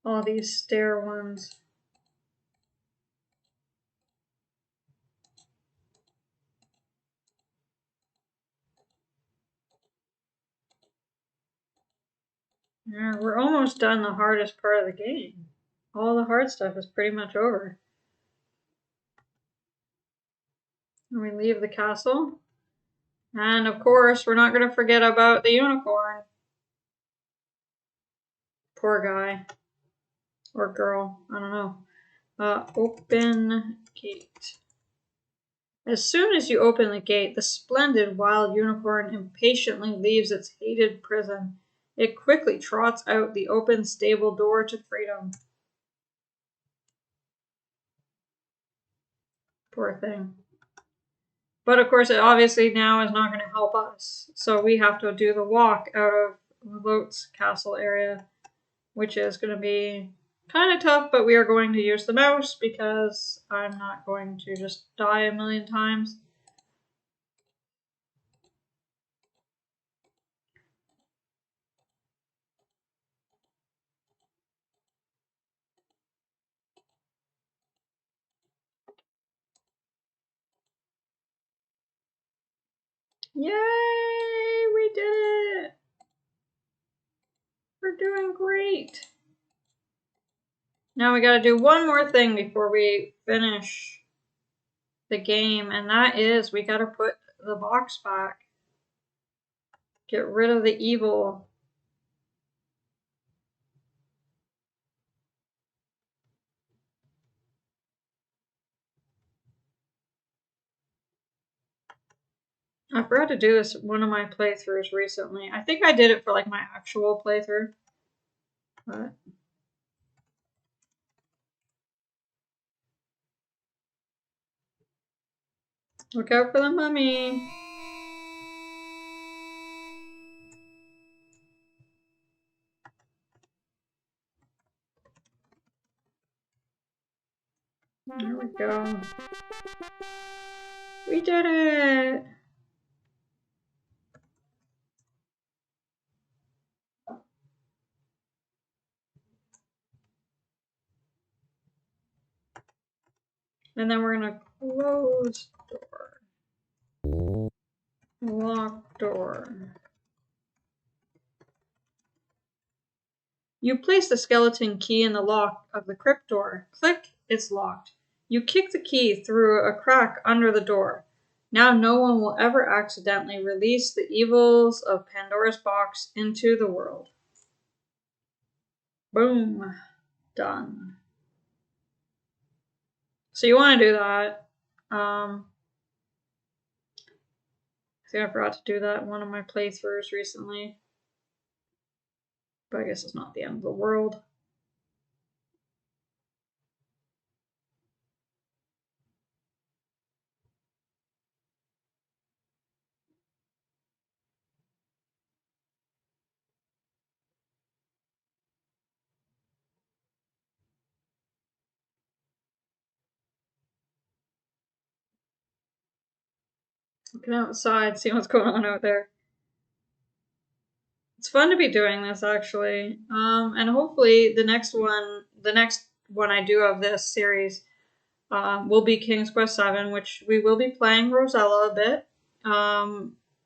All these stair ones. Yeah, we're almost done the hardest part of the game. All the hard stuff is pretty much over. And we leave the castle. And of course, we're not going to forget about the unicorn. Poor guy. Or girl. I don't know. Open gate. As soon as you open the gate, the splendid wild unicorn impatiently leaves its hated prison. It quickly trots out the open stable door to freedom. Poor thing. But of course, it obviously now is not going to help us. So we have to do the walk out of Lot's castle area, which is going to be kind of tough, but we are going to use the mouse because I'm not going to just die a million times. Yay! We did it! We're doing great. Now we gotta do one more thing before we finish the game, and that is we gotta put the box back. Get rid of the evil. I forgot to do this one of my playthroughs recently. I think I did it for like my actual playthrough. But look out for the mummy. There we go. We did it! And then we're gonna close door. Lock door. You place the skeleton key in the lock of the crypt door. Click, it's locked. You kick the key through a crack under the door. Now no one will ever accidentally release the evils of Pandora's box into the world. Boom. Done. So you want to do that. I think I forgot to do that in one of my playthroughs recently. But I guess it's not the end of the world. Looking outside, seeing what's going on out there. It's fun to be doing this, actually. And hopefully the next one I do of this series will be King's Quest VII, which we will be playing Rosella a bit.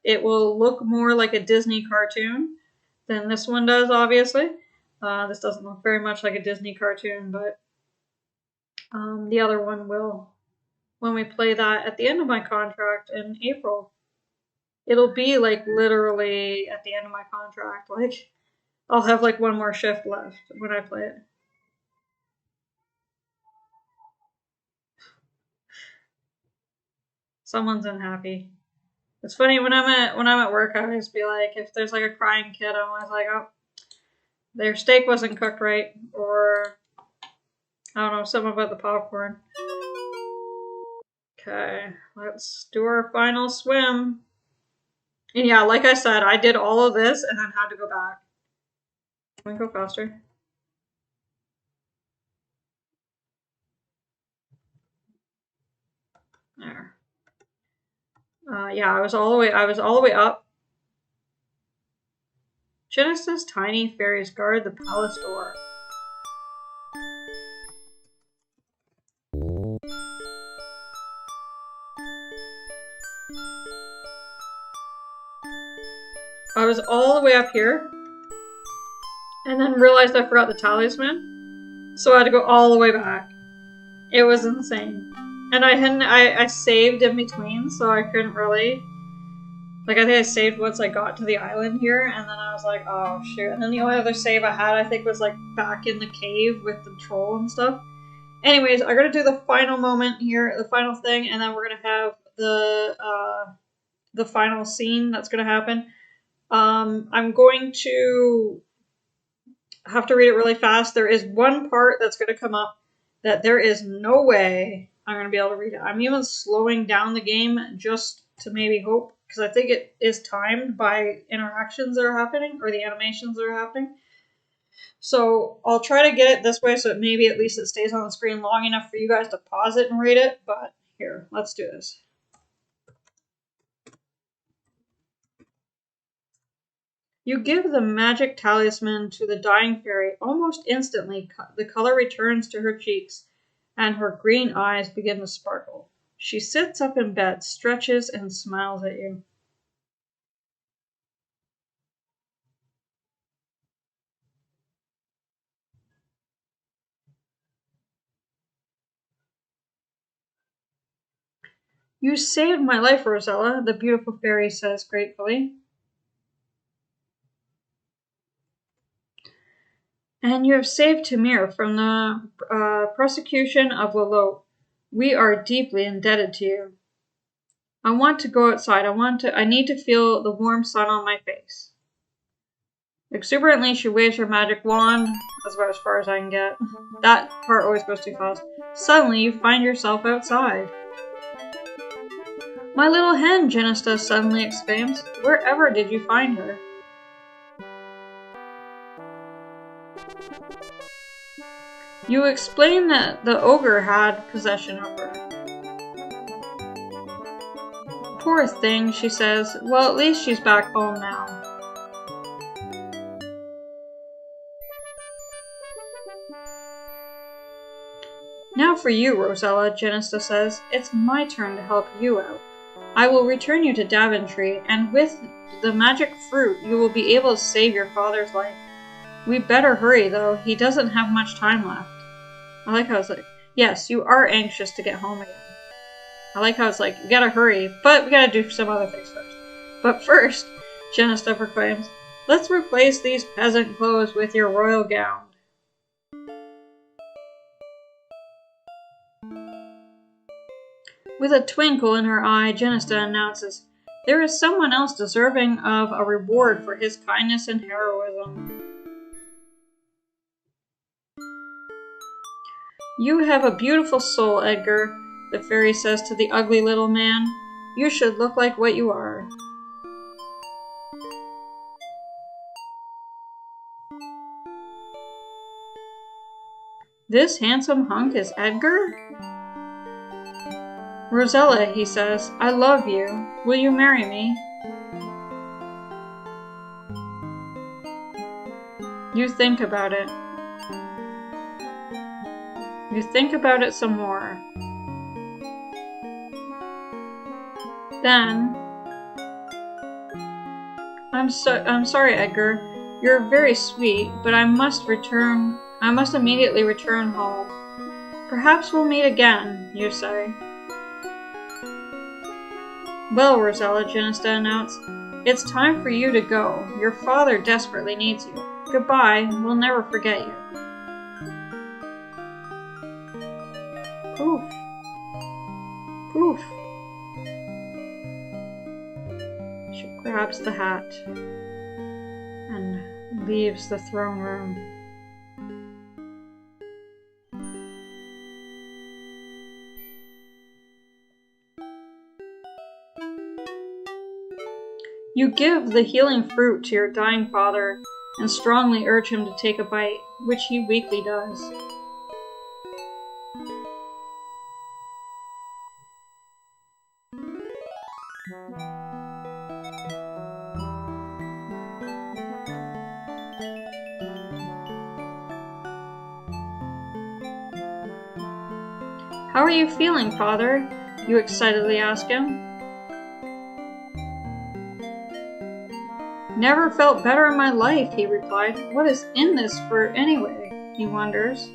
It will look more like a Disney cartoon than this one does, obviously. This doesn't look very much like a Disney cartoon, but the other one will when we play that at the end of my contract in April. It'll be like literally at the end of my contract. Like I'll have like one more shift left when I play it. Someone's unhappy. It's funny when I'm at work, I always be like, if there's like a crying kid, I'm always like, oh, their steak wasn't cooked right, or I don't know, something about the popcorn. Okay, let's do our final swim. And yeah, like I said, I did all of this and then had to go back. Can we go faster? There. Yeah, I was all the way up. Genesis tiny fairies guard the palace door. I was all the way up here, and then realized I forgot the talisman, so I had to go all the way back. It was insane. And I saved in between, so I couldn't really, like I think I saved once I got to the island here, and then I was like, oh shoot. And then the only other save I had, I think, was like back in the cave with the troll and stuff. Anyways, I'm gonna do the final moment here, the final thing, and then we're gonna have the final scene that's gonna happen. I'm going to have to read it really fast. There is one part that's gonna come up that there is no way I'm going to be able to read it. I'm even slowing down the game just to maybe hope, because I think it is timed by interactions that are happening, or the animations that are happening. So I'll try to get it this way so that maybe at least it stays on the screen long enough for you guys to pause it and read it, but here, let's do this. You give the magic talisman to the dying fairy. Almost instantly, the color returns to her cheeks, and her green eyes begin to sparkle. She sits up in bed, stretches, and smiles at you. You saved my life, Rosella, the beautiful fairy says gratefully. And you have saved Tamir from the prosecution of Lalote. We are deeply indebted to you. I want to go outside. I need to feel the warm sun on my face. Exuberantly, she waves her magic wand. That's about as far as I can get. That part always goes too fast. Suddenly, you find yourself outside. My little hen, Genista suddenly exclaims. Wherever did you find her? You explain that the ogre had possession of her. Poor thing, she says. Well, at least she's back home now. Now for you, Rosella, Genista says. It's my turn to help you out. I will return you to Daventry, and with the magic fruit, you will be able to save your father's life. We better hurry, though. He doesn't have much time left. I like how it's like, yes, you are anxious to get home again. I like how it's like, we gotta hurry, but we gotta do some other things first. But first, Genista proclaims, let's replace these peasant clothes with your royal gown. With a twinkle in her eye, Genista announces, there is someone else deserving of a reward for his kindness and heroism. You have a beautiful soul, Edgar, the fairy says to the ugly little man. You should look like what you are. This handsome hunk is Edgar? Rosella, he says, I love you. Will you marry me? You think about it. You think about it some more. Then, I'm sorry, Edgar. You're very sweet, but I must immediately return home. Perhaps we'll meet again, you say. Well, Rosella, Genista announced, it's time for you to go. Your father desperately needs you. Goodbye, we'll never forget you. Poof. Poof. She grabs the hat and leaves the throne room. You give the healing fruit to your dying father and strongly urge him to take a bite, which he weakly does. How are you feeling, father? You excitedly ask him. Never felt better in my life, he replied. What is in this fruit anyway? He wonders.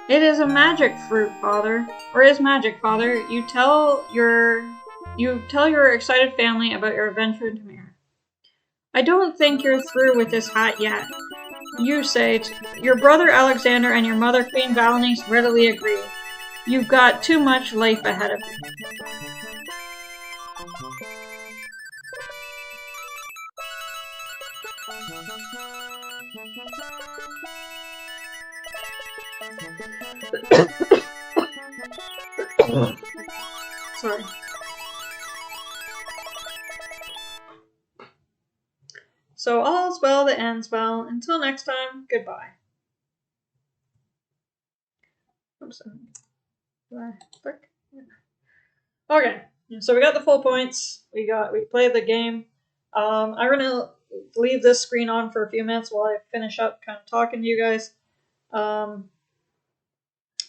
It is a magic fruit, father. Or is magic, father. You tell your excited family about your adventure in Tamir. I don't think you're through with this hat yet. You say, your brother Alexander and your mother Queen Valenice readily agree. You've got too much life ahead of you. Sorry. So all's well that ends well. Until next time, goodbye. Oops. Okay, so we got the full points. We played the game. I'm gonna leave this screen on for a few minutes while I finish up kind of talking to you guys. I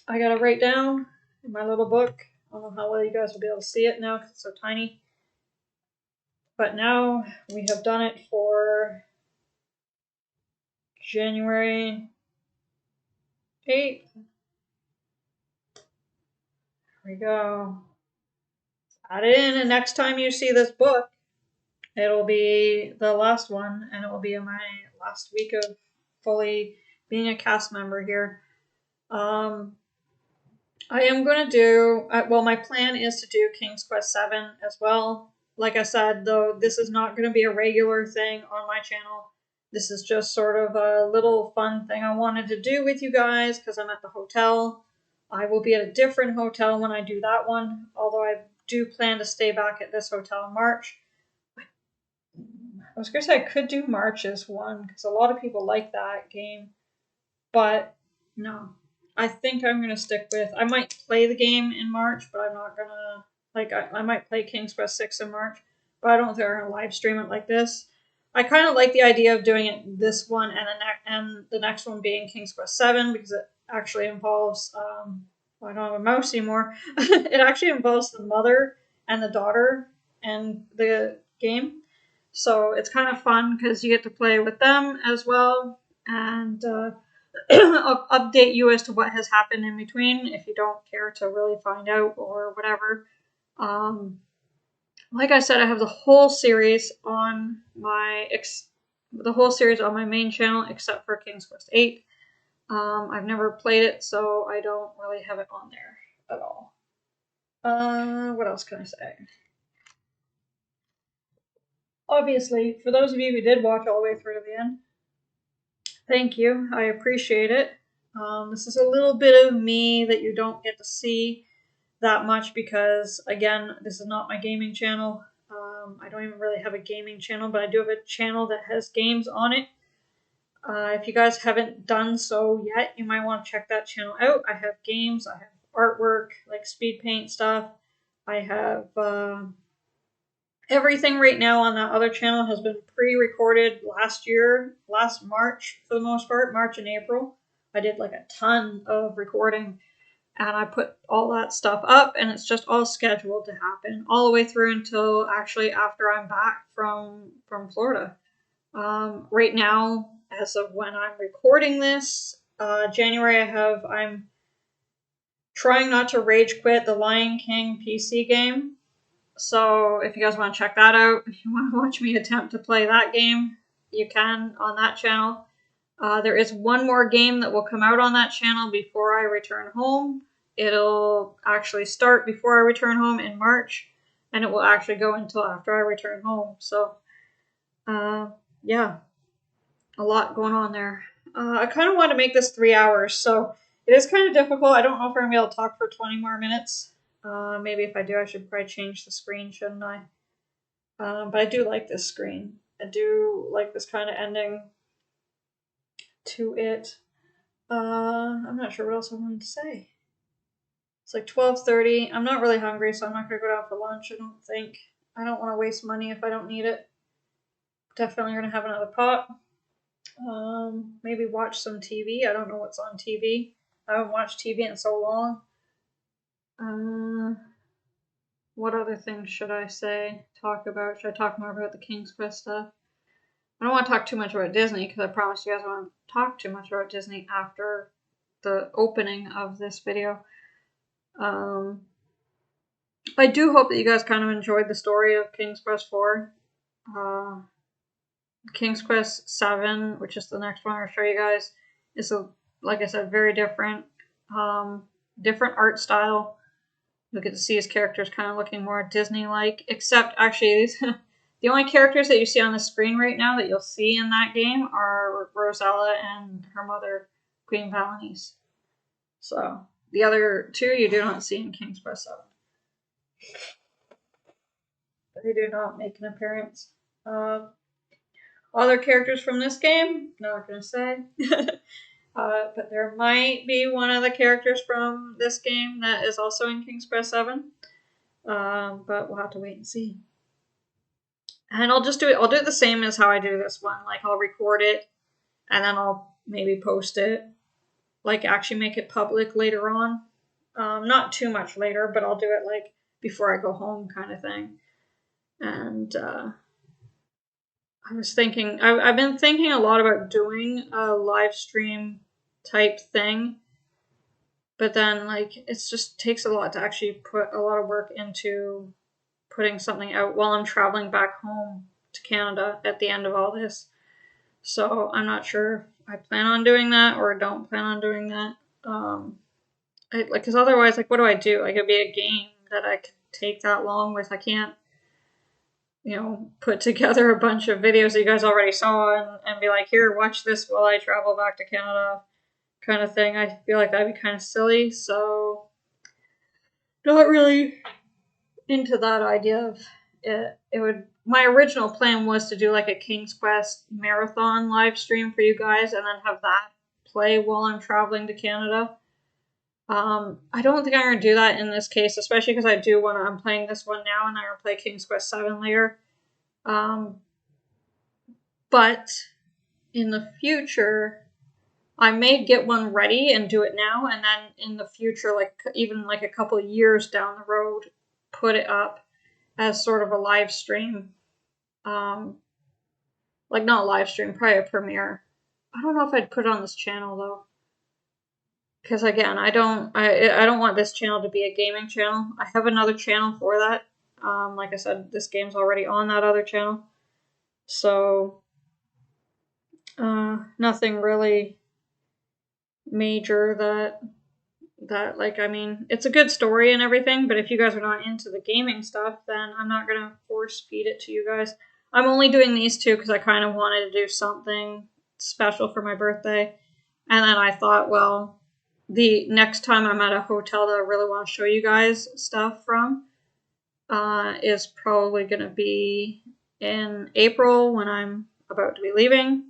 gotta write down in my little book. I don't know how well you guys will be able to see it now because it's so tiny. But now we have done it for January 8th. Here we go. Add it in, and next time you see this book, it'll be the last one, and it will be in my last week of fully being a cast member here. I am going to do, well, my plan is to do King's Quest 7 as well. Like I said, though, this is not going to be a regular thing on my channel. This is just sort of a little fun thing I wanted to do with you guys because I'm at the hotel. I will be at a different hotel when I do that one, although I do plan to stay back at this hotel in March. I was going to say I could do March's one because a lot of people like that game, but no. I think I'm going to stick with, I might play the game in March, but I'm not going to, like, I might play King's Quest 6 in March, but I don't think I'm going to live stream it like this. I kind of like the idea of doing it this one and the next one being King's Quest 7 because actually involves, well, I don't have a mouse anymore. It actually involves the mother and the daughter and the game. So it's kind of fun because you get to play with them as well. And I'll update you as to what has happened in between if you don't care to really find out or whatever. Like I said, I have the whole series on my main channel except for King's Quest 8. I've never played it, so I don't really have it on there at all. What else can I say? Obviously, for those of you who did watch all the way through to the end, thank you. I appreciate it. This is a little bit of me that you don't get to see that much because, again, this is not my gaming channel. I don't even really have a gaming channel, but I do have a channel that has games on it. If you guys haven't done so yet, you might want to check that channel out. I have games, I have artwork, like speed paint stuff. I have everything right now on that other channel has been pre-recorded last March for the most part, March and April. I did like a ton of recording and I put all that stuff up and it's just all scheduled to happen all the way through until actually after I'm back from Florida. Right now, as of when I'm recording this, January, I'm trying not to rage quit the Lion King PC game. So if you guys want to check that out, if you want to watch me attempt to play that game, you can on that channel. There is one more game that will come out on that channel before I return home. It'll actually start before I return home in March, and it will actually go until after I return home. So, yeah, a lot going on there. I kind of want to make this 3 hours, so it is kind of difficult. I don't know if I'm going to be able to talk for 20 more minutes. Maybe if I do, I should probably change the screen, shouldn't I? But I do like this screen. I do like this kind of ending to it. I'm not sure what else I wanted to say. It's like 12:30. I'm not really hungry, so I'm not going to go out for lunch, I don't think. I don't want to waste money if I don't need it. Definitely going to have another pot. Maybe watch some TV. I don't know what's on TV. I haven't watched TV in so long. What other things should I say? Talk about? Should I talk more about the King's Quest stuff? I don't want to talk too much about Disney because I promised you guys I won't talk too much about Disney after the opening of this video. I do hope that you guys kind of enjoyed the story of King's Quest 4. King's Quest 7, which is the next one I'll show you guys, is like I said, very different. Different art style. You'll get to see his characters kind of looking more Disney-like, except actually the only characters that you see on the screen right now that you'll see in that game are Rosella and her mother, Queen Valanice. So the other two you do not see in King's Quest 7. They do not make an appearance. Other characters from this game, not gonna say. But there might be one of the characters from this game that is also in King's Quest 7. But we'll have to wait and see. And I'll just do it. I'll do it the same as how I do this one. Like I'll record it and then I'll maybe post it. Like actually make it public later on. Not too much later, but I'll do it like before I go home kind of thing. And I was thinking, I've been thinking a lot about doing a live stream type thing, but then like it just takes a lot to actually put a lot of work into putting something out while I'm traveling back home to Canada at the end of all this. So I'm not sure if I plan on doing that or don't plan on doing that. Because otherwise, like, what do I do? Like, it'd be a game that I could take that long with. I can't, put together a bunch of videos that you guys already saw and be like, here, watch this while I travel back to Canada kind of thing. I feel like that'd be kind of silly, so not really into that idea of it. My original plan was to do like a King's Quest marathon live stream for you guys and then have that play while I'm traveling to Canada. I don't think I'm going to do that in this case, especially because I'm playing this one now and I'm going to play King's Quest 7 later. But in the future, I may get one ready and do it now, and then in the future, like even like a couple of years down the road, put it up as sort of a live stream. Like not a live stream, probably a premiere. I don't know if I'd put it on this channel though, because again, I don't want this channel to be a gaming channel. I have another channel for that. Like I said, this game's already on that other channel, so nothing really major that like, I mean, it's a good story and everything, but if you guys are not into the gaming stuff, then I'm not gonna force feed it to you guys. I'm only doing these two because I kind of wanted to do something special for my birthday, and then I thought, well, the next time I'm at a hotel that I really want to show you guys stuff from is probably gonna be in April when I'm about to be leaving.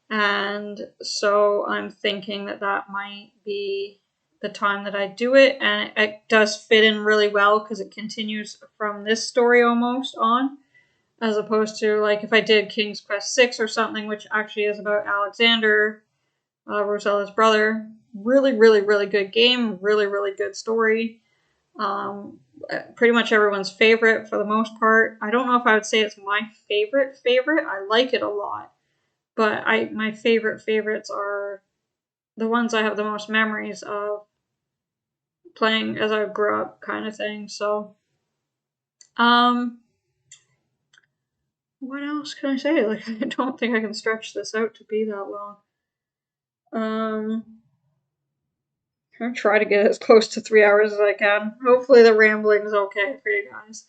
And so I'm thinking that that might be the time that I do it, and it does fit in really well because it continues from this story almost on, as opposed to like if I did King's Quest 6 or something, which actually is about Alexander, Rosella's brother. Really, really, really good game. Really, really good story. Pretty much everyone's favorite for the most part. I don't know if I would say it's my favorite. I like it a lot. But my favorites are the ones I have the most memories of playing as I grew up, kind of thing. So, what else can I say? Like, I don't think I can stretch this out to be that long. I'm gonna try to get as close to 3 hours as I can. Hopefully the rambling is okay for you guys.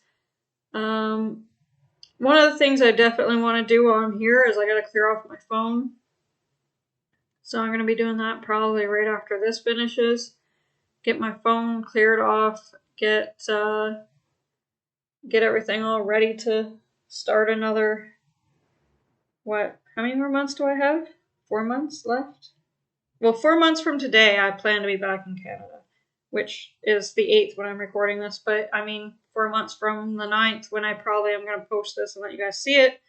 One of the things I definitely want to do while I'm here is I gotta clear off my phone. So I'm gonna be doing that probably right after this finishes. Get my phone cleared off, get everything all ready to start another, what, how many more months do I have? 4 months left? Well, 4 months from today, I plan to be back in Canada, which is the 8th when I'm recording this, but I mean, 4 months from the 9th, when I probably am going to post this and let you guys see it,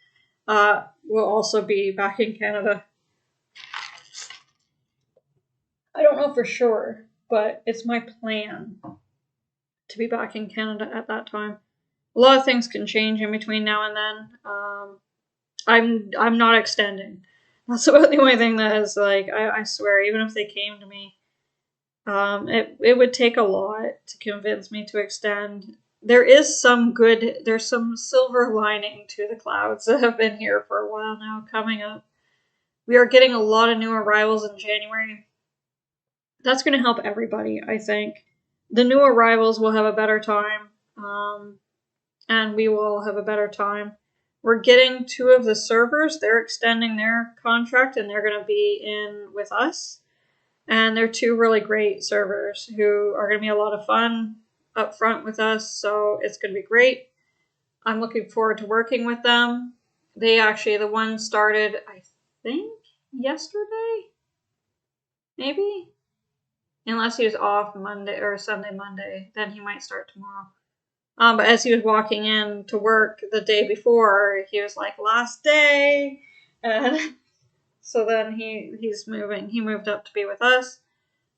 we'll also be back in Canada. I don't know for sure, but it's my plan to be back in Canada at that time. A lot of things can change in between now and then. I'm not extending. That's about the only thing that is like, I swear, even if they came to me, it would take a lot to convince me to extend. There's some silver lining to the clouds that have been here for a while now coming up. We are getting a lot of new arrivals in January. That's going to help everybody, I think. The new arrivals will have a better time, and we will have a better time. We're getting 2 of the servers. They're extending their contract, and they're going to be in with us. And they're 2 really great servers who are going to be a lot of fun up front with us, so it's going to be great. I'm looking forward to working with them. The one started, I think, yesterday? Maybe? Unless he was off Monday or Sunday, Monday, then he might start tomorrow. But as he was walking in to work the day before, he was like, last day. And so then he's moving. He moved up to be with us.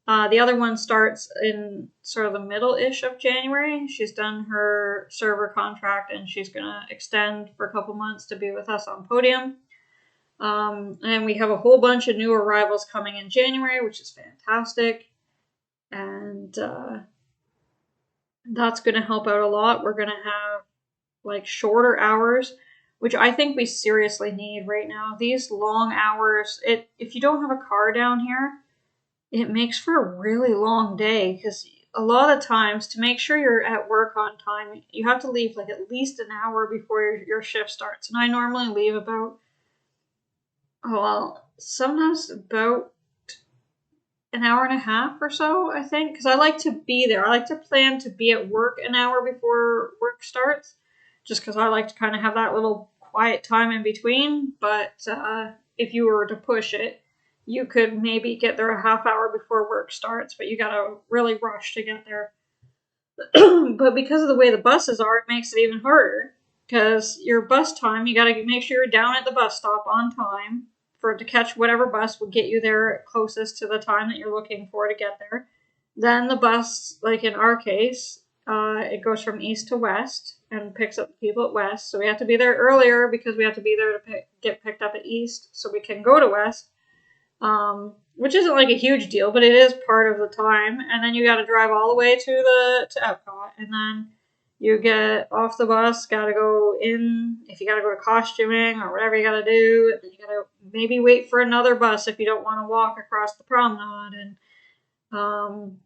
The other one starts in sort of the middle-ish of January. She's done her server contract and she's going to extend for a couple months to be with us on Podium. And we have a whole bunch of new arrivals coming in January, which is fantastic. And that's going to help out a lot. We're going to have like shorter hours, which I think we seriously need right now. These long hours, if you don't have a car down here, it makes for a really long day because a lot of times to make sure you're at work on time, you have to leave like at least an hour before your shift starts. And I normally leave about, sometimes about an hour and a half or so, I think, because I like to be there. I like to plan to be at work an hour before work starts, just because I like to kind of have that little quiet time in between. But if you were to push it, you could maybe get there a half hour before work starts, but you gotta really rush to get there. But because of the way the buses are, it makes it even harder, because your bus time, you gotta make sure you're down at the bus stop on time. to catch whatever bus would get you there closest to the time that you're looking for to get there. Then the bus, like in our case, it goes from east to west and picks up the people at west. So we have to be there earlier because we have to be there to get picked up at east so we can go to west, which isn't like a huge deal, but it is part of the time. And then you got to drive all the way to Epcot, and then you get off the bus, gotta go in, if you gotta go to costuming or whatever you gotta do, and then you gotta maybe wait for another bus if you don't want to walk across the promenade, and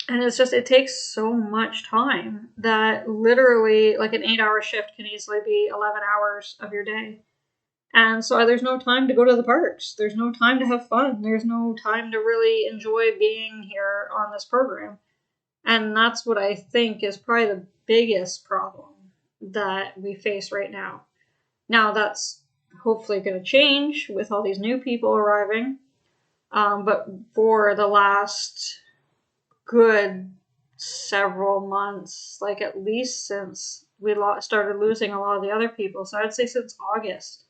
it's just, it takes so much time that literally, like an 8-hour shift can easily be 11 hours of your day. And so there's no time to go to the parks. There's no time to have fun. There's no time to really enjoy being here on this program. And that's what I think is probably the biggest problem that we face right now. Now, that's hopefully going to change with all these new people arriving. But for the last good several months, like at least since we started losing a lot of the other people, so I'd say since August,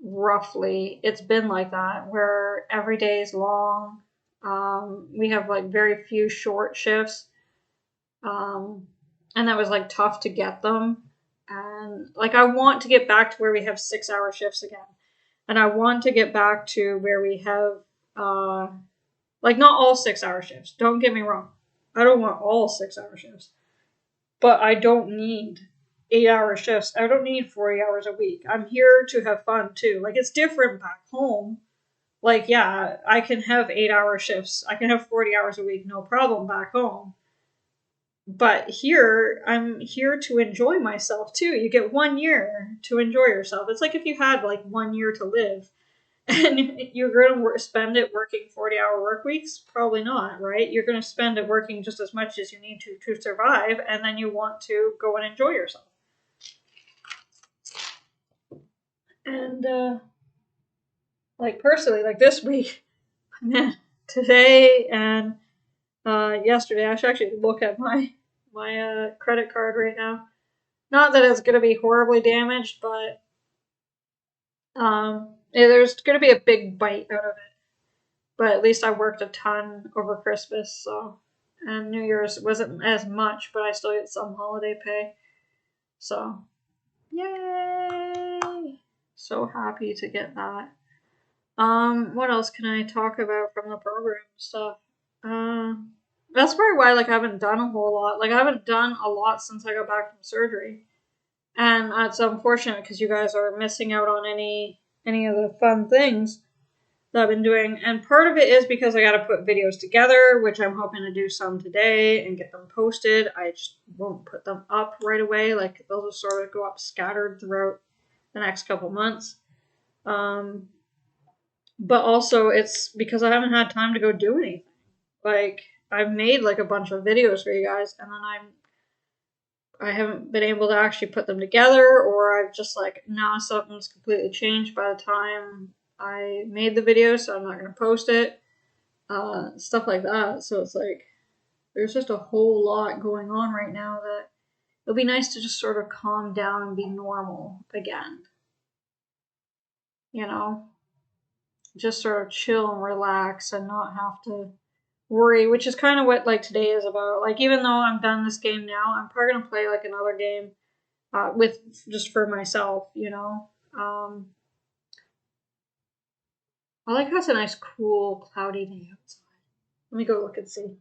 roughly, it's been like that, where every day is long. We have like very few short shifts, and that was like tough to get them. And like I want to get back to where we have 6-hour shifts again, and I want to get back to where we have like not all 6-hour shifts. Don't get me wrong, I don't want all 6-hour shifts, but I don't need 8-hour shifts. I don't need 40 hours a week. I'm here to have fun too. Like it's different back home. Like, yeah, I can have 8-hour shifts. I can have 40 hours a week, no problem back home. But here, I'm here to enjoy myself too. You get 1 year to enjoy yourself. It's like if you had like 1 year to live and you're going to spend it working 40-hour work weeks. Probably not, right? You're going to spend it working just as much as you need to survive, and then you want to go and enjoy yourself. And like personally, like this week, man, today and yesterday, I should actually look at my credit card right now. Not that it's going to be horribly damaged, but there's going to be a big bite out of it. But at least I worked a ton over Christmas, so, and New Year's wasn't as much, but I still get some holiday pay. So, yay! So happy to get that. What else can I talk about from the program stuff? That's probably why, like, I haven't done a whole lot. Like, I haven't done a lot since I got back from surgery. And it's unfortunate because you guys are missing out on any of the fun things that I've been doing. And part of it is because I got to put videos together, which I'm hoping to do some today and get them posted. I just won't put them up right away. Like, they'll just sort of go up scattered throughout the next couple months. But also it's because I haven't had time to go do anything. Like, I've made like a bunch of videos for you guys, and then I haven't been able to actually put them together, or I've just like, nah, something's completely changed by the time I made the video, so I'm not going to post it. Stuff like that. So it's like, there's just a whole lot going on right now that it'll be nice to just sort of calm down and be normal again. You know? Just sort of chill and relax and not have to worry, which is kind of what like today is about. Like, even though I'm done this game now, I'm probably gonna play like another game with just for myself, you know. I like how it's a nice, cool, cloudy day outside. Let me go look and see.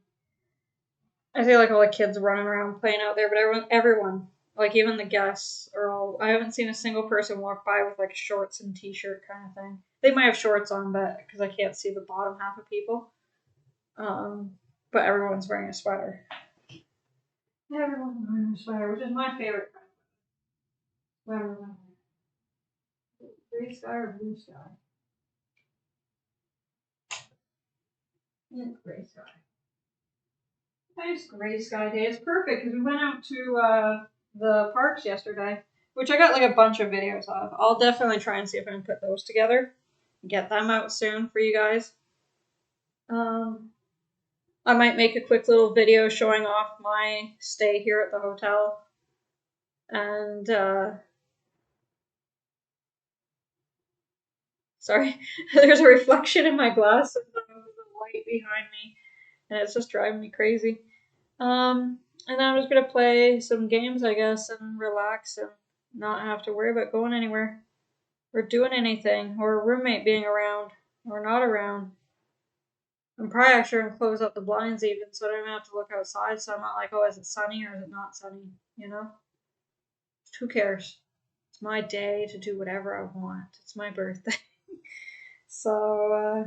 I see like all the kids running around playing out there, but everyone, like even the guests, are all. I haven't seen a single person walk by with like shorts and t-shirt kind of thing. They might have shorts on, but because I can't see the bottom half of people. But everyone's wearing a sweater. Everyone's wearing a sweater, which is my favorite kind of sweater. Gray sky or blue sky? It's gray sky. Nice gray sky day. It's perfect because we went out to the parks yesterday, which I got like a bunch of videos of. I'll definitely try and see if I can put those together. Get them out soon for you guys. I might make a quick little video showing off my stay here at the hotel. And Sorry, there's a reflection in my glass of the light behind me, and it's just driving me crazy. And then I'm just gonna play some games, I guess, and relax and not have to worry about going anywhere or doing anything or a roommate being around or not around. I'm probably actually gonna close up the blinds even so I don't even have to look outside so I'm not like, oh, is it sunny or is it not sunny? You know? Who cares? It's my day to do whatever I want. It's my birthday. So,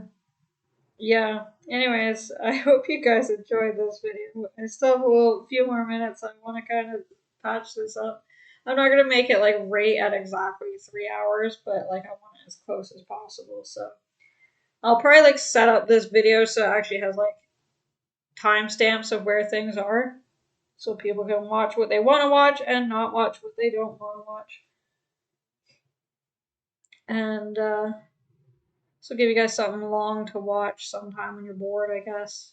yeah. Anyways, I hope you guys enjoyed this video. I still have a few more minutes. I want to kind of patch this up. I'm not gonna make it like right at exactly 3 hours, but like I want it as close as possible. So I'll probably like set up this video so it actually has like timestamps of where things are, so people can watch what they want to watch and not watch what they don't want to watch. And so give you guys something long to watch sometime when you're bored, I guess.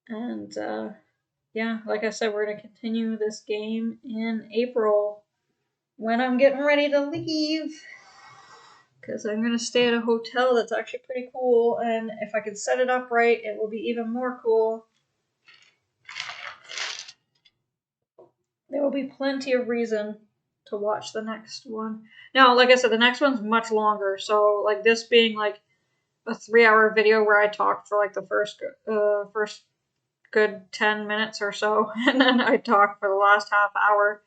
And yeah, like I said, we're going to continue this game in April when I'm getting ready to leave. Because I'm going to stay at a hotel that's actually pretty cool. And if I can set it up right, it will be even more cool. There will be plenty of reason to watch the next one. Now, like I said, the next one's much longer. So, like this being like a 3-hour video where I talked for like the first good 10 minutes or so, and then I talked for the last half hour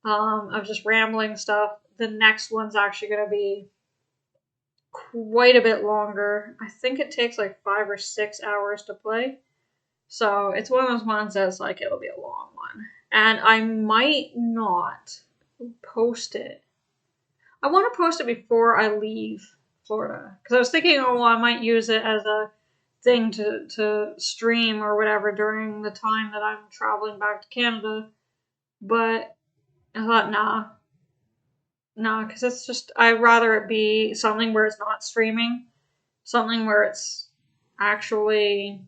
of just rambling stuff. The next one's actually going to be quite a bit longer. I think it takes like 5 or 6 hours to play. So it's one of those ones that's like it'll be a long one. And I might not post it. I want to post it before I leave Florida. Because I was thinking, oh, well, I might use it as a thing to stream or whatever during the time that I'm traveling back to Canada. But I thought, nah, because it's just, I'd rather it be something where it's not streaming, something where it's actually,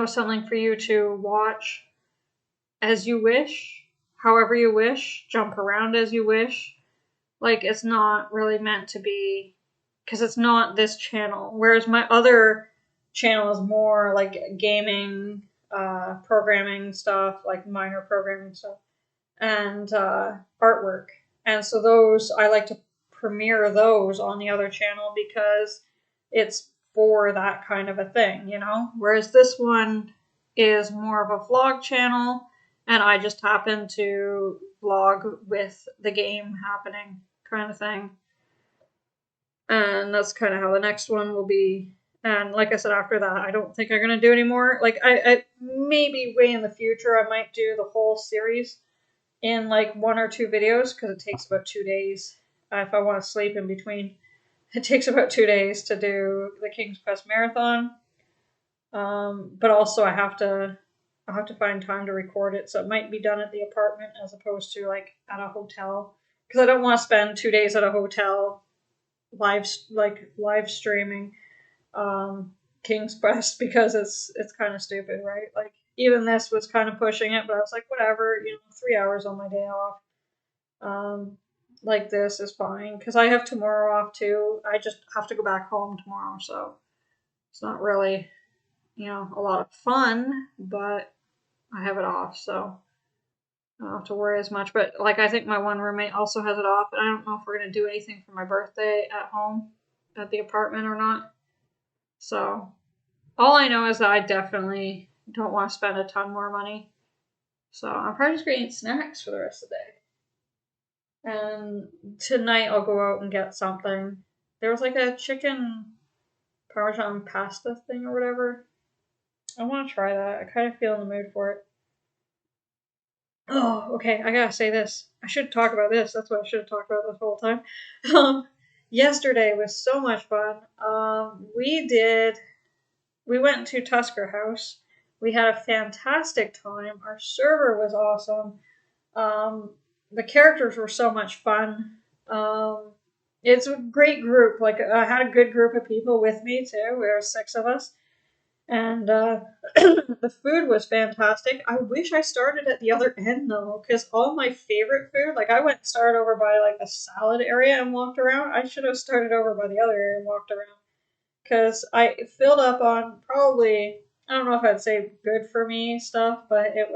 something for you to watch as you wish, however you wish, jump around as you wish. Like, it's not really meant to be, because it's not this channel. Whereas my other channel is more like gaming, programming stuff, like minor programming stuff, and artwork. And so those, I like to premiere those on the other channel because it's for that kind of a thing, Whereas this one is more of a vlog channel, and I just happen to vlog with the game happening kind of thing. And that's kind of how the next one will be. And like I said, after that, I don't think I'm going to do anymore. Like, I maybe way in the future, I might do the whole series in like 1 or 2 videos because it takes about 2 days if I want to sleep in between. It takes about 2 days to do the King's Quest Marathon. But also I'll have to find time to record it, so it might be done at the apartment as opposed to like at a hotel, because I don't want to spend 2 days at a hotel live streaming King's Quest because it's kind of stupid, right? Like even this was kind of pushing it, but I was like, whatever, 3 hours on my day off. Like this is fine because I have tomorrow off too. I just have to go back home tomorrow, so it's not really a lot of fun, but I have it off, so I don't have to worry as much. But like I think my one roommate also has it off, and I don't know if we're gonna do anything for my birthday at home at the apartment or not. So all I know is that I definitely don't want to spend a ton more money. So I'm probably just gonna eat snacks for the rest of the day. And tonight I'll go out and get something. There was like a chicken Parmesan pasta thing or whatever. I want to try that. I kind of feel in the mood for it. Oh, okay. I gotta say this. I should talk about this. That's what I should have talked about this whole time. Yesterday was so much fun. We went to Tusker House. We had a fantastic time. Our server was awesome. The characters were so much fun. It's a great group. Like I had a good group of people with me too. We were 6 of us, And the food was fantastic. I wish I started at the other end though, because all my favorite food, like I went and started over by like the salad area and walked around. I should have started over by the other area and walked around because I filled up on probably, I don't know if I'd say good for me stuff, but it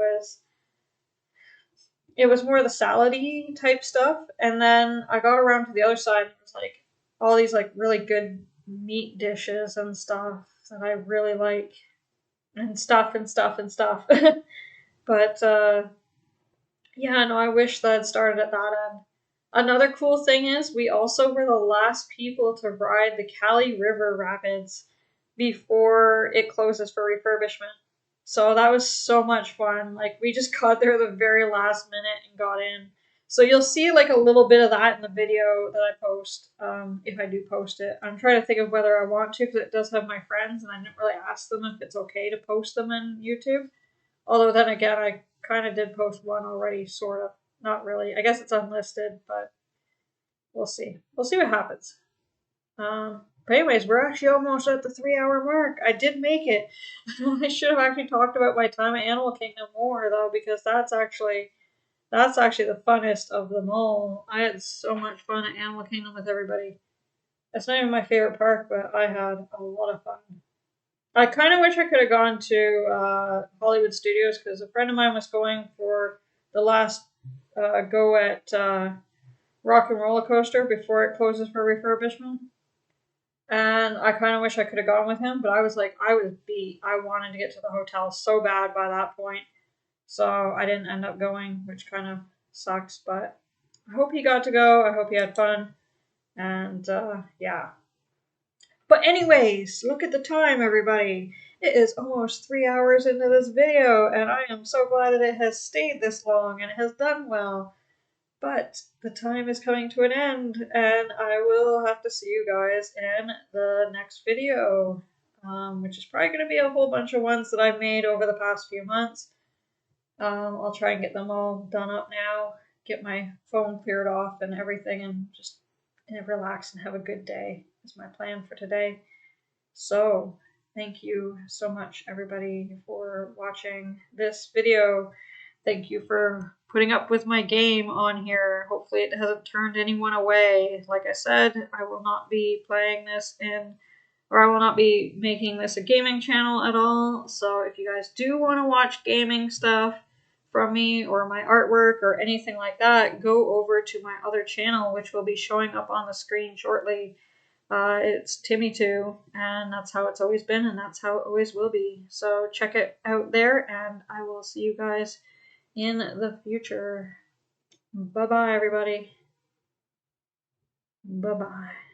was more the salady type stuff. And then I got around to the other side and it was like all these like really good meat dishes and stuff that I really like, and stuff and stuff and stuff. But yeah, no, I wish that had started at that end. Another cool thing is we also were the last people to ride the Cali River Rapids before it closes for refurbishment. So that was so much fun. Like we just got there the very last minute and got in. So you'll see like a little bit of that in the video that I post, if I do post it. I'm trying to think of whether I want to because it does have my friends, and I didn't really ask them if it's okay to post them in YouTube. Although then again, I kind of did post one already, sort of. Not really. I guess it's unlisted, but we'll see. We'll see what happens. But anyways, we're actually almost at the 3 hour mark. I did make it. I should have actually talked about my time at Animal Kingdom more though, because that's actually the funnest of them all. I had so much fun at Animal Kingdom with everybody. It's not even my favorite park, but I had a lot of fun. I kind of wish I could have gone to Hollywood Studios because a friend of mine was going for the last go at Rock and Roller Coaster before it closes for refurbishment. And I kind of wish I could have gone with him, but I was like, I was beat. I wanted to get to the hotel so bad by that point. So I didn't end up going, which kind of sucks. But I hope he got to go. I hope he had fun. And yeah. But anyways, look at the time, everybody. It is almost 3 hours into this video, and I am so glad that it has stayed this long and it has done well. But the time is coming to an end, and I will have to see you guys in the next video, which is probably going to be a whole bunch of ones that I've made over the past few months. I'll try and get them all done up now, get my phone cleared off and everything, and just relax and have a good day is my plan for today. So, thank you so much, everybody, for watching this video. Thank you for putting up with my game on here. Hopefully it hasn't turned anyone away. Like I said, I will not be playing this or I will not be making this a gaming channel at all. So if you guys do want to watch gaming stuff from me or my artwork or anything like that, go over to my other channel, which will be showing up on the screen shortly. It's Timmy2, and that's how it's always been, and that's how it always will be. So check it out there, and I will see you guys in the future. Bye-bye, everybody. Bye-bye.